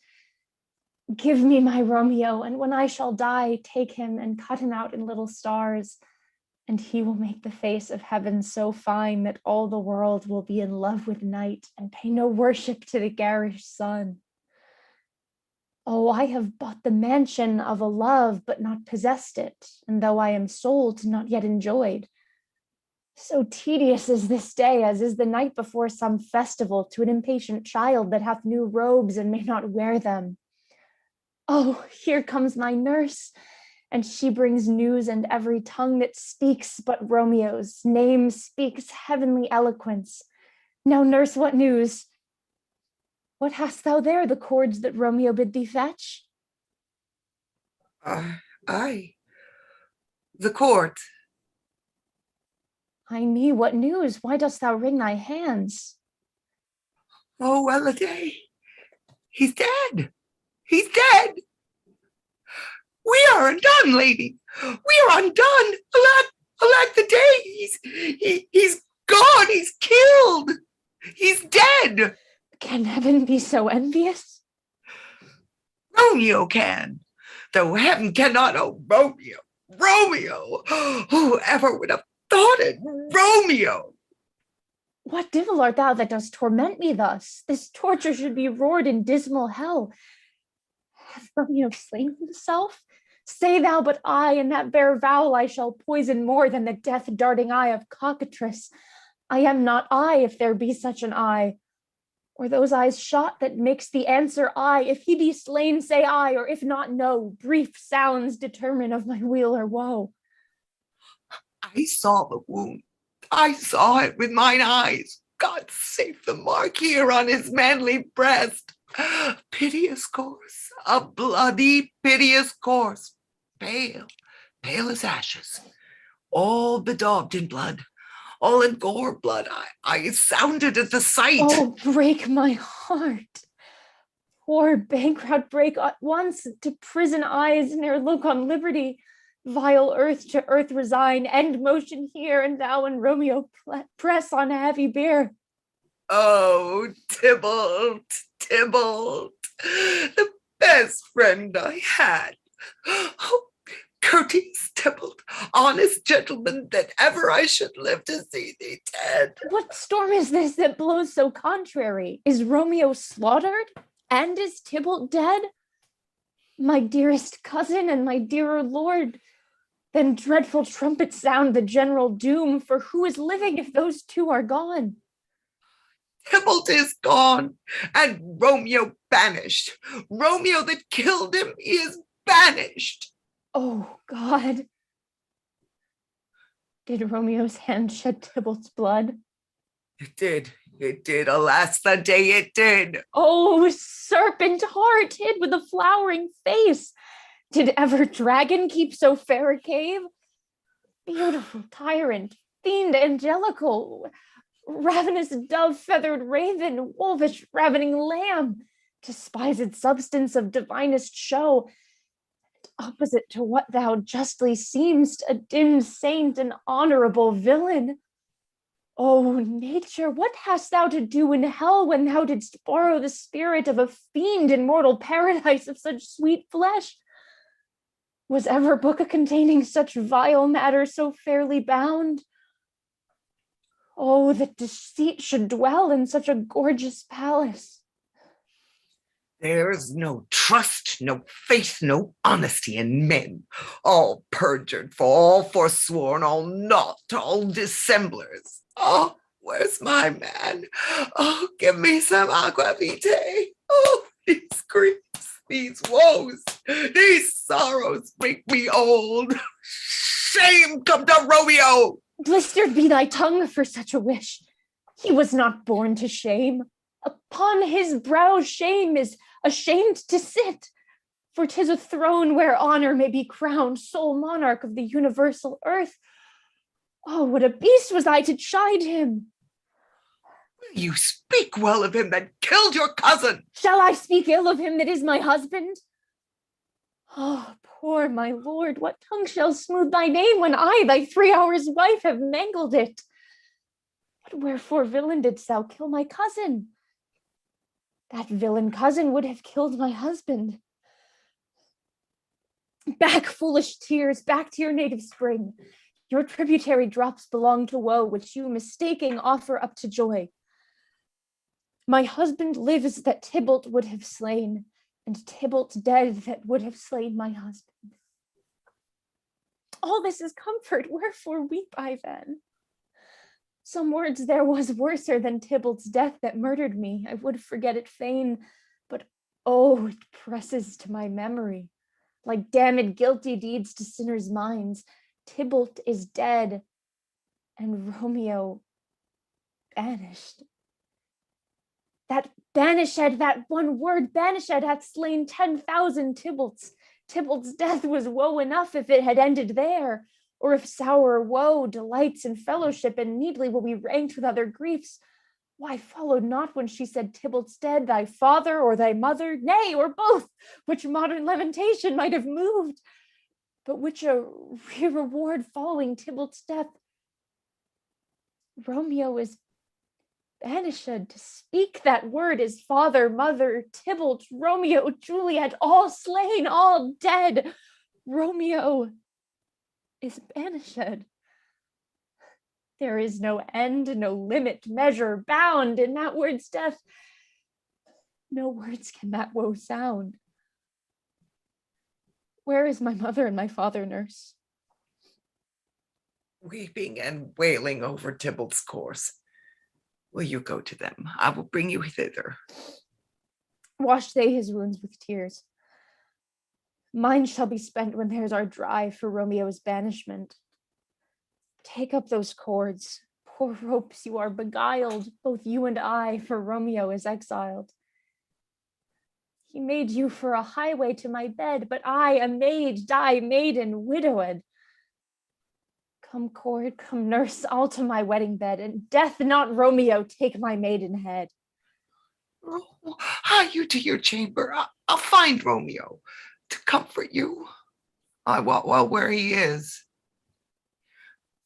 Give me my Romeo, and when I shall die, take him and cut him out in little stars, and he will make the face of heaven so fine that all the world will be in love with night and pay no worship to the garish sun. Oh, I have bought the mansion of a love, but not possessed it, and though I am sold, not yet enjoyed. So tedious is this day, as is the night before some festival to an impatient child that hath new robes and may not wear them. Oh, here comes my nurse, and she brings news, and every tongue that speaks but Romeo's name speaks heavenly eloquence. Now, nurse, what news? What hast thou there, the cords that Romeo bid thee fetch? Aye, the cord. Ay me, what news? Why dost thou wring thy hands? Oh, well a day. He's dead. He's dead. We are undone, lady. We are undone. Alack the day. He's gone. He's killed. He's dead. Can heaven be so envious? Romeo can, though heaven cannot. Oh, Romeo. Romeo. Whoever would have thought it? Romeo. What devil art thou that dost torment me thus? This torture should be roared in dismal hell. Hath Romeo slain himself? Say thou but I, in that bare vowel I shall poison more than the death-darting eye of cockatrice. I am not I, if there be such an eye, or those eyes shot that makes the answer I. If he be slain, say I, or if not, no. Brief sounds determine of my weal or woe. I saw the wound. I saw it with mine eyes. God save the mark here on his manly breast. Piteous course, a bloody piteous course. Pale, pale as ashes, all bedaubed in blood, all in gore blood. I sounded at the sight. Oh, break my heart. Poor bankrupt, break at once to prison eyes, ne'er look on liberty. Vile earth to earth resign, end motion here, and thou and Romeo press on a heavy bier. Oh, Tybalt, Tybalt, the best friend I had. Oh, courteous Tybalt, honest gentleman, that ever I should live to see thee dead. What storm is this that blows so contrary? Is Romeo slaughtered? And is Tybalt dead? My dearest cousin and my dearer lord. Then dreadful trumpets sound the general doom, for who is living if those two are gone? Tybalt is gone, and Romeo banished. Romeo that killed him is banished. Oh, God. Did Romeo's hand shed Tybalt's blood? It did, alas, the day it did. Oh, serpent heart hid with a flowering face. Did ever dragon keep so fair a cave? Beautiful tyrant, fiend angelical, ravenous dove, feathered raven, wolvish ravening lamb, despised substance of divinest show, opposite to what thou justly seemst, a dim saint, an honorable villain. O nature, what hast thou to do in hell when thou didst borrow the spirit of a fiend in mortal paradise of such sweet flesh? Was ever book containing such vile matter so fairly bound? Oh, that deceit should dwell in such a gorgeous palace. There's no trust, no faith, no honesty in men. All perjured, all forsworn, all naught, all dissemblers. Oh, where's my man? Oh, give me some aquavitae. Oh, these griefs, these woes, these sorrows make me old. Shame come to Romeo. Blistered be thy tongue for such a wish. He was not born to shame. Upon his brow shame is ashamed to sit, for 'tis a throne where honor may be crowned, sole monarch of the universal earth. Oh, what a beast was I to chide him! You speak well of him that killed your cousin. Shall I speak ill of him that is my husband? Oh, poor my lord, what tongue shall smooth thy name when I, thy 3 hours wife, have mangled it? But wherefore, villain, didst thou kill my cousin? That villain cousin would have killed my husband. Back, foolish tears, back to your native spring. Your tributary drops belong to woe, which you mistaking offer up to joy. My husband lives that Tybalt would have slain, and Tybalt dead that would have slain my husband. All this is comfort, wherefore weep I then? Some words there was worser than Tybalt's death that murdered me. I would forget it fain, but oh, it presses to my memory. Like damned guilty deeds to sinners' minds, Tybalt is dead, and Romeo banished. That banished, that one word, banished, hath slain 10,000 Tybalts. Tybalt's death was woe enough if it had ended there, or if sour woe delights in fellowship, and needly will be ranked with other griefs. Why followed not when she said, Tybalt's dead, thy father or thy mother, nay, or both, which modern lamentation might have moved, but which a reward following Tybalt's death. Romeo is banished. To speak that word is father, mother, Tybalt, Romeo, Juliet, all slain, all dead. Romeo is banished. There is no end, no limit, measure, bound in that word's death. No words can that woe sound. Where is my mother and my father, nurse? Weeping and wailing over Tybalt's corse. Will you go to them? I will bring you thither. Wash they his wounds with tears. Mine shall be spent when theirs are dry for Romeo's banishment. Take up those cords. Poor ropes, you are beguiled, both you and I, for Romeo is exiled. He made you for a highway to my bed, but I, a maid, die maiden, widowed. Come cord, come nurse, all to my wedding bed, and death, not Romeo, take my maiden head. Oh, hie you to your chamber. I'll find Romeo to comfort you. I wot well where he is.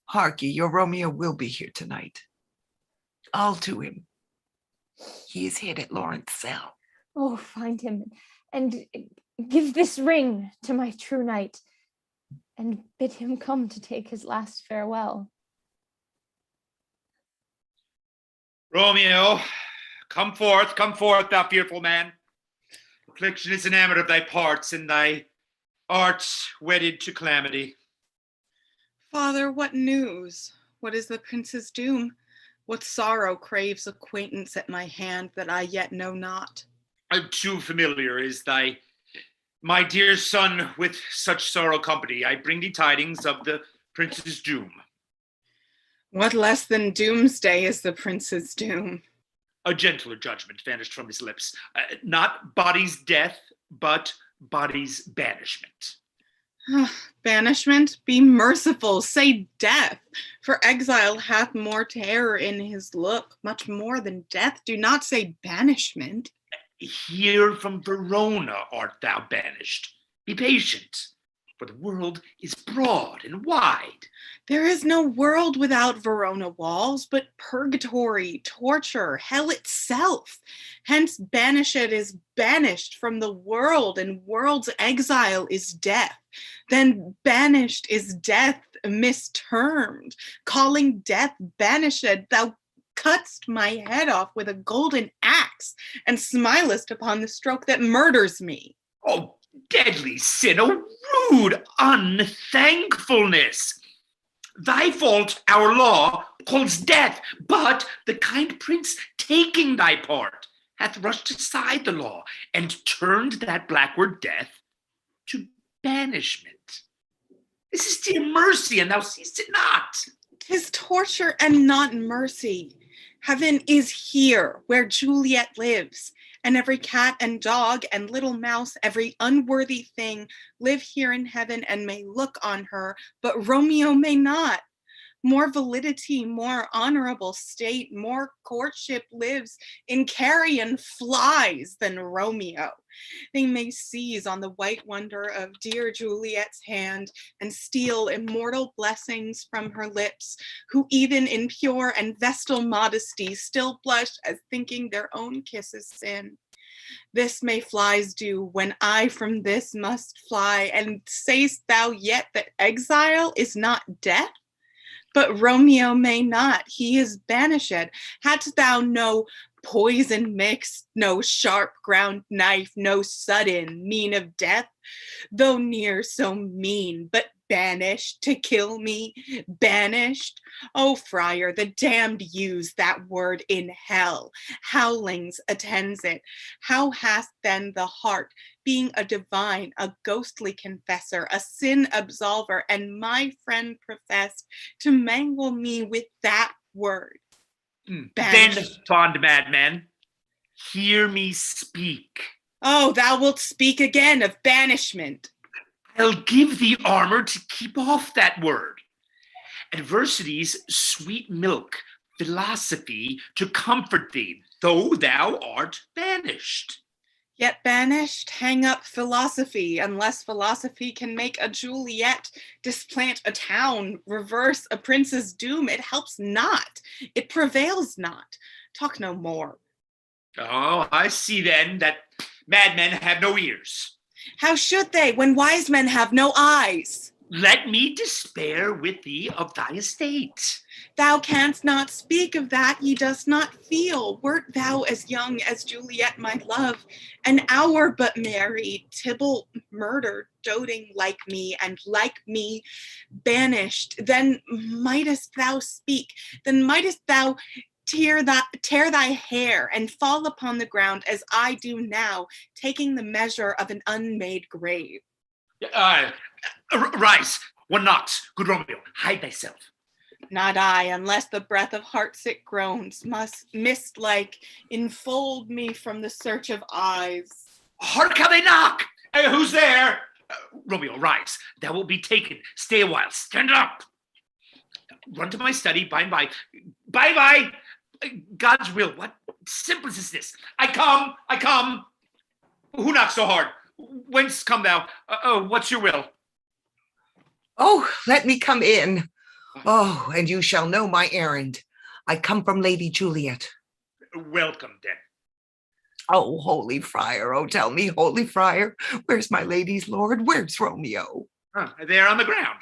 Hark ye, your Romeo will be here tonight. I'll to him. He is hid at Lawrence' cell. Oh, find him, and give this ring to my true knight, and bid him come to take his last farewell. Romeo, come forth, thou fearful man. Affliction is enamored of thy parts, and thy arts wedded to calamity. Father, what news? What is the prince's doom? What sorrow craves acquaintance at my hand that I yet know not? Too familiar is my dear son with such sorrow company. I bring thee tidings of the prince's doom. What less than doomsday is the prince's doom? A gentler judgment vanished from his lips. Not body's death, but body's banishment. Banishment? Be merciful, say death, for exile hath more terror in his look, much more than death. Do not say banishment. Here from Verona art thou banished. Be patient, for the world is broad and wide. There is no world without Verona walls, but purgatory, torture, hell itself. Hence banished is banished from the world, and world's exile is death. Then banished is death mistermed, calling death banished. Thou cutt'st my head off with a golden axe, and smilest upon the stroke that murders me. Oh, deadly sin, oh rude unthankfulness. Thy fault our law calls death, but the kind prince taking thy part hath rushed aside the law and turned that black word death to banishment. This is dear mercy, and thou seest it not. 'Tis torture and not mercy. Heaven is here where Juliet lives, and every cat and dog and little mouse, every unworthy thing, live here in heaven and may look on her, but Romeo may not. More validity, more honorable state, more courtship lives in carrion flies than Romeo. They may seize on the white wonder of dear Juliet's hand and steal immortal blessings from her lips, who even in pure and vestal modesty still blush as thinking their own kisses sin. This may flies do when I from this must fly, and sayst thou yet that exile is not death? But Romeo may not, he is banished. Hadst thou no poison mixed, no sharp ground knife, no sudden mean of death, though near so mean, but banished to kill me, banished? O Friar, the damned use that word in hell, howlings attends it. How hast then the heart, being a divine, a ghostly confessor, a sin absolver, and my friend professed, to mangle me with that word? Then, Banished. fond madman, hear me speak. Oh, thou wilt speak again of banishment. I'll give thee armor to keep off that word. Adversity's sweet milk, philosophy to comfort thee, though thou art banished. Yet banished, hang up philosophy, unless philosophy can make a Juliet, displant a town, reverse a prince's doom. It helps not, it prevails not. Talk no more. Oh, I see then that madmen have no ears. How should they, when wise men have no eyes? Let me despair with thee of thy estate. Thou canst not speak of that ye dost not feel. Wert thou as young as Juliet, my love, an hour but married, Tybalt murdered, doting like me, and like me banished, then mightest thou speak, then mightest thou tear thy hair and fall upon the ground as I do now, taking the measure of an unmade grave. Rise, one knocks. Good Romeo, hide thyself. Not I, unless the breath of heartsick groans must mist-like enfold me from the search of eyes. Hark how they knock! Who's there? Romeo, rise. Thou wilt be taken. Stay a while. Stand up. Run to my study. By and by. Bye-bye. God's will. What simplest is this? I come. Who knocks so hard? Whence come thou? What's your will? Oh, let me come in. Oh, and you shall know my errand. I come from Lady Juliet. Welcome, then. Oh, holy friar, oh, tell me, holy friar, where's my lady's lord? Where's Romeo? There on the ground,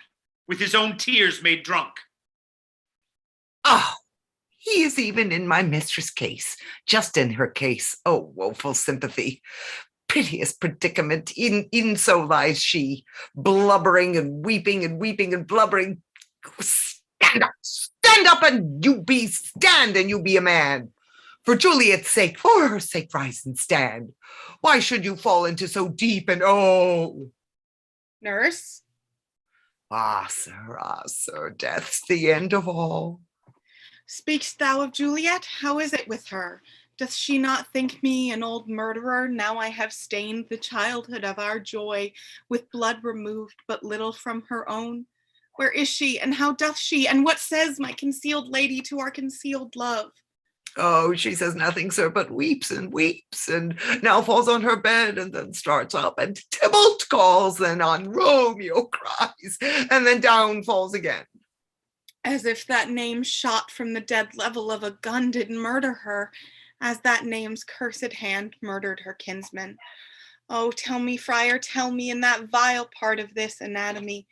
with his own tears made drunk. Oh, he is even in my mistress' case, just in her case. Oh, woeful sympathy. Piteous predicament, in so lies she, blubbering and weeping and blubbering. Stand up and you be a man. For Juliet's sake, for her sake, rise and stand. Why should you fall into so deep and oh? Nurse? Ah, sir, death's the end of all. Speak'st thou of Juliet? How is it with her? Doth she not think me an old murderer, now I have stained the childhood of our joy with blood removed but little from her own? Where is she, and how doth she, and what says my concealed lady to our concealed love? Oh, she says nothing, sir, but weeps, and now falls on her bed, and then starts up, and Tybalt calls, then on Romeo cries, and then down falls again. As if that name shot from the dead level of a gun did murder her, as that name's cursed hand murdered her kinsman. Oh, tell me, friar, tell me, in that vile part of this anatomy,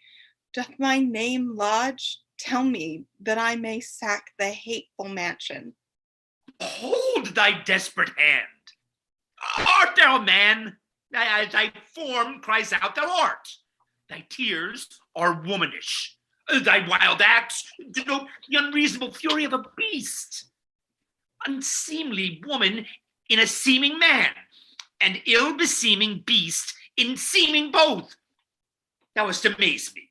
doth my name lodge? Tell me, that I may sack the hateful mansion. Hold thy desperate hand. Art thou a man? Thy form cries out thou art. Thy tears are womanish. Thy wild acts denote the unreasonable fury of a beast. Unseemly woman in a seeming man, and ill-beseeming beast in seeming both. Thou hast amazed me.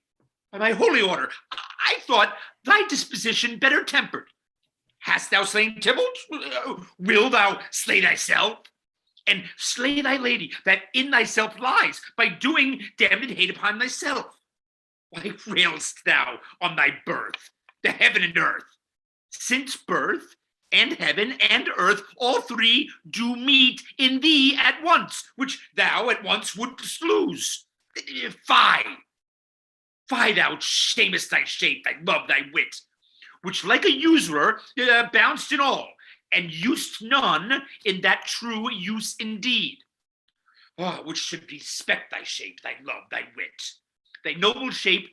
By my holy order, I thought thy disposition better tempered. Hast thou slain Tybalt? Will thou slay thyself? And slay thy lady that in thyself lies, by doing damned hate upon thyself? Why railst thou on thy birth, the heaven and earth? Since birth, and heaven and earth, all three do meet in thee at once, which thou at once wouldst lose. Fie, thou shamest thy shape, thy love, thy wit, which like a usurer bounced in all, and used none in that true use indeed. Which should respect thy shape, thy love, thy wit. Thy noble shape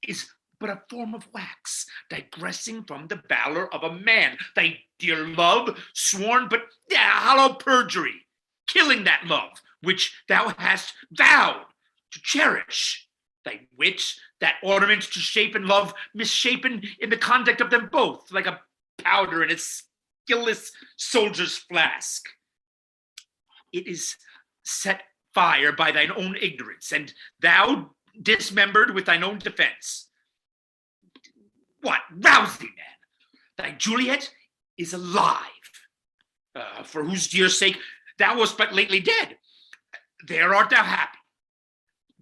is but a form of wax, digressing from the valor of a man. Thy dear love, sworn but hollow perjury, killing that love which thou hast vowed to cherish. Thy wit, that ornament to shape and love, misshapen in the conduct of them both, like a powder in a skilless soldier's flask. It is set fire by thine own ignorance, and thou dismembered with thine own defense. What? Rouse thee, man. Thy Juliet is alive, for whose dear sake thou wast but lately dead. There art thou happy.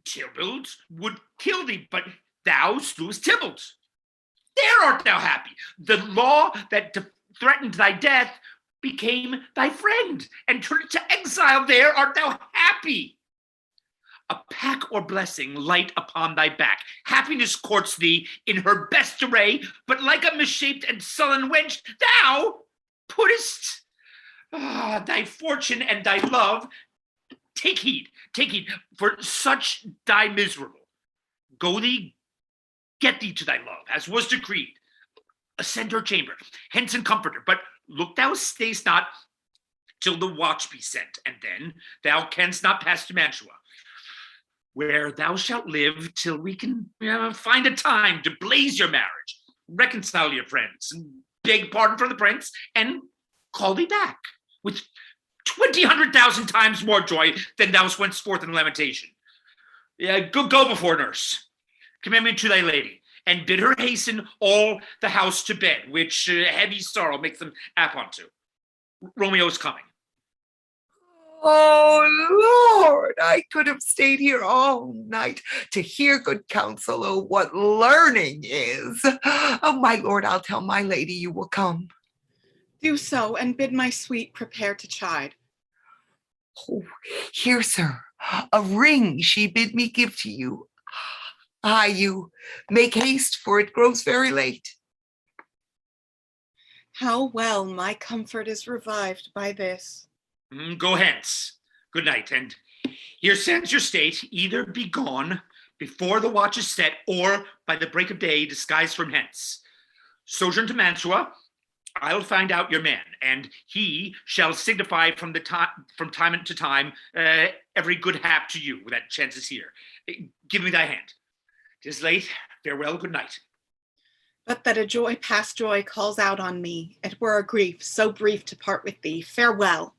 Tybalt would kill thee, but thou slewest Tybalt. There art thou happy. The law that threatened thy death became thy friend and turned to exile. There art thou happy. A pack or blessing light upon thy back. Happiness courts thee in her best array, but like a misshaped and sullen wench, thou puttest thy fortune and thy love. Take heed, for such die miserable. Go thee, get thee to thy love, as was decreed. Ascend her chamber, hence and comfort her, but look thou stayst not till the watch be sent, and then thou canst not pass to Mantua, where thou shalt live till we can find a time to blaze your marriage, reconcile your friends, and beg pardon from the prince, and call thee back with 1,000 times more joy than thou wentst forth in lamentation. Go before, nurse. Commend me to thy lady, and bid her hasten all the house to bed, which heavy sorrow makes them apt unto. Romeo is coming. Oh, Lord, I could have stayed here all night to hear good counsel. Oh, what learning is. Oh, my lord, I'll tell my lady you will come. Do so, and bid my sweet prepare to chide. Oh, here, sir, a ring she bid me give to you. You make haste, for it grows very late. How well my comfort is revived by this. Go hence. Good night, and here stands your state. Either be gone before the watch is set, or by the break of day disguised from hence. Sojourn to Mantua. I'll find out your man, and he shall signify from time to time every good hap to you that chances here. Give me thy hand. 'Tis late. Farewell. Good night. But that a joy past joy calls out on me, it were a grief so brief to part with thee. Farewell.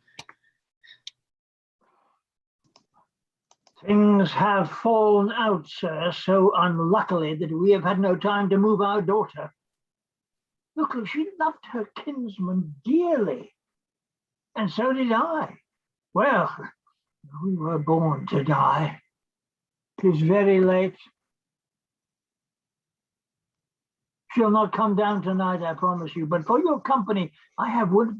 Things have fallen out, sir, so unluckily that we have had no time to move our daughter. Look, she loved her kinsman dearly, and so did I. Well, we were born to die. 'Tis very late. She'll not come down tonight, I promise you, but for your company, I would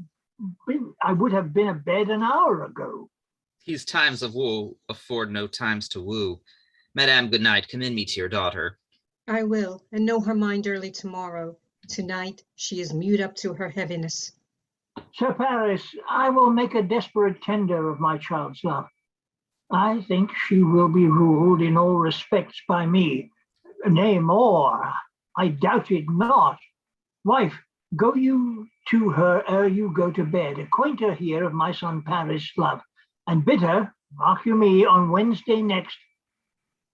have been abed an hour ago. These times of woe afford no times to woo. Madame, good night. Commend me to your daughter. I will, and know her mind early tomorrow. Tonight she is mewed up to her heaviness. Sir Paris, I will make a desperate tender of my child's love. I think she will be ruled in all respects by me. Nay, more, I doubt it not. Wife, go you to her ere you go to bed. Acquaint her here of my son Paris' love, and bid her, mark you me, on Wednesday next.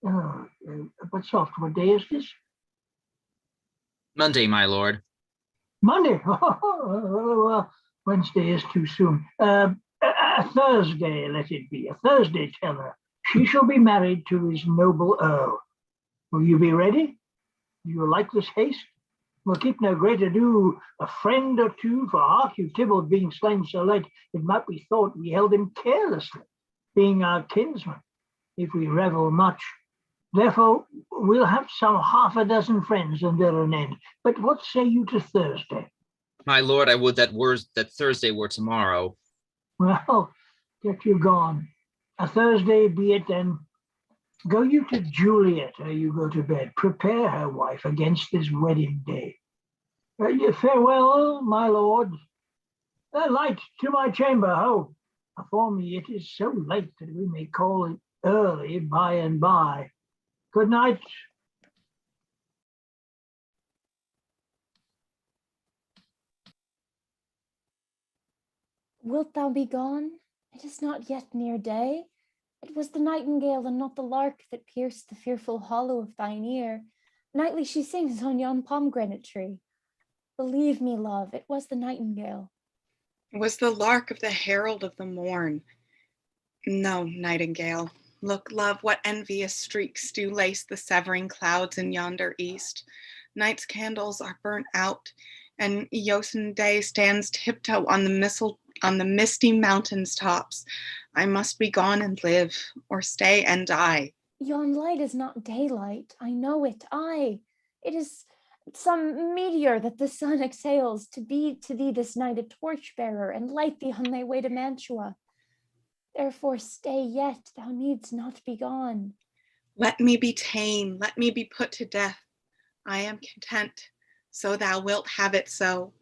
But soft, what day is this? Monday, my lord. Monday? Well, Wednesday is too soon. A Thursday, let it be. A Thursday, tell her. She shall be married to his noble earl. Will you be ready? Do you like this haste? We'll keep no great ado, a friend or two, for hark you, Tybalt being slain so late, it might be thought we held him carelessly, being our kinsman, if we revel much. Therefore, we'll have some 6 friends and they're an end. But what say you to Thursday? My lord, I would that Thursday were tomorrow. Well, get you gone. A Thursday be it then. Go you to Juliet ere you go to bed. Prepare her, wife, against this wedding day. Farewell, my lord. Light to my chamber, ho! For me it is so late that we may call it early by and by. Good night. Wilt thou be gone? It is not yet near day. It was the nightingale and not the lark that pierced the fearful hollow of thine ear. Nightly she sings on yon pomegranate tree. Believe me, love, it was the nightingale. It was the lark of the herald of the morn. No, nightingale. Look, love, what envious streaks do lace the severing clouds in yonder east. Night's candles are burnt out, and Yosin day stands tiptoe on the misty mountain's tops. I must be gone and live, or stay and die. Yon light is not daylight, I know it, aye. It is some meteor that the sun exhales to be to thee this night a torchbearer and light thee on thy way to Mantua. Therefore stay yet, thou needst not be gone. Let me be ta'en, let me be put to death. I am content, so thou wilt have it so.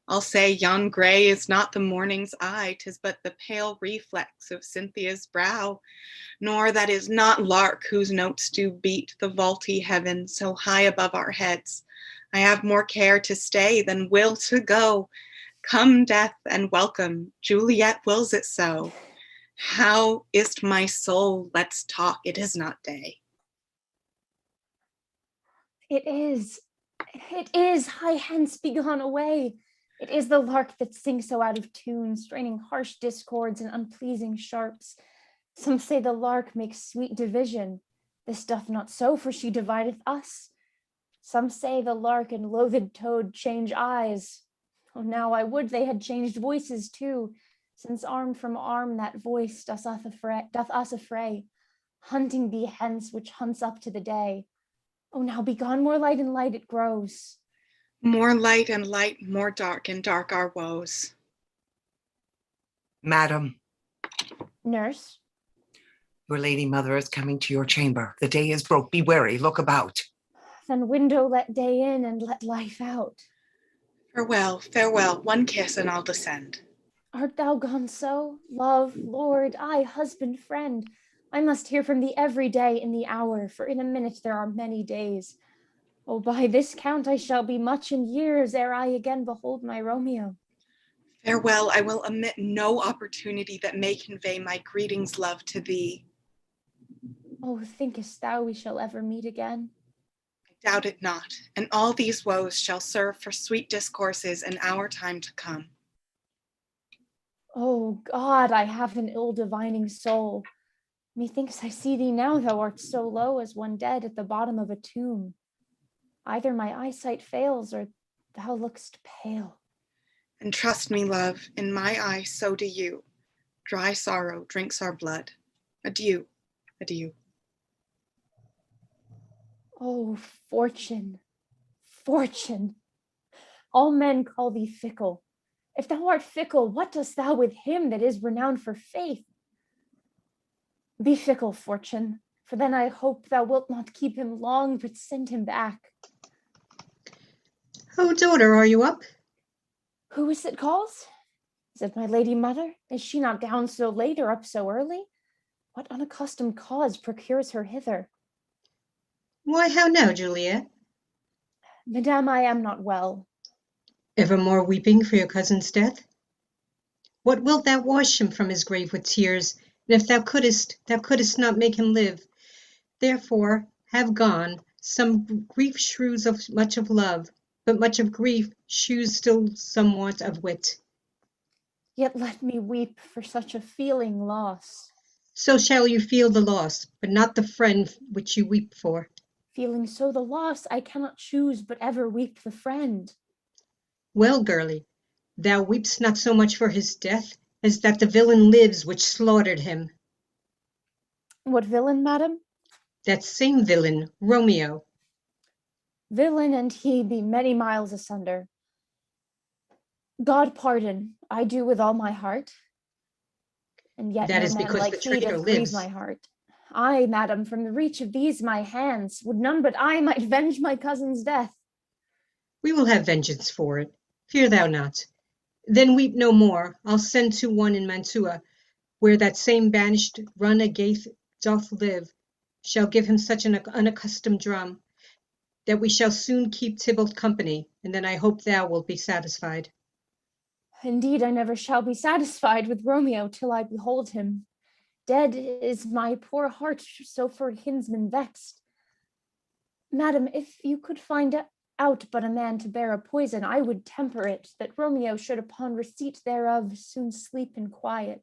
I'll say yon gray is not the morning's eye, 'tis but the pale reflex of Cynthia's brow. Nor that is not lark whose notes do beat the vaulty heaven so high above our heads. I have more care to stay than will to go. Come death and welcome, Juliet wills it so. How is't my soul? Let's talk, it is not day. It is, hie hence, be gone away. It is the lark that sings so out of tune, straining harsh discords and unpleasing sharps. Some say the lark makes sweet division. This doth not so, for she divideth us. Some say the lark and loathed toad change eyes. Oh, now I would they had changed voices too, since arm from arm that voice doth us affray, hunting thee hence which hunts up to the day. Oh, now be gone, more light and light it grows. More light and light, more dark and dark our woes. Madam. Nurse. Your lady mother is coming to your chamber. The day is broke. Be wary. Look about. Then window let day in and let life out. Farewell, farewell. One kiss and I'll descend. Art thou gone so? Love, lord, I, husband, friend. I must hear from thee every day in the hour, for in a minute there are many days. Oh, by this count I shall be much in years ere I again behold my Romeo. Farewell, I will omit no opportunity that may convey my greetings, love, to thee. Oh, thinkest thou we shall ever meet again? I doubt it not, and all these woes shall serve for sweet discourses in our time to come. Oh God, I have an ill-divining soul. Methinks I see thee now, thou art so low as one dead at the bottom of a tomb. Either my eyesight fails, or thou look'st pale. And trust me, love, in my eye so do you. Dry sorrow drinks our blood. Adieu, adieu. Oh, fortune, fortune. All men call thee fickle. If thou art fickle, what dost thou with him that is renowned for faith? Be fickle, fortune, for then I hope thou wilt not keep him long, but send him back. Oh, daughter, are you up? Who is it calls? Is it my lady mother? Is she not down so late or up so early? What unaccustomed cause procures her hither? Why, how now, Juliet? Madame, I am not well. Evermore weeping for your cousin's death? What wilt thou wash him from his grave with tears? And if thou couldst not make him live. Therefore have gone, some grief shews of much of love, but much of grief shews still somewhat of wit. Yet let me weep for such a feeling loss. So shall you feel the loss, but not the friend which you weep for. Feeling so the loss, I cannot choose but ever weep the friend. Well, girlie, thou weepst not so much for his death, as that the villain lives which slaughtered him. What villain, madam? That same villain, Romeo. Villain and he be many miles asunder. God pardon, I do with all my heart. And yet That no is man because like the he traitor doth grieve lives. my heart. I, madam, from the reach of these my hands, would none but I might venge my cousin's death. We will have vengeance for it. Fear thou not. Then weep no more. I'll send to one in Mantua, where that same banished runagate doth live, shall give him such an unaccustomed drum, that we shall soon keep Tybalt company, and then I hope thou wilt be satisfied. Indeed, I never shall be satisfied with Romeo till I behold him. Dead is my poor heart, so for kinsman vexed. Madam, if you could find out but a man to bear a poison, I would temper it, that Romeo should upon receipt thereof soon sleep in quiet.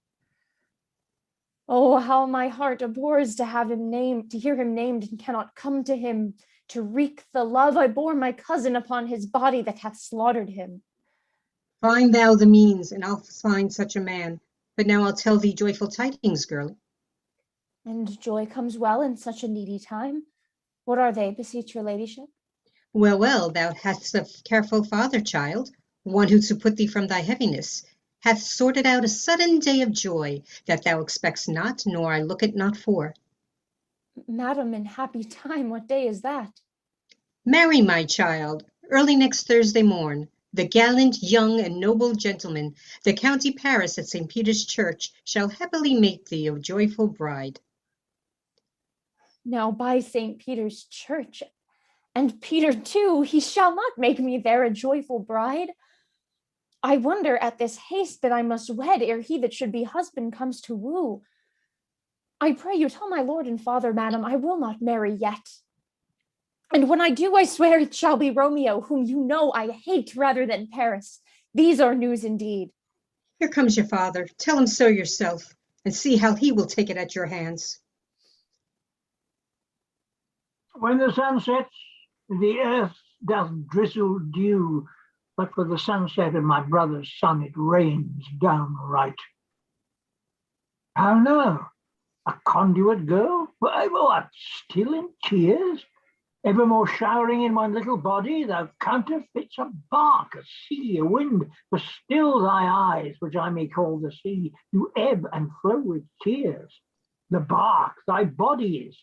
Oh, how my heart abhors to have him named, to hear him named, and cannot come to him to wreak the love I bore my cousin upon his body that hath slaughtered him. Find thou the means, and I'll find such a man. But now I'll tell thee joyful tidings, girl. And joy comes well in such a needy time. What are they, beseech your ladyship? Well, well, thou hast a careful father, child, one who to put thee from thy heaviness, hath sorted out a sudden day of joy, that thou expects not, nor I look it not for. Madam, in happy time, what day is that? Marry, my child, early next Thursday morn, the gallant, young, and noble gentleman, the County Paris at St. Peter's Church, shall happily make thee a joyful bride. Now by St. Peter's Church, and Peter too, he shall not make me there a joyful bride. I wonder at this haste that I must wed ere he that should be husband comes to woo. I pray you tell my lord and father, madam, I will not marry yet. And when I do, I swear it shall be Romeo, whom you know I hate rather than Paris. These are news indeed. Here comes your father. Tell him so yourself, and see how he will take it at your hands. When the sun sets, the earth doth drizzle dew, but for the sunset of my brother's son, it rains downright. How now? A conduit girl? What, still in tears? Evermore showering in one little body, thou counterfeits a bark, a sea, a wind, for still thy eyes, which I may call the sea, do ebb and flow with tears. The bark thy body is,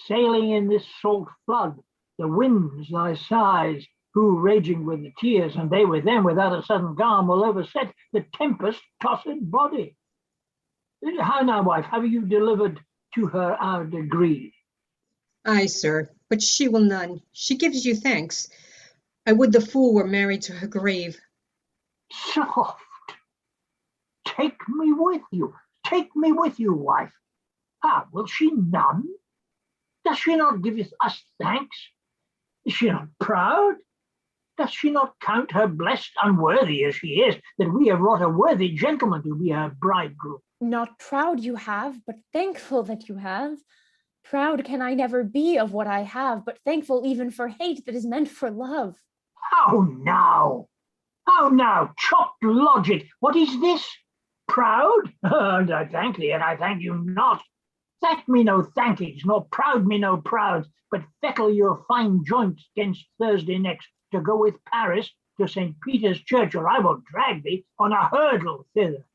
sailing in this salt flood, the winds thy sighs, who raging with the tears, and they with them, without a sudden calm, will overset the tempest-tossed body. How now, wife, have you delivered to her our degree? Aye, sir, but she will none. She gives you thanks. I would the fool were married to her grave. Soft! Take me with you, wife. Ah, will she none? Does she not give us thanks? Is she not proud? Does she not count her blessed, unworthy as she is, that we have wrought a worthy gentleman to be her bridegroom? Not proud you have, but thankful that you have. Proud can I never be of what I have, but thankful even for hate that is meant for love. How now? How now? Chopped logic. What is this? Proud? And I thank thee, and I thank you not. Thank me no thankings, nor proud me no prouds, but fettle your fine joints against Thursday next to go with Paris to St. Peter's Church, or I will drag thee on a hurdle thither.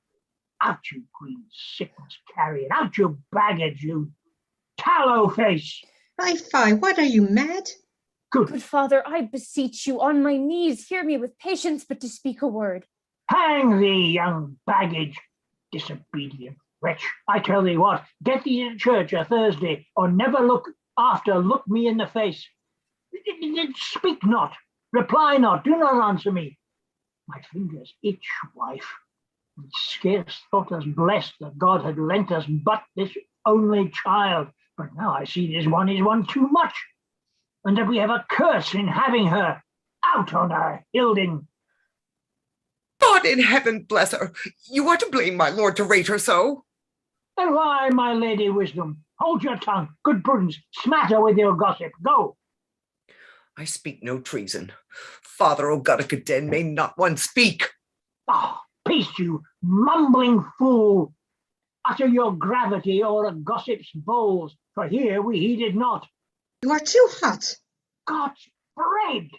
Out, you green sickness carrion, out, you baggage, you tallow face. Fie, what are you, mad? Good father, I beseech you on my knees, hear me with patience, but to speak a word. Hang thee, young baggage, disobedient wretch. I tell thee what, get thee to church a Thursday, or never look me in the face. Speak not, reply not, do not answer me. My fingers itch, wife. We scarce thought us blessed that God had lent us but this only child, but now I see this one is one too much, and that we have a curse in having her. Out on her, Hilding. God in heaven bless her. You are to blame, my lord, to rate her so. And why, my lady Wisdom? Hold your tongue. Good prudence, smatter with your gossip. Go. I speak no treason. Father O'Goddicaden, may not one speak. Ah, peace, you mumbling fool. Utter your gravity or a gossip's bowls, for here we heeded not. You are too hot. God's bread!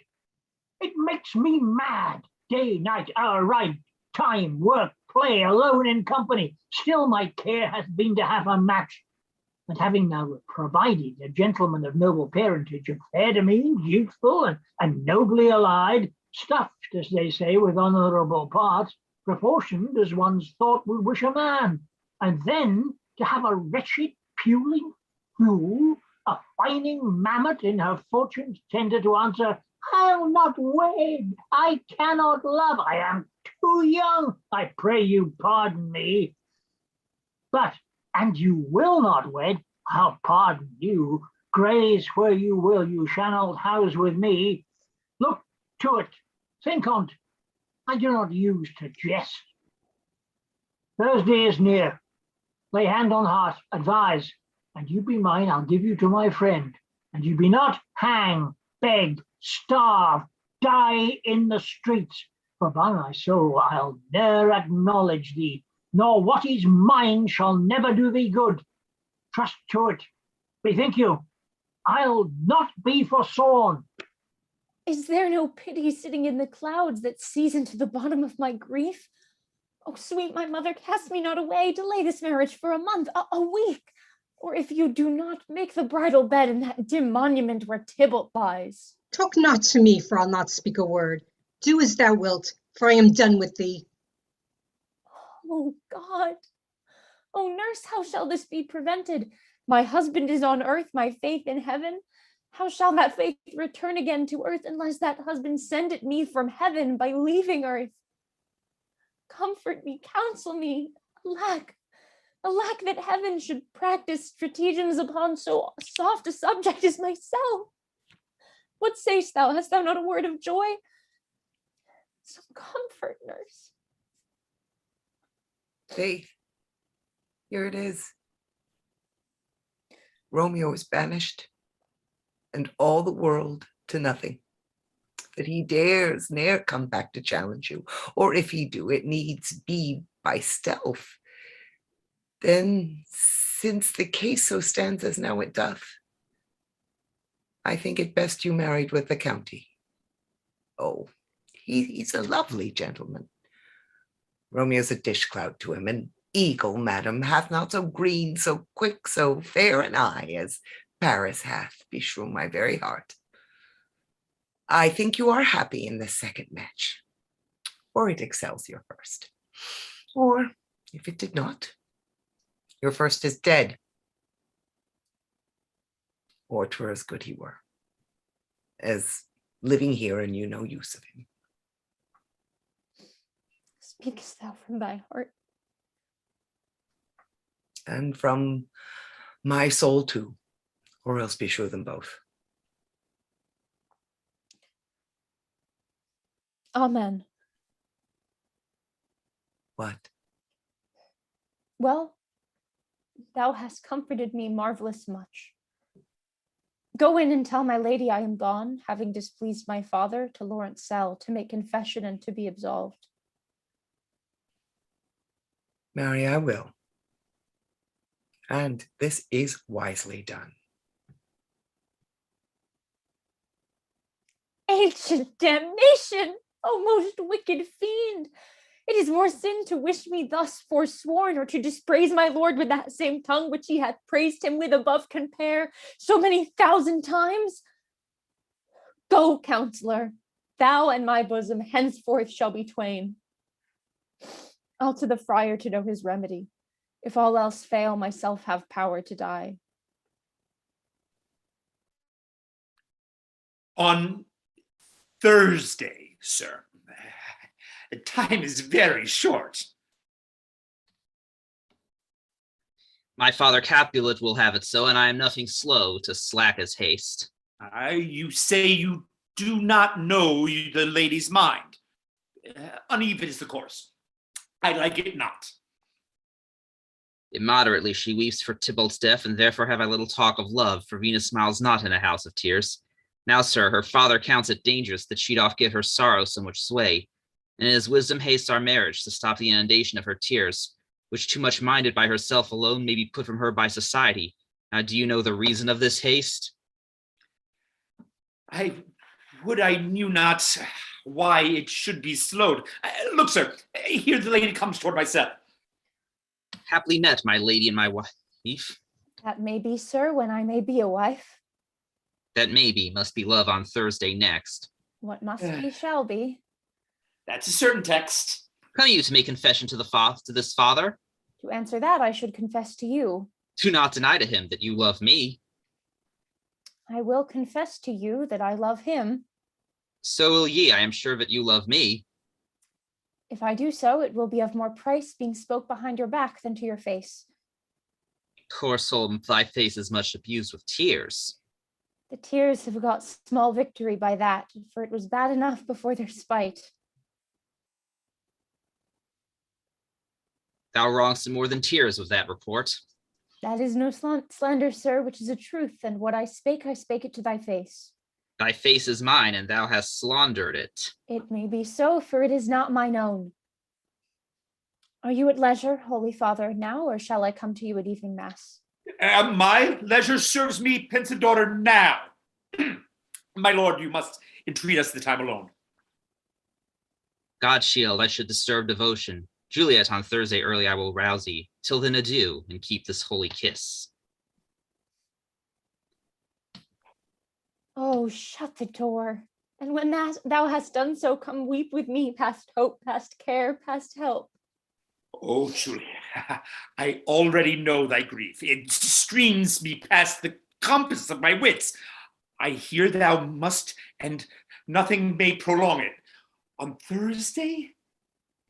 It makes me mad. day, night, hour, ride, time, work, play, alone in company. Still my care hath been to have a match. And having now provided a gentleman of noble parentage, of fair demean, youthful, and nobly allied, stuffed, as they say, with honourable parts, proportioned as one's thought would wish a man, and then to have a wretched, puling fool, a fining mammoth in her fortune's tender to answer, I'll not wed, I cannot love, I am too young, I pray you pardon me. But, and you will not wed, I'll pardon you, graze where you will, you shall not house with me. Look to it, think on't, I do not use to jest. Thursday is near, lay hand on heart, advise, and you be mine, I'll give you to my friend, and you be not hang, beg, starve, die in the streets, for by my soul I'll ne'er acknowledge thee, nor what is mine shall never do thee good. Trust to it, bethink you, I'll not be forsworn. Is there no pity sitting in the clouds that sees into the bottom of my grief? Oh, sweet my mother, cast me not away, delay this marriage for a month, a week, or if you do not, make the bridal bed in that dim monument where Tybalt lies. Talk not to me, for I'll not speak a word. Do as thou wilt, for I am done with thee. Oh God, oh nurse, how shall this be prevented? My husband is on earth, my faith in heaven. How shall that faith return again to earth unless that husband send it me from heaven by leaving earth? Comfort me, counsel me. Alack, alack that heaven should practice stratagems upon so soft a subject as myself. What sayst thou? Hast thou not a word of joy? Some comfort, nurse. Faith, here it is. Romeo is banished, and all the world to nothing. That he dares ne'er come back to challenge you, or if he do, it needs be by stealth. Then, since the case so stands as now it doth, I think it best you married with the Countie. Oh, he's a lovely gentleman. Romeo's a dish cloud to him, an eagle, madam, hath not so green, so quick, so fair an eye as Paris hath, beshrew my very heart. I think you are happy in this second match, or it excels your first. Or, if it did not, your first is dead. Or 'twere as good he were, as living here and you no use of him. Speakest thou from thy heart? And from my soul too, or else beshrew them both. Amen. What? Well, thou hast comforted me marvelous much. Go in and tell my lady I am gone, having displeased my father, to Lawrence cell to make confession and to be absolved. Marry, I will. And this is wisely done. Ancient damnation! O most wicked fiend! It is more sin to wish me thus forsworn, or to dispraise my lord with that same tongue which he hath praised him with above compare so many thousand times. Go, counselor, thou and my bosom henceforth shall be twain. I'll to the friar to know his remedy. If all else fail, myself have power to die. On Thursday, sir. The time is very short. My father Capulet will have it so, and I am nothing slow to slack his haste. You say you do not know the lady's mind. Uneven is the course. I like it not. Immoderately she weeps for Tybalt's death, and therefore have I little talk of love, for Venus smiles not in a house of tears. Now, sir, her father counts it dangerous that she doth give her sorrow so much sway, and in his wisdom hastes our marriage to stop the inundation of her tears, which too much minded by herself alone may be put from her by society. Now, do you know the reason of this haste? I would I knew not. why it should be slowed. Look, sir, here the lady comes toward my cell. Happily met, my lady and my wife. That may be, sir, when I may be a wife. That maybe must be love on Thursday next. What must be shall be. That's a certain text. Come you to make confession to this father? To answer that, I should confess to you. Do not deny to him that you love me. I will confess to you that I love him. So will ye, I am sure that you love me. If I do so, it will be of more price being spoke behind your back than to your face. Poor soul, thy face is much abused with tears. The tears have got small victory by that, for it was bad enough before their spite. Thou wrongst more than tears with that report. That is no slander, sir, which is a truth, and what I spake it to thy face. Thy face is mine, and thou hast slandered it. It may be so, for it is not mine own. Are you at leisure, Holy Father, now, or shall I come to you at evening mass? My leisure serves me, pensive daughter, now. My lord, you must entreat us the time alone. God shield, I should disturb devotion. Juliet, on Thursday early I will rouse thee. Till then adieu, and keep this holy kiss. Oh, shut the door. And when thou hast done so, come weep with me past hope, past care, past help. Oh, Juliet, I already know thy grief. It streams me past the compass of my wits. I hear thou must, and nothing may prolong it. On Thursday,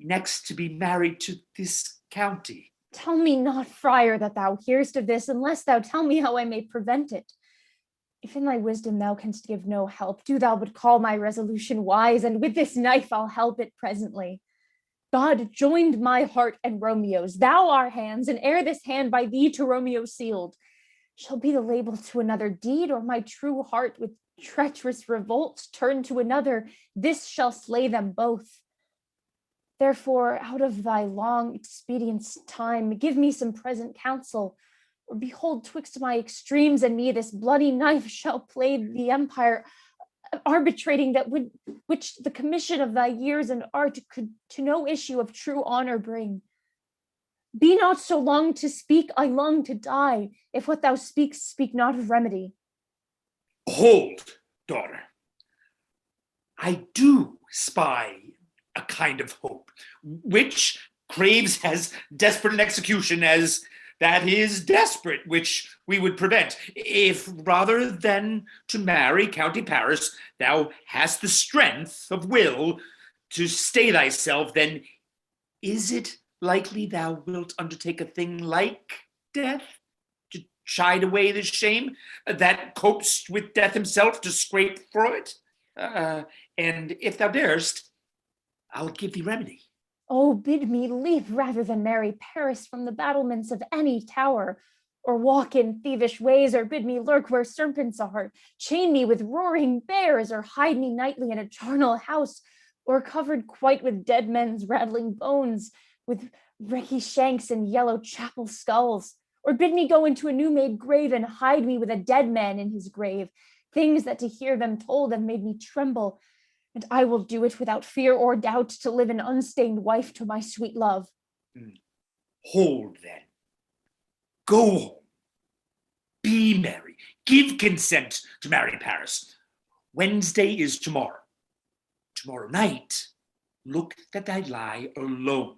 next to be married to this county. Tell me not, Frier, that thou hearest of this, unless thou tell me how I may prevent it. If in thy wisdom thou canst give no help, do thou but call my resolution wise, and with this knife I'll help it presently. God joined my heart and Romeo's, thou our hands, and ere this hand by thee to Romeo sealed, shall be the label to another deed, or my true heart with treacherous revolt turn to another, this shall slay them both. Therefore, out of thy long expedience time, give me some present counsel, or behold, twixt my extremes and me, this bloody knife shall play the empire, arbitrating that which the commission of thy years and art could to no issue of true honor bring. Be not so long to speak, I long to die, if what thou speakst speak not of remedy. Hold, daughter. I do spy a kind of hope, which craves as desperate an execution as that is desperate, which we would prevent. If rather than to marry County Paris, thou hast the strength of will to stay thyself, then is it likely thou wilt undertake a thing like death, to chide away the shame that copes with death himself to scrape for it? And if thou darest, I'll give thee remedy. Oh, bid me leap rather than marry Paris from the battlements of any tower, or walk in thievish ways, or bid me lurk where serpents are, chain me with roaring bears, or hide me nightly in a charnel house, or covered quite with dead men's rattling bones, with wrecky shanks and yellow chapel skulls, or bid me go into a new-made grave and hide me with a dead man in his grave, things that to hear them told have made me tremble, and I will do it without fear or doubt to live an unstained wife to my sweet love. Hold then. Go home. Be merry. Give consent to marry Paris. Wednesday is tomorrow. Tomorrow night, look that I lie alone.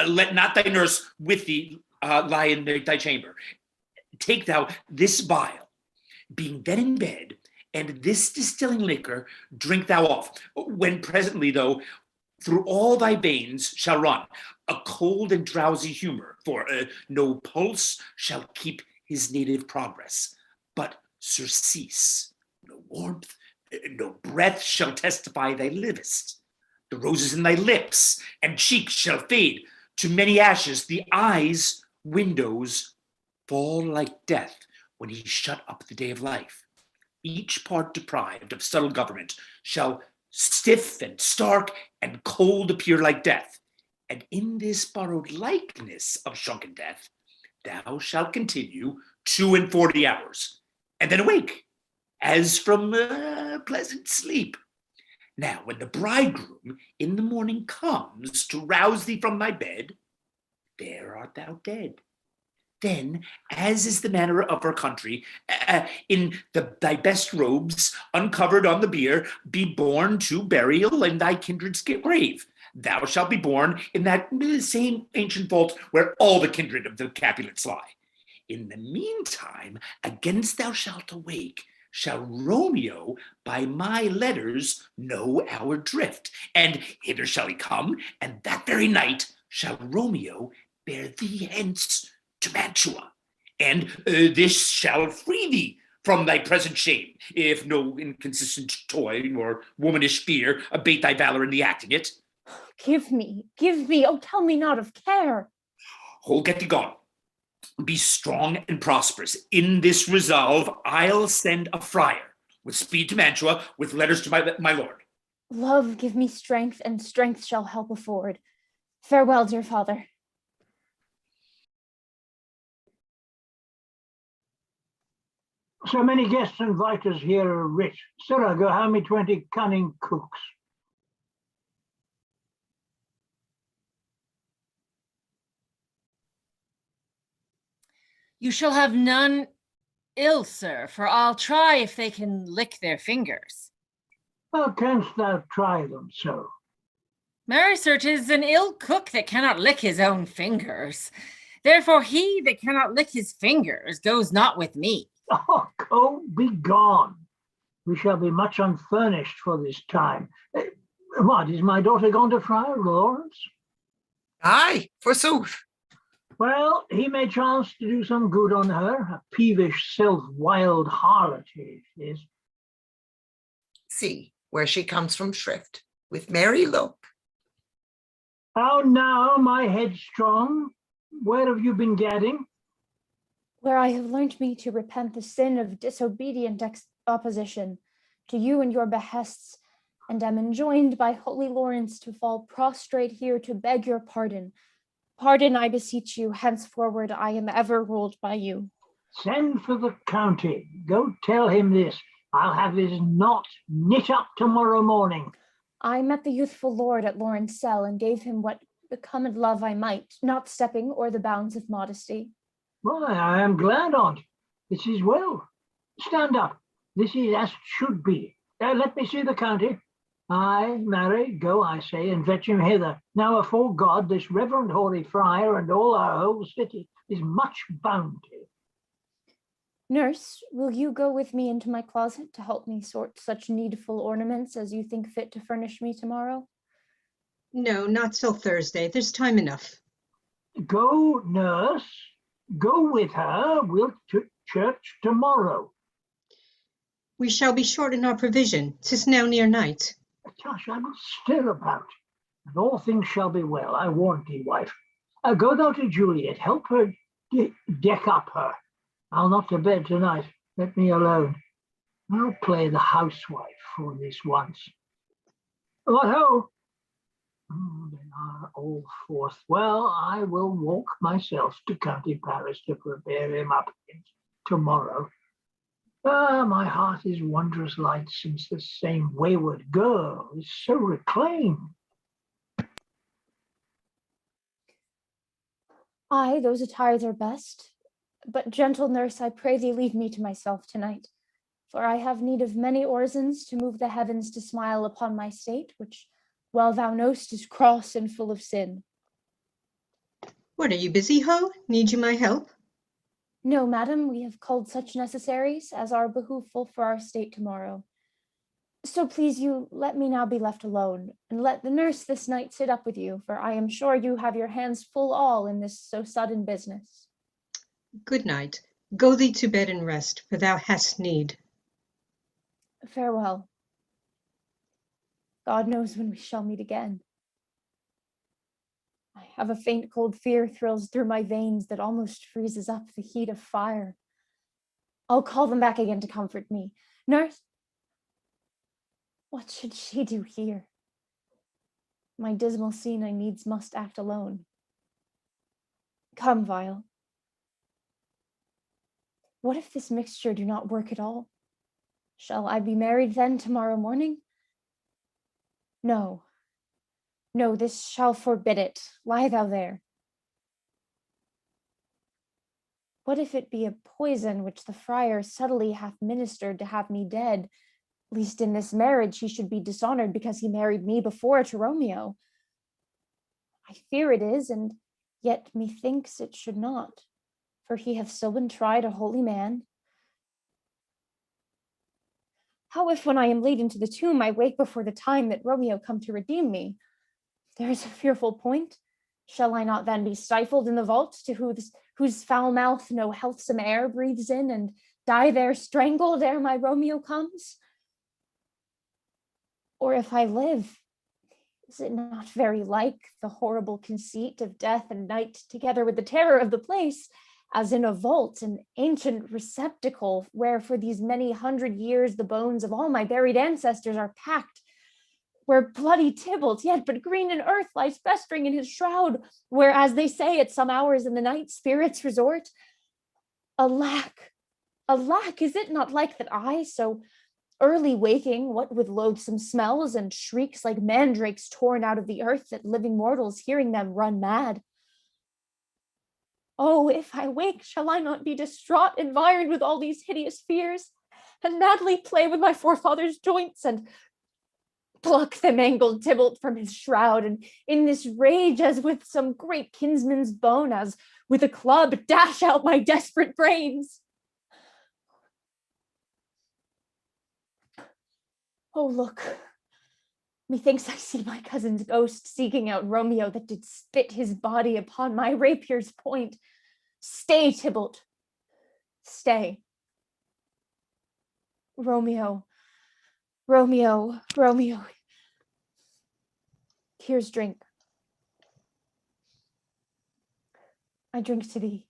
Let not thy nurse with thee lie in thy chamber. Take thou this vial, being then in bed, and this distilling liquor drink thou off, when presently, though, through all thy veins shall run a cold and drowsy humor, for no pulse shall keep his native progress, but surcease. No warmth, no breath shall testify thy livest. The roses in thy lips and cheeks shall fade to many ashes. The eyes, windows, fall like death when he shut up the day of life. Each part deprived of subtle government shall stiff and stark and cold appear like death. And in this borrowed likeness of shrunken death, thou shalt continue 42 hours, and then awake, as from pleasant sleep. Now, when the bridegroom in the morning comes to rouse thee from thy bed, there art thou dead. Then, as is the manner of our country, in thy best robes, uncovered on the bier, be borne to burial in thy kindred's grave. Thou shalt be born in that same ancient vault where all the kindred of the Capulets lie. In the meantime, against thou shalt awake, shall Romeo by my letters know our drift, and hither shall he come, and that very night shall Romeo bear thee hence to Mantua, and this shall free thee from thy present shame, if no inconsistent toy nor womanish fear abate thy valor in the acting it. Give me, oh, tell me not of care. Hold, get thee gone. Be strong and prosperous. In this resolve, I'll send a friar with speed to Mantua, with letters to my lord. Love, give me strength, and strength shall help afford. Farewell, dear father. So many guests and inviters here are rich. Sirrah, go hand me 20 cunning cooks. You shall have none ill, sir, for I'll try if they can lick their fingers. How canst thou try them so? Marry, sir, 'tis an ill cook that cannot lick his own fingers. Therefore he that cannot lick his fingers goes not with me. Oh, go be gone. We shall be much unfurnished for this time. What, is my daughter gone to Friar Lawrence? Aye, forsooth. Well, he may chance to do some good on her, a peevish, self-wild harlot he is. See where she comes from shrift, with merry look. How now, my headstrong? Where have you been gadding? Where I have learnt me to repent the sin of disobedient opposition to you and your behests, and am enjoined by holy Lawrence to fall prostrate here to beg your pardon. Pardon, I beseech you, henceforward I am ever ruled by you. Send for the county. Go tell him this. I'll have his knot knit up tomorrow morning. I met the youthful lord at Lawrence' cell and gave him what becometh love I might, not stepping o'er the bounds of modesty. Why, I am glad on't. This is well. Stand up. This is as should be. Let me see the county. Aye, marry, go, I say, and fetch him hither. Now, afore God, this reverend holy friar and all our whole city is much bounty. Nurse, will you go with me into my closet to help me sort such needful ornaments as you think fit to furnish me tomorrow? No, not till Thursday. There's time enough. Go, nurse. Go with her. We'll to church tomorrow. We shall be short in our provision. 'Tis now near night. Tush, I will stir about, and all things shall be well, I warn thee, wife. Go thou to Juliet, help her deck up her. I'll not to bed tonight, let me alone. I'll play the housewife for this once. What ho! Oh, they are all forth. Well, I will walk myself to County Paris to prepare him up tomorrow. Ah, my heart is wondrous light since the same wayward girl is so reclaimed. Aye, those attires are best. But gentle nurse, I pray thee leave me to myself tonight, for I have need of many orisons to move the heavens to smile upon my state, which, well thou know'st, is cross and full of sin. What, are you busy, ho? Need you my help? No, madam, we have culled such necessaries as are behooveful for our state tomorrow. So please you, let me now be left alone, and let the nurse this night sit up with you, for I am sure you have your hands full all in this so sudden business. Good night. Go thee to bed and rest, for thou hast need. Farewell. God knows when we shall meet again. I have a faint cold fear thrills through my veins that almost freezes up the heat of fire. I'll call them back again to comfort me. Nurse, what should she do here? My dismal scene I needs must act alone. Come, Vial. What if this mixture do not work at all? Shall I be married then tomorrow morning? No, no, this shall forbid it. Lie thou there. What if it be a poison which the friar subtly hath ministered to have me dead? Least in this marriage he should be dishonored because he married me before to Romeo. I fear it is, and yet methinks it should not, for he hath still been tried a holy man. How if when I am laid into the tomb I wake before the time that Romeo come to redeem me? There is a fearful point. Shall I not then be stifled in the vault, to whose foul mouth no healthsome air breathes in, and die there strangled ere my Romeo comes? Or if I live, is it not very like the horrible conceit of death and night, together with the terror of the place, as in a vault, an ancient receptacle, where for these many 100 years the bones of all my buried ancestors are packed, where bloody Tybalt, yet but green in earth, lies festering in his shroud, where, as they say, at some hours in the night spirits resort? Alack, alack, is it not like that I, so early waking, what with loathsome smells and shrieks like mandrakes torn out of the earth, that living mortals hearing them run mad? Oh, if I wake, shall I not be distraught, environed with all these hideous fears, and madly play with my forefathers' joints, and pluck the mangled Tybalt from his shroud, and in this rage, as with some great kinsman's bone, as with a club, dash out my desperate brains? Oh, look, methinks I see my cousin's ghost seeking out Romeo, that did spit his body upon my rapier's point. Stay, Tybalt, stay. Romeo, Romeo, Romeo, here's drink. I drink to thee.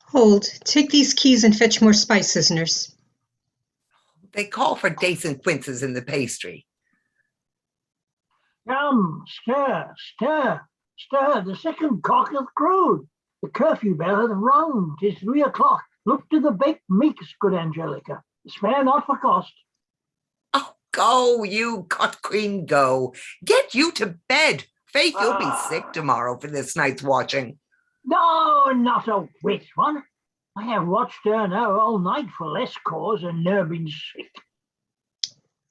Hold, take these keys and fetch more spices, nurse. They call for dates and quinces in the pastry. Come, stir, stir, stir. The second cock hath crowed. The curfew bell hath rung. 'Tis 3 o'clock. Look to the baked meats, good Angelica. Spare not for cost. Oh, go, you cut queen, go. Get you to bed. Faith, you'll be sick tomorrow for this night's watching. No, not a whit, one. I have watched her now all night for less cause and ne'er been sick.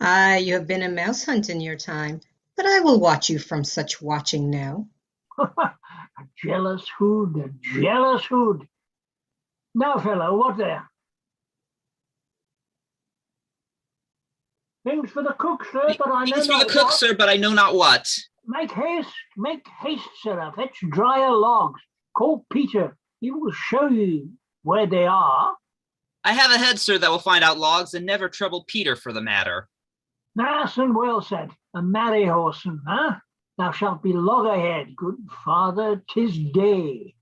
Ah, you have been a mouse hunt in your time, but I will watch you from such watching now. A jealous hood, a jealous hood. Now, fellow, what there? Things for the cook, sir, but I know Things for not the cook, what. sir, but I know not what. Make haste, sir. Fetch drier logs. Call Peter. He will show you where they are. I have a head, sir, that will find out logs, and never trouble Peter for the matter. Nice and well said. A marry horseman, huh? Thou shalt be loggerhead, good father, 'tis day.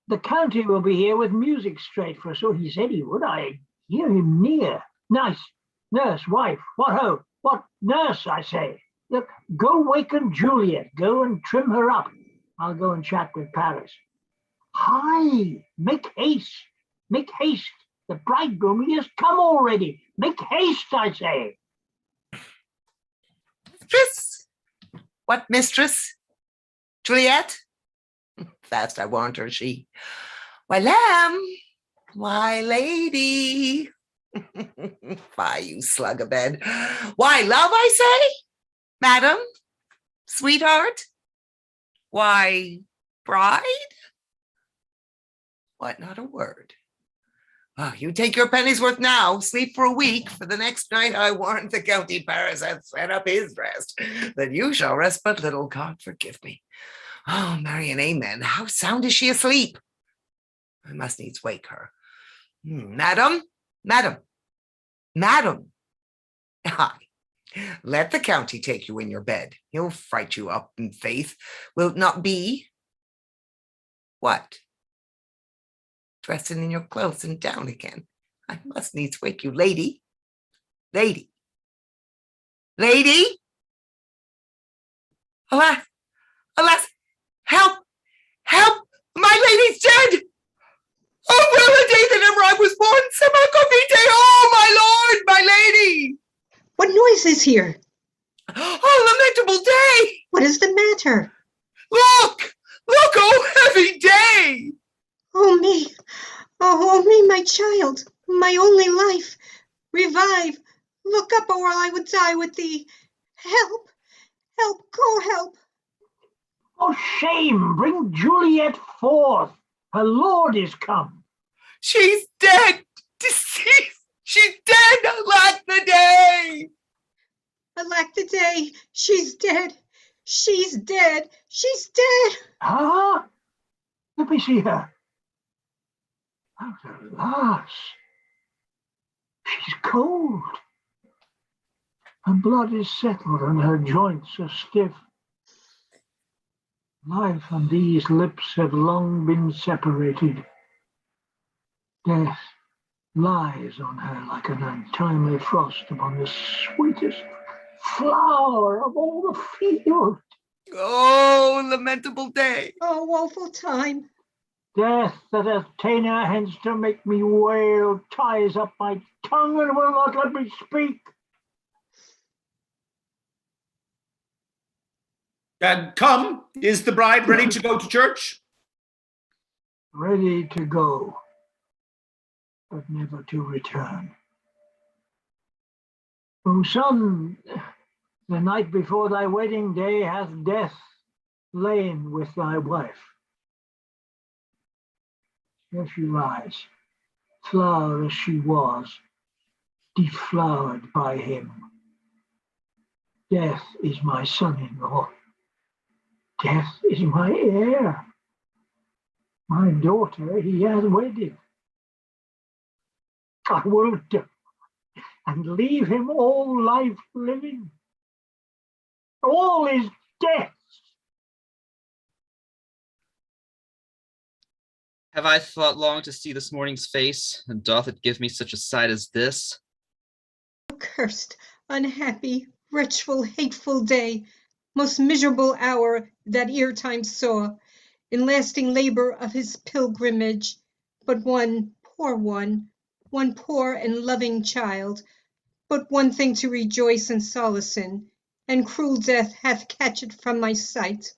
The county will be here with music straight, for so he said he would. I hear him near. Nice. Nurse, wife, what ho? What nurse, I say? Look, go waken Juliet. Go and trim her up. I'll go and chat with Paris. Hi, make haste. Make haste. The bridegroom, he has come already. Make haste, I say. Mistress? What mistress? Juliet? Fast, I warrant her, she. Why, lamb. Why, lady. Fie, you slug a bed. Why, love, I say? Madam? Sweetheart? Why, bride? What, not a word? Oh, you take your penny's worth now, sleep for a week. For the next night, I warrant the county Paris hath set up his rest, that you shall rest but little, God forgive me. Oh, Mary and amen, how sound is she asleep? I must needs wake her. Madam, madam, madam. Aye, let the county take you in your bed. He'll fright you up in faith. Will it not be? What? Dressing in your clothes and down again. I must needs wake you, lady. Lady. Lady. Alas, alas, help, help, my lady's dead. Oh, well a day that ever I Death is here. Oh, lamentable day! What is the matter? Look! Look, oh heavy day! Oh me! Oh me, my child, my only life! Revive! Look up, or I would die with thee! Help! Help! Call help! For shame! Bring Juliet forth! Her lord is come. She's dead! Deceased! She's dead! Alack the day! Alack the day! She's dead! She's dead! She's dead! Huh? Let me see her. At last. She's cold. Her blood is settled and her joints are stiff. Life and these lips have long been separated. Death lies on her like an untimely frost upon the sweetest flower of all the field. Oh, lamentable day! Oh, woeful time! Death that hath ta'en her hence to make me wail ties up my tongue and will not let me speak. Come, is the bride ready to go to church? Ready to go, but never to return. O son, the night before thy wedding day hath death lain with thy wife. Here she lies, flower as she was, deflowered by him. Death is my son-in-law. Death is my heir. My daughter he hath wedded. I will die and leave him all life living. All is death. Have I thought long to see this morning's face, and doth it give me such a sight as this? Cursed, unhappy, wretchful, hateful day, most miserable hour that ere time saw, in lasting labor of his pilgrimage, but one poor and loving child, but one thing to rejoice and solace in, and cruel death hath catched from my sight.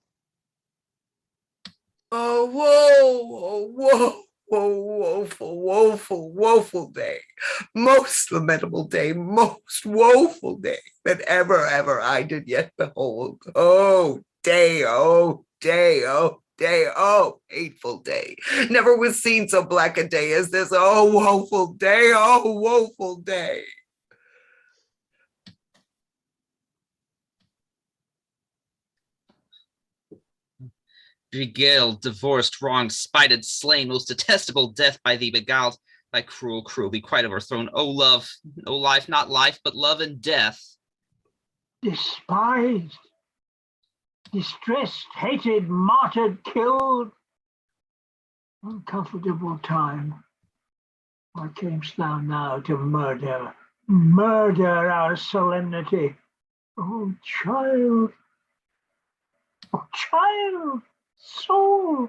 Oh, woe, oh, woe, oh, woeful, woeful, woeful day. Most lamentable day, most woeful day that ever I did yet behold. Oh, day, oh, day, oh, day, oh, hateful day. Never was seen so black a day as this. Oh, woeful day, oh, woeful day. Beguiled, divorced, wronged, spited, slain, most detestable death by thee beguiled, thy cruel, cruelly quite overthrown. O love, no life, not life, but love and death. Despised, distressed, hated, martyred, killed. Uncomfortable time. Why camest thou now to murder our solemnity? Oh, child, oh, child, soul,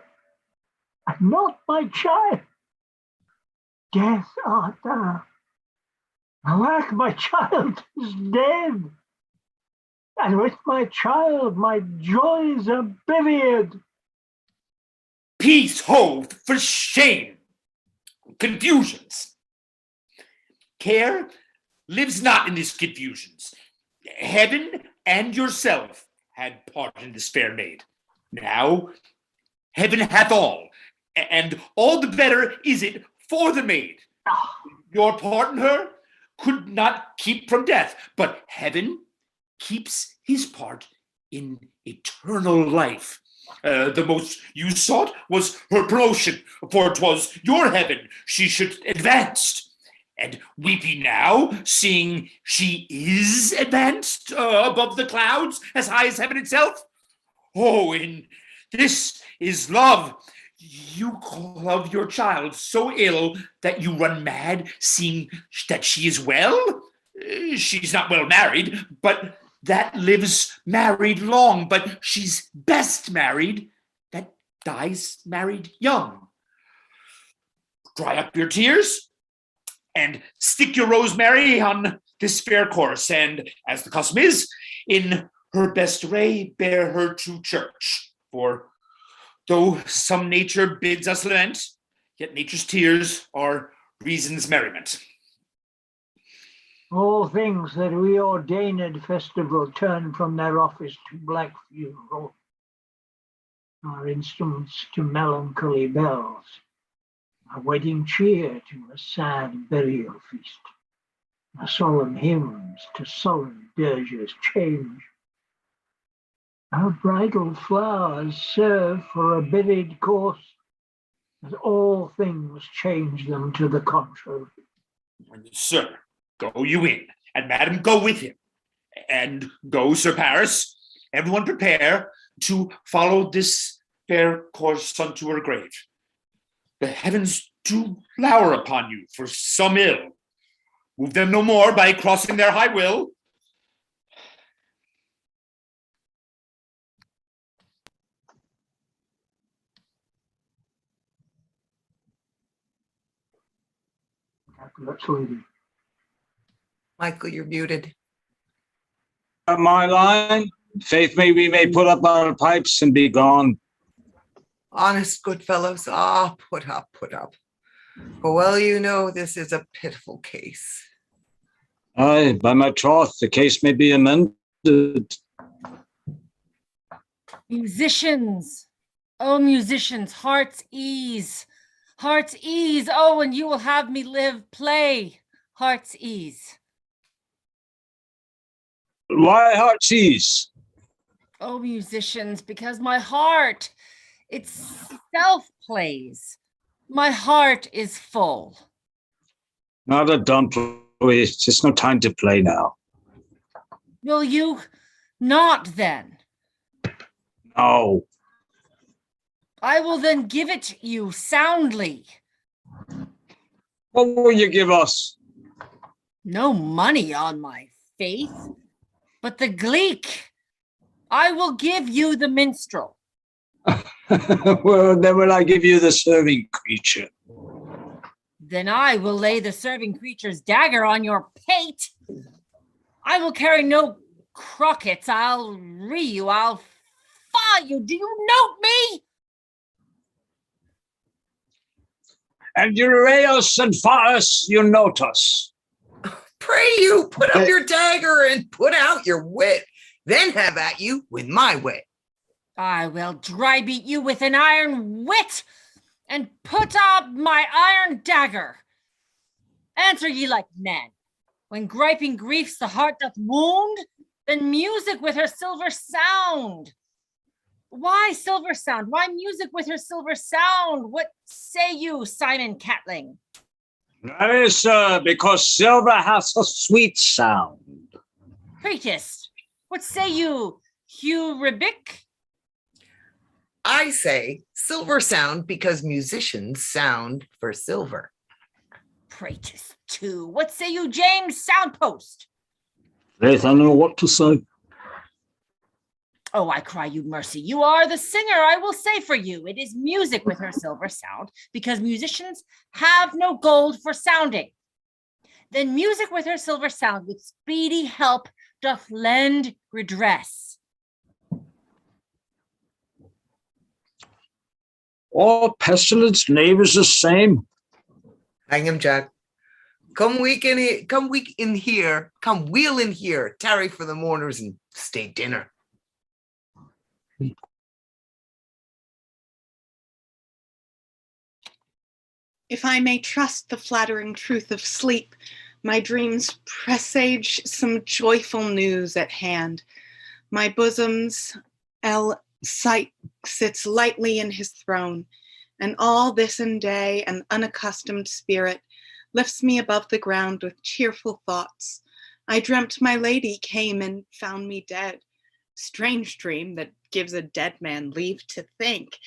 and not my child. Death art thou. Alack, my child is dead. And with my child, my joys are bivvied. Peace, ho, for shame! Confusions. Care lives not in these confusions. Heaven and yourself had part in this fair maid. Now, heaven hath all, and all the better is it for the maid. Your part in her could not keep from death, but heaven keeps his part in eternal life. The most you sought was her promotion, for 'twas your heaven she should advance. And weep ye now, seeing she is advanced above the clouds, as high as heaven itself? Oh, in this is love. You call of your child so ill that you run mad, seeing that she is well? She's not well married, but that lives married long, but she's best married that dies married young. Dry up your tears and stick your rosemary on this fair course, and, as the custom is, in her best array, bear her to church. For though some nature bids us lament, yet nature's tears are reason's merriment. All things that we ordained festival turn from their office to black funeral. Our instruments to melancholy bells, a wedding cheer to a sad burial feast, our solemn hymns to sullen dirges change. Our bridal flowers serve for a buried course, as all things change them to the contrary. Sir, go you in, and madam, go with him. And go, Sir Paris, everyone prepare to follow this fair course unto her grave. The heavens do lower upon you for some ill. Move them no more by crossing their high will. Capulet's lady. Michael, you're muted. My line, faith we may put up our pipes and be gone. Honest good fellows, put up. For well you know this is a pitiful case. Aye, by my troth, the case may be amended. Musicians, oh musicians, heart's ease, oh, and you will have me live, play, heart's ease. Why heart's ease? Oh, musicians, because my heart itself plays. My heart is full. Not a dump, it's just no time to play now. Will you not then? No. I will then give it you soundly. What will you give us? No money on my faith, but the gleek. I will give you the minstrel. Well, then will I give you the serving creature? Then I will lay the serving creature's dagger on your pate. I will carry no crockets. I'll ree you. I'll fire you. Do you note me? And you array us and fire us, you note us. Pray you, put up your dagger and put out your wit. Then have at you with my wit. I will dry beat you with an iron wit and put up my iron dagger. Answer ye like men. When griping griefs the heart doth wound, then music with her silver sound. Why silver sound? Why music with her silver sound? What say you, Simon Catling? That is, because silver has a sweet sound. Priest, what say you, Hugh Rebick? I say silver sound because musicians sound for silver. Pratus too. What say you, James Soundpost? Faith, I know what to say. Oh, I cry you mercy. You are the singer, I will say for you. It is music with her silver sound, because musicians have no gold for sounding. Then music with her silver sound with speedy help doth lend redress. All pestilence neighbors the same. Hang him, Jack. Come week in here, come wheel in here, tarry for the mourners and stay dinner. If I may trust the flattering truth of sleep, my dreams presage some joyful news at hand. My bosom's sight sits lightly in his throne, and all this and day an unaccustomed spirit lifts me above the ground with cheerful thoughts. I dreamt my lady came and found me dead. Strange dream that gives a dead man leave to think,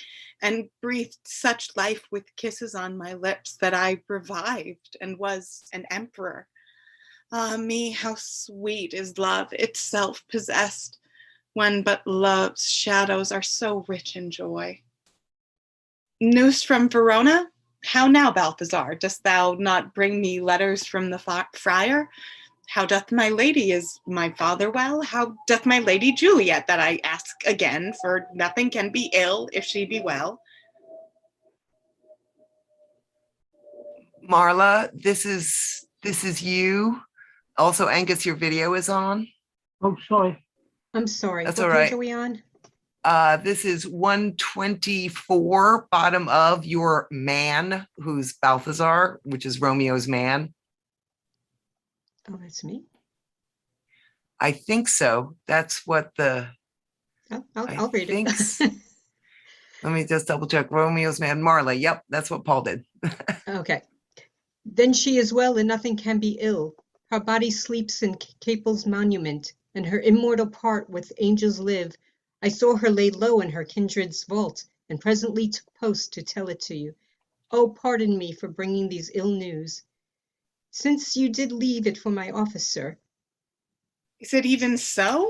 and breathed such life with kisses on my lips that I revived and was an emperor. Ah me, how sweet is love itself possessed, when but love's shadows are so rich in joy. News from Verona? How now, Balthazar? Dost thou not bring me letters from the friar? How doth my lady? Is my father well? How doth my lady Juliet? That I ask again, for nothing can be ill if she be well. Marla, this is you. Also, Angus, your video is on. Oh, sorry. I'm sorry. That's What all right. page are we on? This is 124, bottom of your man, who's Balthazar, which is Romeo's man. Oh, that's me. I think so. That's what the. I'll read it. Let me just double check. Romeo's man, Marla. Yep, that's what Paul did. Okay. Then she is well, and nothing can be ill. Her body sleeps in Capel's monument, and her immortal part with angels live. I saw her laid low in her kindred's vault, and presently took post to tell it to you. Oh, pardon me for bringing these ill news, since you did leave it for my office, sir. Is it even so?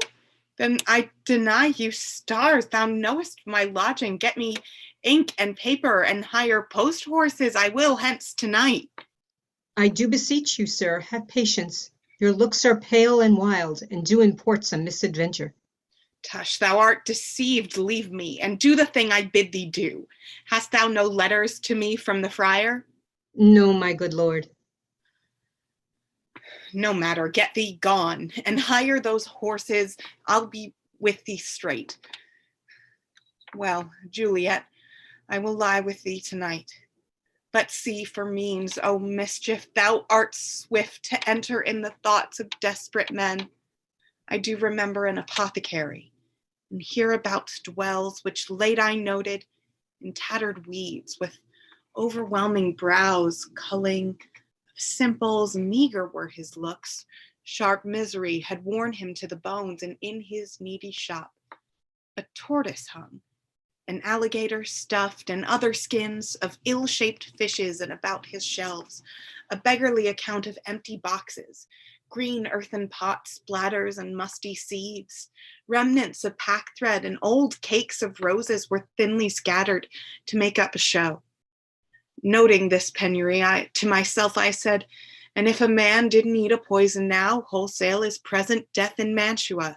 Then I deny you stars. Thou knowest my lodging. Get me ink and paper and hire post horses. I will hence tonight. I do beseech you, sir, have patience. Your looks are pale and wild, and do import some misadventure. Tush, thou art deceived. Leave me, and do the thing I bid thee do. Hast thou no letters to me from the friar? No, my good lord. No matter, get thee gone, and hire those horses. I'll be with thee straight. Well, Juliet, I will lie with thee tonight. But see for means, O mischief, thou art swift to enter in the thoughts of desperate men. I do remember an apothecary, and hereabouts dwells, which late I noted, in tattered weeds, with overwhelming brows, culling of simples, meager were his looks. Sharp misery had worn him to the bones, and in his needy shop a tortoise hung, an alligator stuffed, and other skins of ill-shaped fishes, and about his shelves a beggarly account of empty boxes, green earthen pots, bladders, and musty seeds. Remnants of pack thread and old cakes of roses were thinly scattered to make up a show. Noting this penury, to myself I said, and if a man did need a poison now, wholesale is present death in Mantua.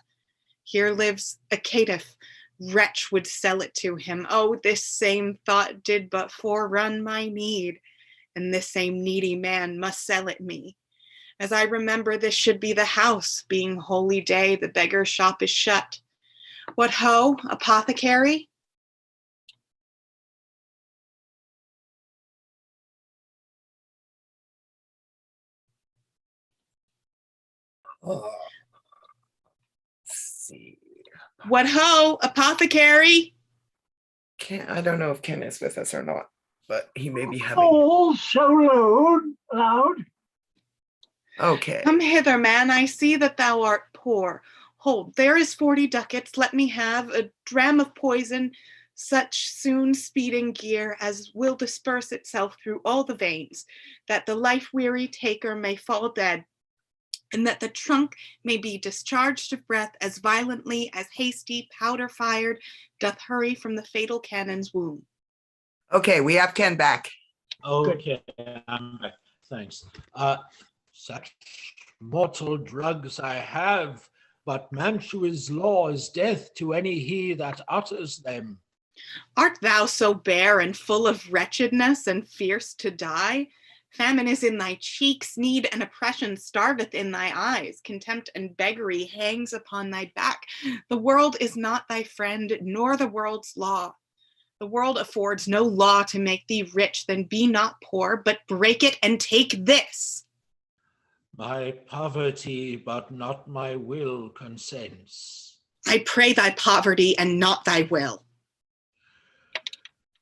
Here lives a caitiff, wretch would sell it to him. Oh, this same thought did but forerun my need, and this same needy man must sell it me. As I remember, this should be the house, being holy day, the beggar's shop is shut. What ho, apothecary? Let's see. What ho, apothecary? I don't know if Ken is with us or not, but he may be having. Oh, so loud. Okay. Come hither, man. I see that thou art poor. Hold, there is 40 ducats. Let me have a dram of poison, such soon speeding gear as will disperse itself through all the veins, that the life-weary taker may fall dead, and that the trunk may be discharged of breath as violently as hasty powder fired doth hurry from the fatal cannon's womb. Okay, we have Ken back. Okay, I'm back. Thanks. Such mortal drugs I have, but Mantua's law is death to any he that utters them. Art thou so bare and full of wretchedness and fierce to die? Famine is in thy cheeks, need and oppression starveth in thy eyes, contempt and beggary hangs upon thy back. The world is not thy friend, nor the world's law. The world affords no law to make thee rich, then be not poor, but break it and take this. My poverty, but not my will, consents. I pray thy poverty and not thy will.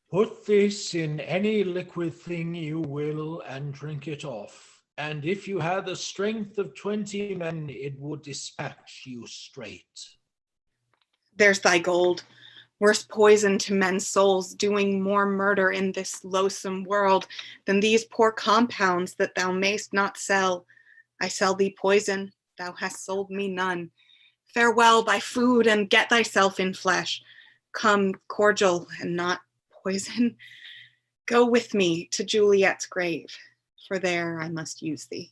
Put this in any liquid thing you will and drink it off. And if you had the strength of 20 men, it would dispatch you straight. There's thy gold. Worse poison to men's souls, doing more murder in this loathsome world than these poor compounds that thou mayst not sell. I sell thee poison, thou hast sold me none. Farewell, buy food and get thyself in flesh. Come, cordial and not poison. Go with me to Juliet's grave, for there I must use thee.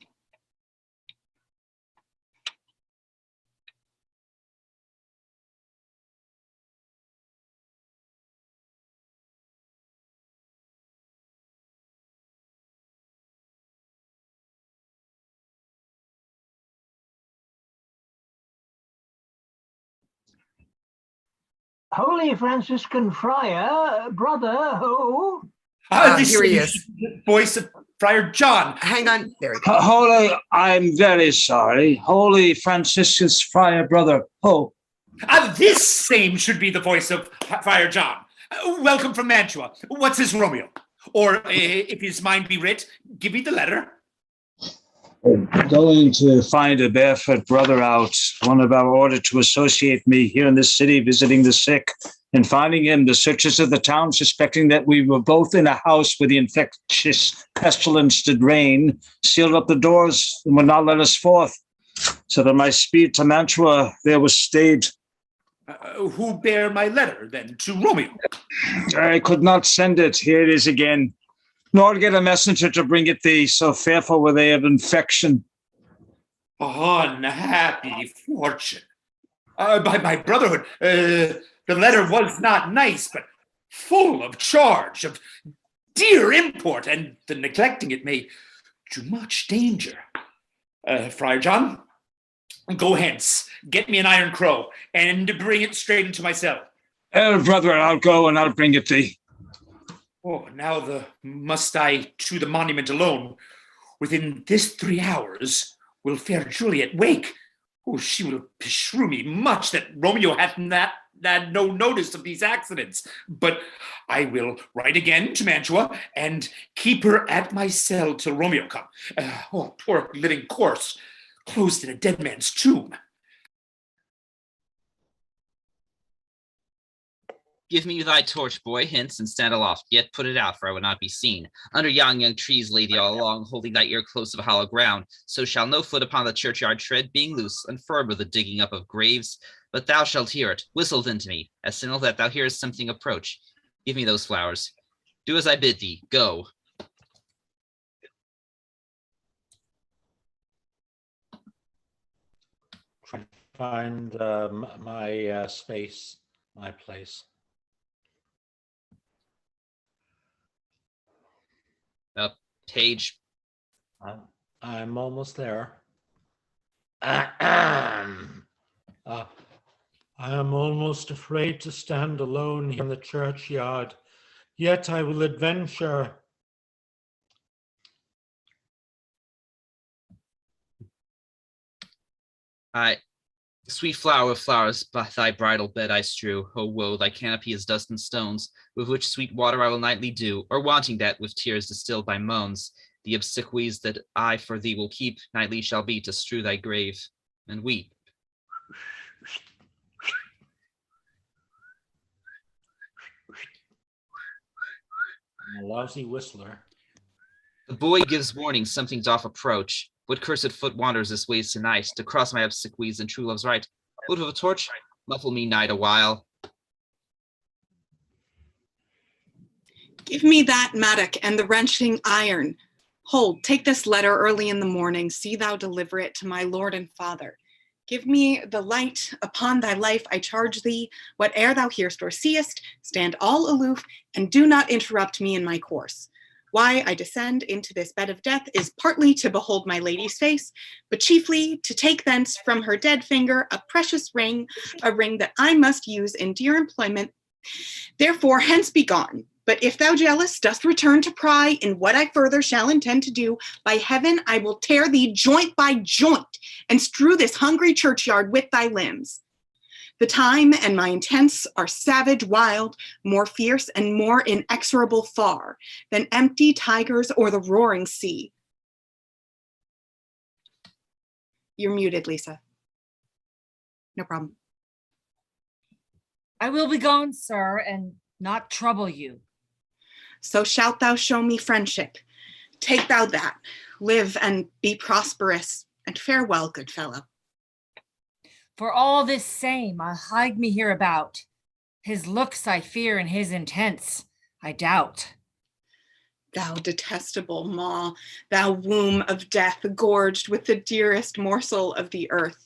Holy Franciscan Friar, brother, who? This here he is is. the voice of Friar John. Hang on. There we go. Holy, I'm very sorry. Holy Franciscus Friar Brother. Oh, This same should be the voice of Friar John. Welcome from Mantua. What's his Romeo? Or if his mind be writ, give me the letter. going to find a barefoot brother out, one of our order to associate me here in this city visiting the sick. And finding him, the searchers of the town, suspecting that we were both in a house where the infectious pestilence did reign, sealed up the doors and would not let us forth. So that my speed to Mantua there was stayed. Who bare my letter, then, to Romeo? I could not send it. Here it is again. Nor get a messenger to bring it thee, so fearful were they of infection. Unhappy fortune. By my brotherhood, the letter was not nice, but full of charge, of dear import, and the neglecting it may do much danger. Friar John, go hence, get me an iron crow, and bring it straight into my cell. Brother, I'll go and I'll bring it thee. Oh, now must I to the monument alone. Within this 3 hours will fair Juliet wake. Oh, she will beshrew me much that Romeo hath had no notice of these accidents. But I will write again to Mantua and keep her at my cell till Romeo come. Poor living corpse, closed in a dead man's tomb. Give me thy torch, boy, hence, and stand aloft, yet put it out, for I would not be seen. Under yon young trees lay thee all along, holding thy ear close of hollow ground, so shall no foot upon the churchyard tread, being loose, unfurled with the digging up of graves. But thou shalt hear it, whistle then to me, as signal that thou hearest something approach. Give me those flowers. Do as I bid thee, go. Try to find my space, my place. Page. I'm almost there. I am almost afraid to stand alone here in the churchyard, yet I will adventure. Sweet flower of flowers, by thy bridal bed I strew. Oh woe, thy canopy is dust and stones, with which sweet water I will nightly do, or wanting that, with tears distilled by moans. The obsequies that I for thee will keep, nightly shall be to strew thy grave, and weep. I'm a lousy whistler. The boy gives warning something doth approach. What cursed foot wanders this ways tonight, to cross my obsequies and true love's right? Would of a torch, muffle me night a while. Give me that mattock and the wrenching iron. Hold, take this letter early in the morning. See thou deliver it to my lord and father. Give me the light upon thy life, I charge thee. Whate'er thou hearst or seest, stand all aloof, and do not interrupt me in my course. Why I descend into this bed of death is partly to behold my lady's face, but chiefly to take thence from her dead finger a precious ring, a ring that I must use in dear employment. Therefore, hence be gone. But if thou jealous dost return to pry in what I further shall intend to do, by heaven I will tear thee joint by joint, and strew this hungry churchyard with thy limbs. The time and my intents are savage, wild, more fierce and more inexorable far than empty tigers or the roaring sea. You're muted, Lisa. No problem. I will be gone, sir, and not trouble you. So shalt thou show me friendship. Take thou that, live and be prosperous, and farewell, good fellow. For all this same, I'll hide me hereabout. His looks I fear, and his intents I doubt. Thou detestable maw, thou womb of death, gorged with the dearest morsel of the earth.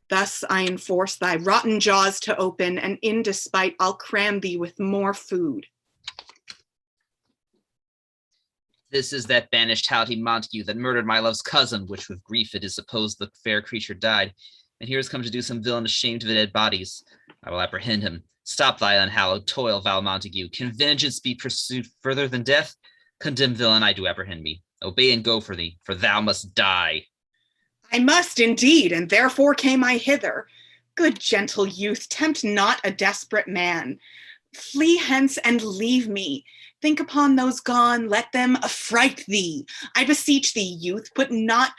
Thus I enforce thy rotten jaws to open, and in despite I'll cram thee with more food. This is that banished haughty Montague that murdered my love's cousin, which with grief it is supposed the fair creature died. And here is come to do some villainous shame to the dead bodies. I will apprehend him, Stop thy unhallowed toil, vile Montague. Can vengeance be pursued further than death? Condemned villain, I do apprehend me. Obey and go for thee, for thou must die. I must indeed, and therefore came I hither. Good gentle youth, tempt not a desperate man. Flee hence and leave me. Think upon those gone, let them affright thee. I beseech thee, youth, put not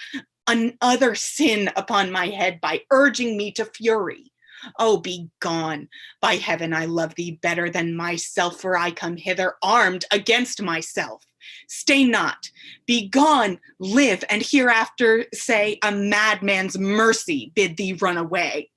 another sin upon my head by urging me to fury. Oh, be gone. By heaven, I love thee better than myself, for I come hither armed against myself. Stay not, be gone, live, and hereafter say a madman's mercy bid thee run away.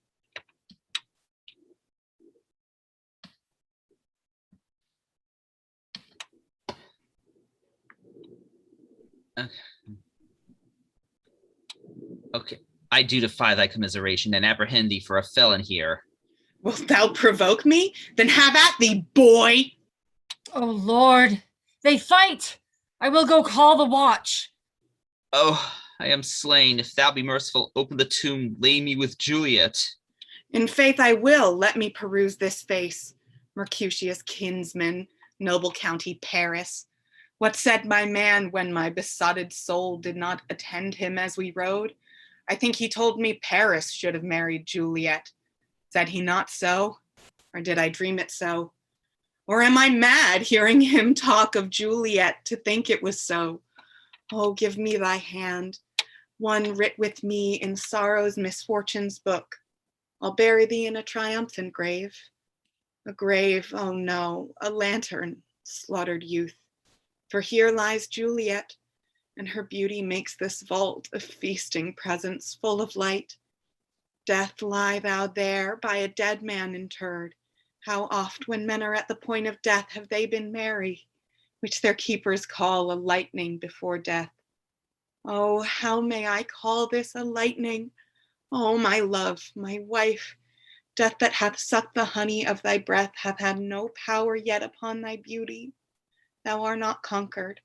Okay, I do defy thy commiseration and apprehend thee for a felon here. Wilt thou provoke me? Then have at thee, boy! Oh, Lord, they fight! I will go call the watch. Oh, I am slain. If thou be merciful, open the tomb, lay me with Juliet. In faith I will. Let me peruse this face. Mercutio's kinsman, noble County Paris. What said my man when my besotted soul did not attend him as we rode? I think he told me Paris should have married Juliet. Said he not so? Or did I dream it so? Or am I mad hearing him talk of Juliet to think it was so? Oh, give me thy hand, one writ with me in sorrow's misfortune's book. I'll bury thee in a triumphant grave. A grave, oh no, a lantern, slaughtered youth. For here lies Juliet, and her beauty makes this vault a feasting presence full of light. Death, lie thou there by a dead man interred. How oft when men are at the point of death have they been merry, which their keepers call a lightning before death. Oh, how may I call this a lightning? Oh, my love, my wife, death that hath sucked the honey of thy breath hath had no power yet upon thy beauty. Thou art not conquered.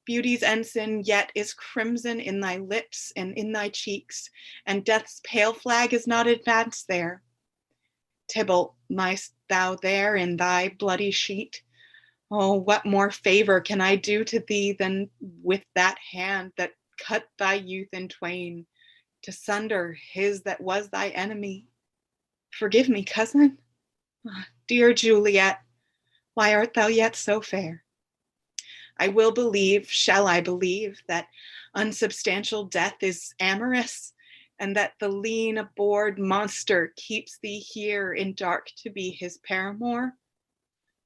Beauty's ensign yet is crimson in thy lips and in thy cheeks, and death's pale flag is not advanced there. Tybalt, liest thou there in thy bloody sheet? Oh, what more favor can I do to thee than with that hand that cut thy youth in twain, to sunder his that was thy enemy? Forgive me, cousin. Dear Juliet, why art thou yet so fair? I will believe, shall I believe, that unsubstantial death is amorous, and that the lean abhorred monster keeps thee here in dark to be his paramour?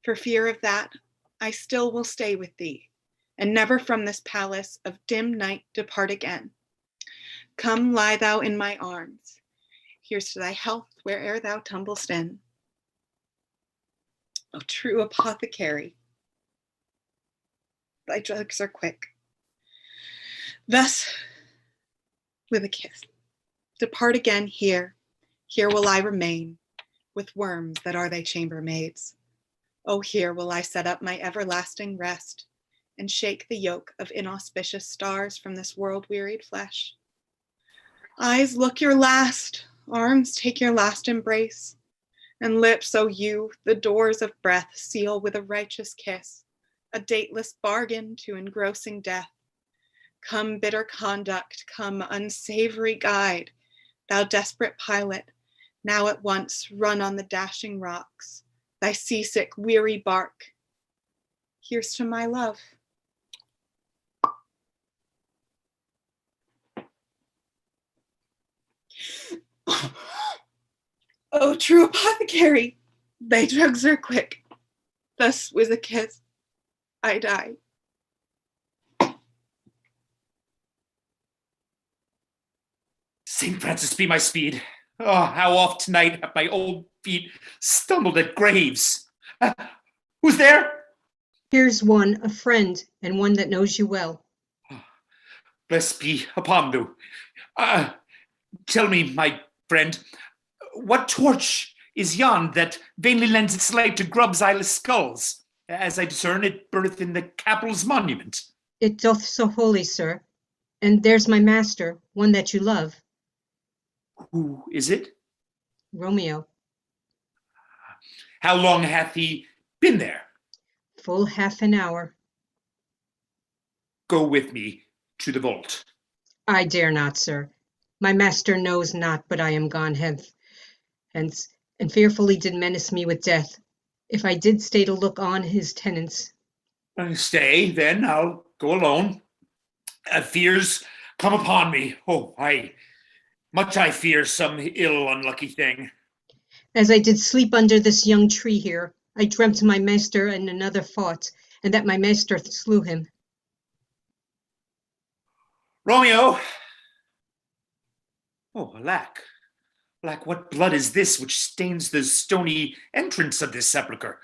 For fear of that, I still will stay with thee, and never from this palace of dim night depart again. Come, lie thou in my arms. Here's to thy health where'er thou tumblest in. O true apothecary, thy drugs are quick. Thus, with a kiss, depart again here. Here will I remain, with worms that are thy chambermaids. Oh, here will I set up my everlasting rest, and shake the yoke of inauspicious stars from this world-wearied flesh. Eyes, look your last. Arms, take your last embrace. And lips, O you, the doors of breath, seal with a righteous kiss, a dateless bargain to engrossing death. Come, bitter conduct, come, unsavory guide, thou desperate pilot, now at once run on the dashing rocks, thy seasick, weary bark. Here's to my love. Oh, true apothecary, thy drugs are quick. Thus with a kiss, I die. St. Francis be my speed. Oh, how oft tonight have my old feet stumbled at graves. Who's there? Here's one, a friend, and one that knows you well. Blessed be upon thee. Tell me, my friend, what torch is yon that vainly lends its light to Grubb's eyeless skulls? As I discern it burneth in the Capitol's monument. It doth so holy, sir. And there's my master, one that you love. Who is it? Romeo. How long hath he been there? Full half an hour. Go with me to the vault. I dare not, sir. My master knows not but I am gone hence, and fearfully did menace me with death, if I did stay to look on his tenants. Stay, then I'll go alone. Fears come upon me. Oh, much I fear some ill unlucky thing. As I did sleep under this young tree here, I dreamt my master and another fought, and that my master slew him. Romeo! Oh, alack. Alack, what blood is this which stains the stony entrance of this sepulchre?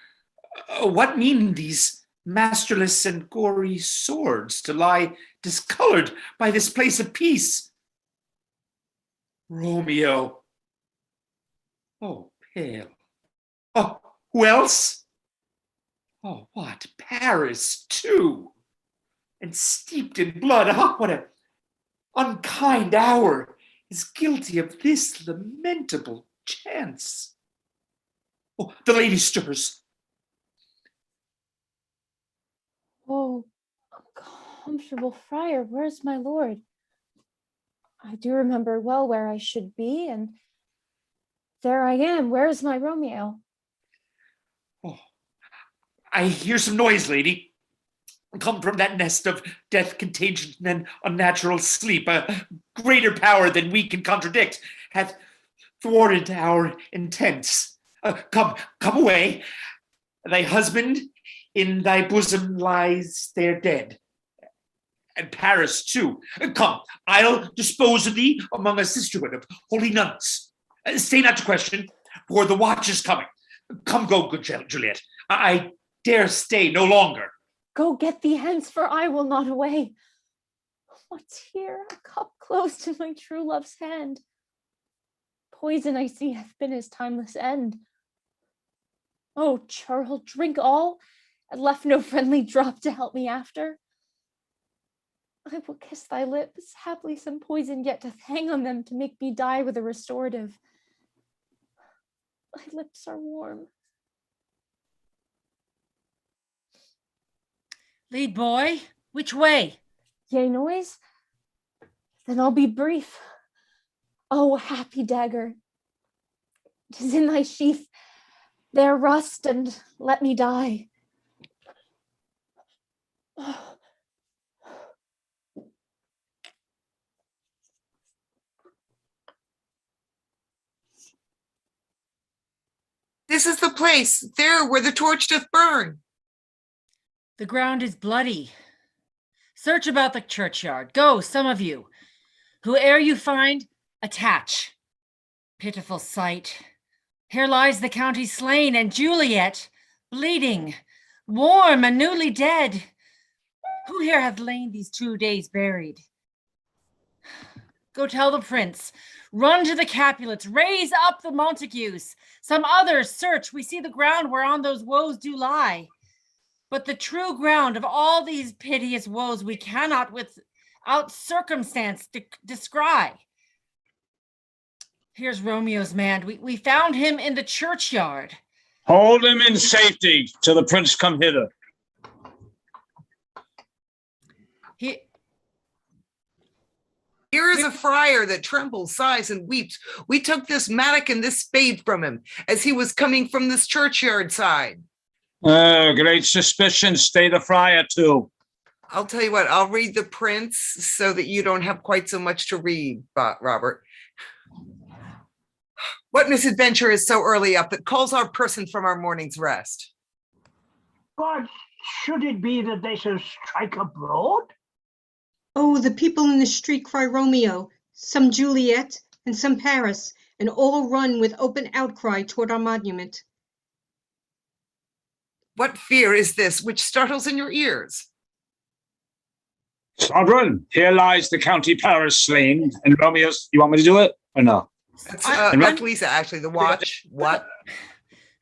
What mean these masterless and gory swords to lie discolored by this place of peace? Romeo. Oh, pale. Oh, who else? Oh, what? Paris, too. And steeped in blood. Ah, what a unkind hour is guilty of this lamentable chance. Oh, the lady stirs. Oh, uncomfortable Friar, where's my lord? I do remember well where I should be, and there I am. Where is my Romeo? Oh, I hear some noise, lady. Come from that nest of death, contagion, and unnatural sleep. A greater power than we can contradict hath thwarted our intents. Come away. Thy husband in thy bosom lies there dead. And Paris too. Come, I'll dispose of thee among a sisterhood of holy nuns. Stay not to question, for the watch is coming. Go, good Juliet. I dare stay no longer. Go get thee hence, for I will not away. What's here? A cup close to my true love's hand. Poison I see hath been his timeless end. Oh, churl, drink all, and left no friendly drop to help me after. I will kiss thy lips, haply some poison yet doth hang on them to make me die with a restorative. Thy lips are warm. Lead boy, which way? Yea, noise? Then I'll be brief. Oh, happy dagger, 'tis in thy sheath. There rust and let me die. This is the place, there where the torch doth burn. The ground is bloody. Search about the churchyard. Go, some of you. Whoe'er you find, attach. Pitiful sight. Here lies the county slain, and Juliet, bleeding, warm and newly dead. Who here hath lain these 2 days buried? Go tell the prince. Run to the Capulets. Raise up the Montagues. Some others search. We see the ground whereon those woes do lie. But the true ground of all these piteous woes we cannot without circumstance descry. Here's Romeo's man. We found him in the churchyard. Hold him in safety till the prince come hither. Here is a friar that trembles, sighs, and weeps. We took this mattock and this spade from him as he was coming from this churchyard side. Great suspicion. Stay the friar too. I'll tell you what, I'll read the prince so that you don't have quite so much to read, Robert. What misadventure is so early up that calls our person from our morning's rest? God, should it be that they shall strike abroad? Oh, the people in the street cry Romeo, some Juliet, and some Paris, and all run with open outcry toward our monument. What fear is this which startles in your ears? Sovereign, here lies the county Paris slain, and Romeo's. You want me to do it or no? That's Lisa, actually, the watch. What?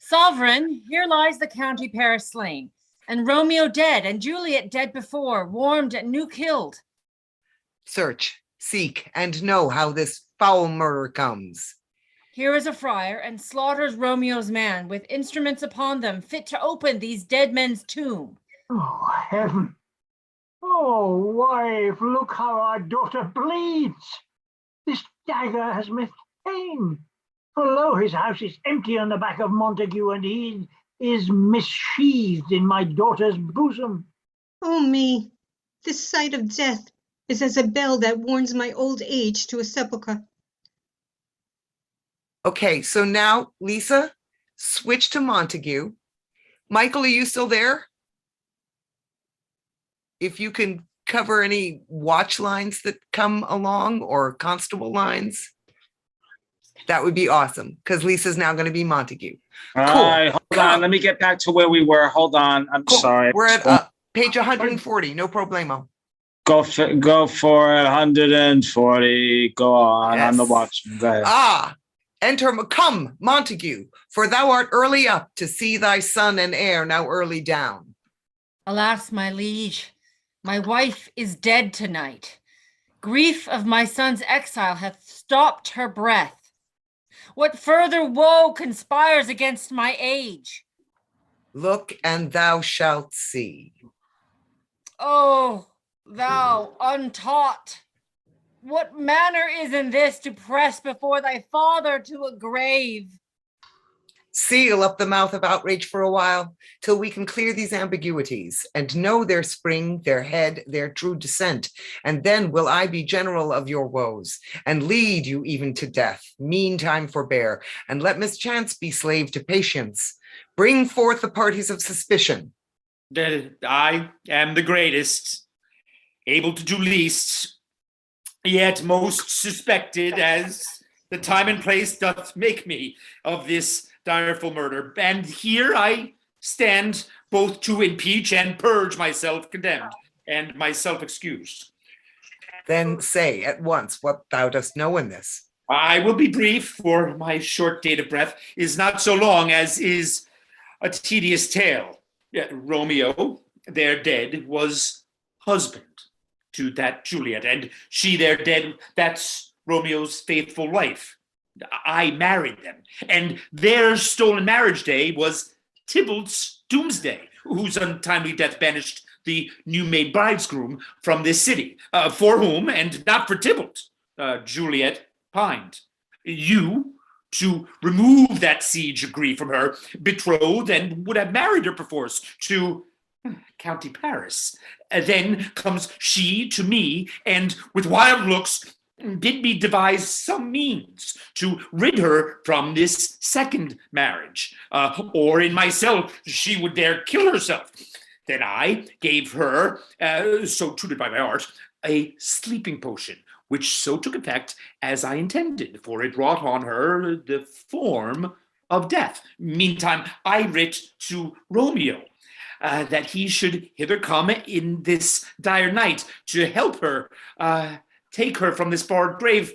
Sovereign, here lies the county Paris slain, and Romeo dead, and Juliet dead before, warmed and new killed. Search, seek, and know how this foul murder comes. here is a friar, and slaughters Romeo's man with instruments upon them fit to open these dead men's tomb. Oh, heaven. Oh, wife, look how our daughter bleeds. This dagger has missed pain. For lo, his house is empty on the back of Montague, and he is missheathed in my daughter's bosom. Oh me, this sight of death is as a bell that warns my old age to a sepulchre. Okay, so now, Lisa, switch to Montague. Michael, are you still there? If you can cover any watch lines that come along or constable lines, that would be awesome, because Lisa's now going to be Montague. All right, hold on. Let me get back to where we were. Hold on. I'm sorry. We're at page 140. No problemo. Go for it. 140. Go on. Yes. I'm the watchman. Go ahead. Ah, enter, come, Montague, for thou art early up to see thy son and heir now early down. Alas, my liege, my wife is dead tonight. Grief of my son's exile hath stopped her breath. What further woe conspires against my age? Look, and thou shalt see. Oh, thou untaught, what manner is in this to press before thy father to a grave? Seal up the mouth of outrage for a while, till we can clear these ambiguities, and know their spring, their head, their true descent. And then will I be general of your woes, and lead you even to death. Meantime forbear, and let mischance be slave to patience. Bring forth the parties of suspicion. I am the greatest, able to do least, yet most suspected, as the time and place doth make me, of this direful murder. And here I stand both to impeach and purge myself condemned and myself excused. Then say at once what thou dost know in this. I will be brief, for my short date of breath is not so long as is a tedious tale. Yet Romeo, there dead, was husband to that Juliet, and she there dead, that's Romeo's faithful wife. I married them, and their stolen marriage day was Tybalt's doomsday, whose untimely death banished the new-made bridegroom from this city, for whom, and not for Tybalt, Juliet pined. You, to remove that siege of grief from her, betrothed and would have married her perforce to County Paris. Then comes she to me, and with wild looks bid me devise some means to rid her from this second marriage, or in myself she would dare kill herself. Then I gave her, so tutored by my art, a sleeping potion, which so took effect as I intended, for it wrought on her the form of death. Meantime, I writ to Romeo that he should hither come in this dire night to help her, take her from this far grave,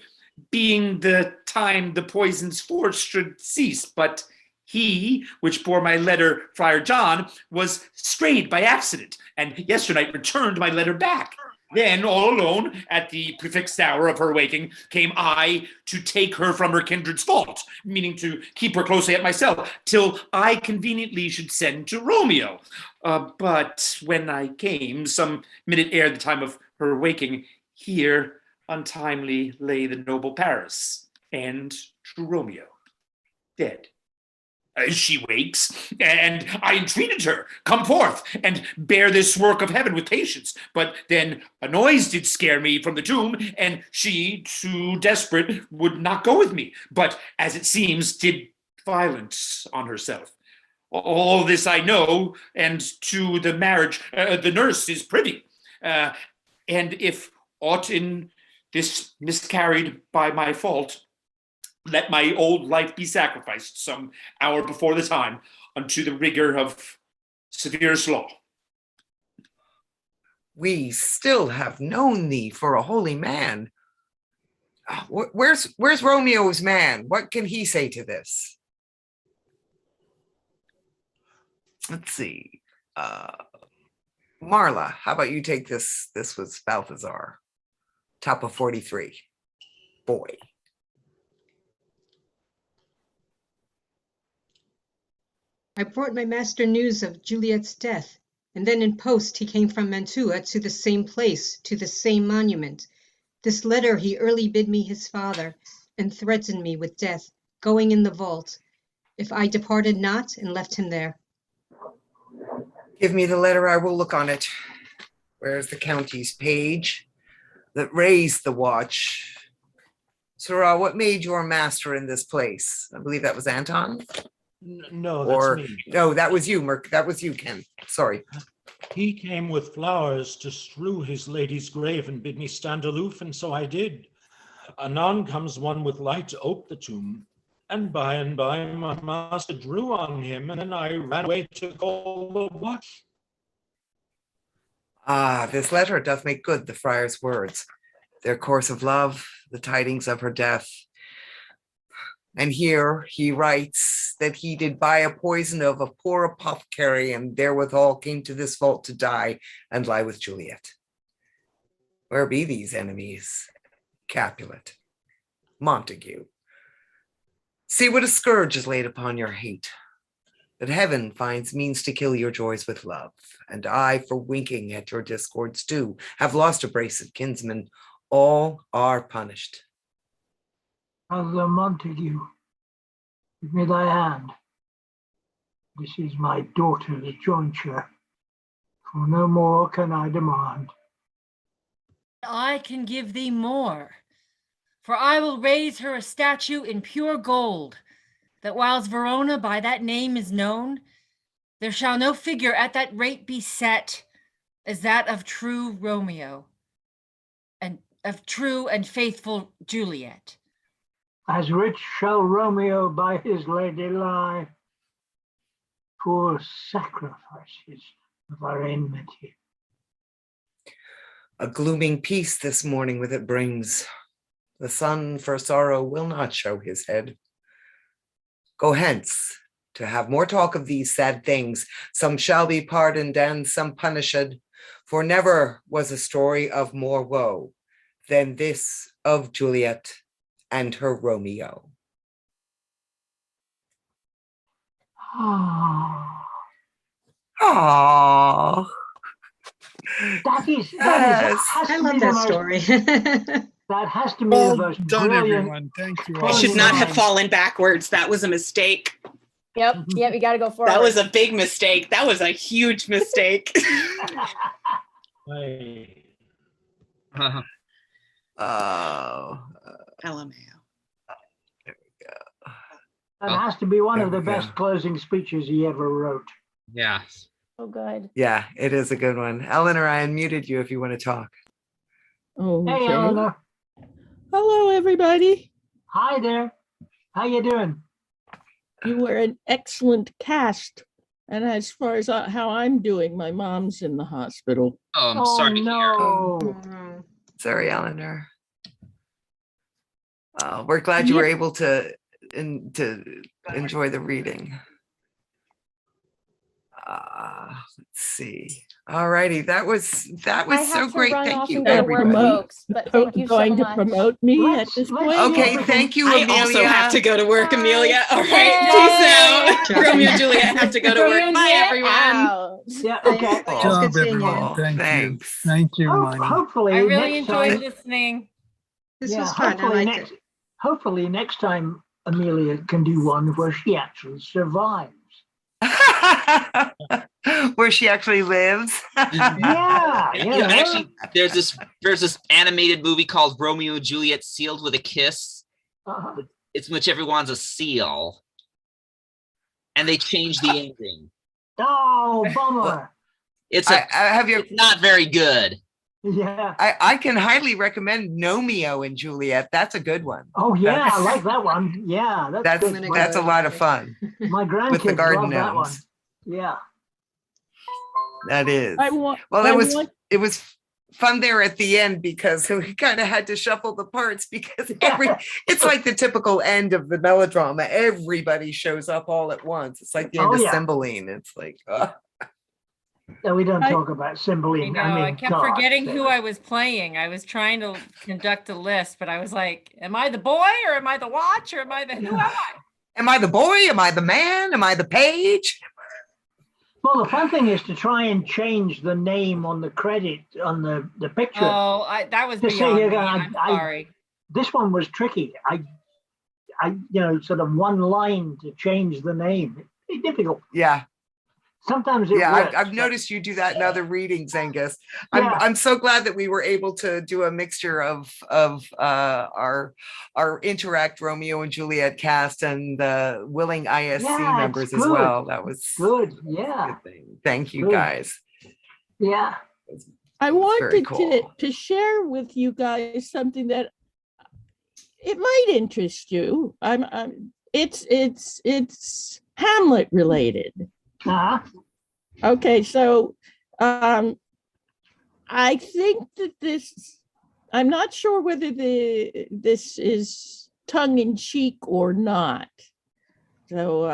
being the time the poison's force should cease. But he, which bore my letter, Friar John, was strayed by accident, and yesternight returned my letter back. Then, all alone, at the prefixed hour of her waking, came I to take her from her kindred's fault, meaning to keep her closely at myself, till I conveniently should send to Romeo. But when I came, some minute ere the time of her waking, here untimely lay the noble Paris, and true Romeo, dead. She wakes, and I entreated her, come forth, and bear this work of heaven with patience. But then a noise did scare me from the tomb, and she, too desperate, would not go with me, but, as it seems, did violence on herself. All this I know, and to the marriage the nurse is privy. And if aught in this miscarried by my fault, let my old life be sacrificed some hour before the time unto the rigor of severest law. We still have known thee for a holy man. Where's Romeo's man? What can he say to this? Let's see. Marla, how about you take this? This was Balthazar, top of 43. Boy. I brought my master news of Juliet's death, and then in post he came from Mantua to the same place, to the same monument. This letter he early bid me his father, and threatened me with death, going in the vault, if I departed not and left him there. Give me the letter, I will look on it. Where's the county's page that raised the watch? Sirrah, what made your master in this place? I believe that was Anton? No, that's me. No, that was you, that was you, Ken. Sorry. He came with flowers to strew his lady's grave and bid me stand aloof, and so I did. Anon comes one with light to ope the tomb, and by my master drew on him, and then I ran away to call the watch. Ah, this letter doth make good the friar's words, their course of love, the tidings of her death. And here he writes that he did buy a poison of a poor apothecary, and therewithal came to this vault to die and lie with Juliet. Where be these enemies? Capulet, Montague. See what a scourge is laid upon your hate, that heaven finds means to kill your joys with love, and I, for winking at your discords too, have lost a brace of kinsmen. All are punished. Brother Montague, give me thy hand. This is my daughter's jointure, for no more can I demand. I can give thee more, for I will raise her a statue in pure gold, that whilst Verona by that name is known, there shall no figure at that rate be set as that of true Romeo, and of true and faithful Juliet. As rich shall Romeo by his lady lie, poor sacrifices of our enmity. A glooming peace this morning with it brings. The sun for sorrow will not show his head. Go hence to have more talk of these sad things. Some shall be pardoned and some punished, for never was a story of more woe than this of Juliet and her Romeo. Aww. That is, Yes. I love that story. That has to be the Well most done, brilliant. everyone. Thank you. I all should so not have much. fallen backwards. That was a mistake. Yep, yep, you gotta go forward. That was a big mistake. That was a huge mistake. Oh, LMAO. That has to be one of the There we best go. closing speeches he ever wrote. Yeah. So good. yeah, it is a good one. Eleanor, I unmuted you if you want to talk. Hey, Okay. Eleanor. Hello, everybody. Hi there. How you doing? You were an excellent cast. And as far as how I'm doing, my mom's in the hospital. Oh, I'm sorry to hear. no. Sorry, Eleanor. We're glad you were able to enjoy the reading. Let's see. All righty, that was I so have to great. run Thank off you, and go to work, everybody. folks, but thank you so Going to much. promote me at this let's point? see if Okay, we thank you, I Amelia. also have to go to work, Bye. Amelia. All right, Yay. peace out. Romeo and Juliet have to go to Romeo work. and Bye, Juliet everyone. out. Yeah, okay. Good job, seeing you. everyone. Thank you. Thanks. Thank you, Ho- Marnie. Hopefully, I really next enjoyed time, listening. This yeah, was fun. I hopefully liked it. hopefully next time Amelia can do one where she actually survives. Where she actually lives. Yeah, You know, actually, there's this animated movie called Romeo and Juliet Sealed with a Kiss. Uh-huh. It's in which everyone's a seal. And they changed the ending. Oh, bummer. It's have you? It's not very good. Yeah. I can highly recommend Romeo and Juliet. That's a good one. Oh, yeah, I That's- like that one. Yeah, That's good. that's a lot of fun. My grandkids with the garden love that one. gnomes. Yeah. That is. Well, I it was fun there at the end because we kind of had to shuffle the parts because it's like the typical end of the melodrama. Everybody shows up all at once. It's like the end Oh, of yeah. Cymbeline. It's like, No, we don't talk about I Cymbeline. know, I mean, I kept God, forgetting Sarah. who I was playing. I was trying to conduct a list, but I was like, am I the boy or am I the watch or am I the who am I? Am I the boy? Am I the man? Am I the page? Well, the fun thing is to try and change the name on the credit on the picture. Oh, that was To say beyond here, me. I'm sorry. This one was tricky. I, sort of one line to change the name. It's difficult. Yeah. Sometimes it works. I've noticed you do that in other readings, Angus. Yeah. I'm so glad that we were able to do a mixture of our Interact Romeo and Juliet cast and the willing ISC members as well. That was good. Yeah. Good thing. Thank you, Good. guys. Yeah. I very wanted cool. to share with you guys something that it might interest you. It's Hamlet related. Uh-huh. Okay, so I think that I'm not sure whether this is tongue in cheek or not. So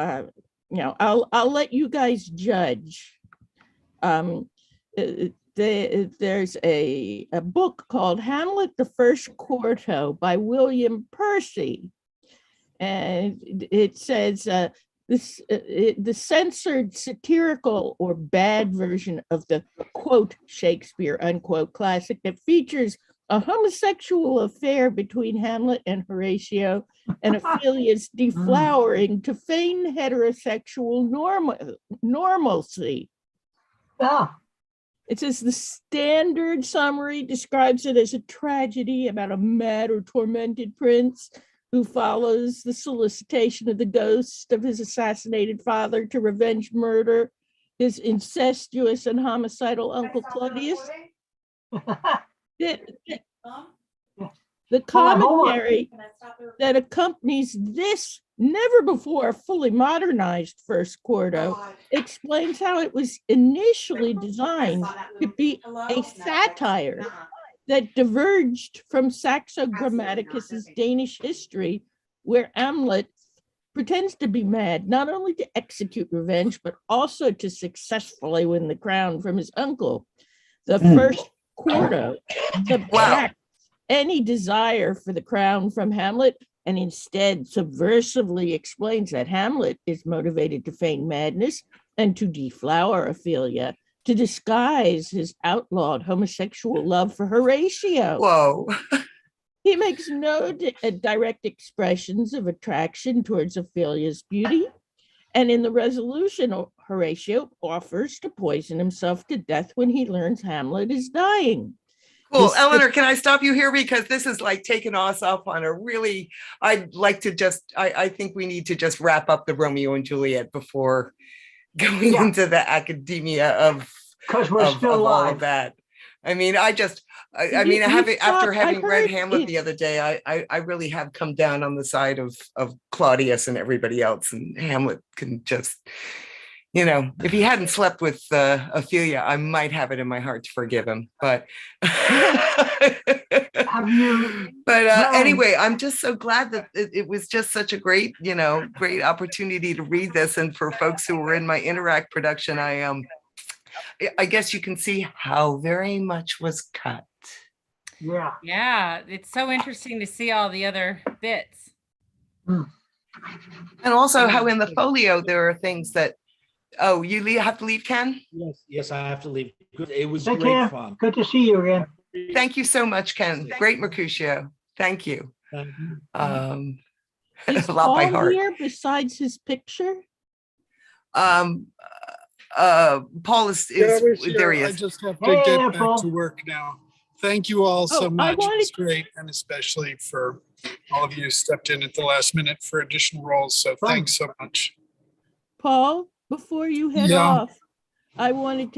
I'll let you guys judge. There's a book called Hamlet the First Quarto by William Percy, and it says the censored satirical or bad version of the quote Shakespeare unquote classic that features a homosexual affair between Hamlet and Horatio and Ophelia's deflowering to feign heterosexual normalcy. Oh. It says the standard summary describes it as a tragedy about a mad or tormented prince who follows the solicitation of the ghost of his assassinated father to revenge murder his incestuous and homicidal uncle Claudius. The commentary that accompanies this never before fully modernized first quarto explains how it was initially designed to be a satire that diverged from Saxo Grammaticus's Danish history, where Hamlet pretends to be mad, not only to execute revenge, but also to successfully win the crown from his uncle. The first quarto subtracts any desire for the crown from Hamlet and instead subversively explains that Hamlet is motivated to feign madness and to deflower Ophelia, to disguise his outlawed homosexual love for Horatio. Whoa. He makes no direct expressions of attraction towards Ophelia's beauty. And in the resolution, Horatio offers to poison himself to death when he learns Hamlet is dying. Cool. Eleanor, can I stop you here? Because this is like taking us off on a really, I'd like to just, I think we need to just wrap up the Romeo and Juliet before going into the academia of all of that. I mean, after having read Hamlet the other day, I really have come down on the side of Claudius and everybody else, and Hamlet can just, if he hadn't slept with Ophelia, I might have it in my heart to forgive him. But anyway, I'm just so glad that it was just such a great opportunity to read this. And for folks who were in my Interact production, I guess you can see how very much was cut. Yeah. Yeah, it's so interesting to see all the other bits. And also how in the folio there are things that, you have to leave, Ken? Yes, I have to leave. It was Take great care. fun. Good to see you again. Thank you so much, Ken. Great Mercutio. Thank you. Is a lot by Paul heart. here besides his picture? Paul is there he I is. just have to get back to work now. Thank you all so much. wanted- It's great, and especially for all of you who stepped in at the last minute for additional roles. So thanks so much. Paul, before you head Yeah. off, I wanted to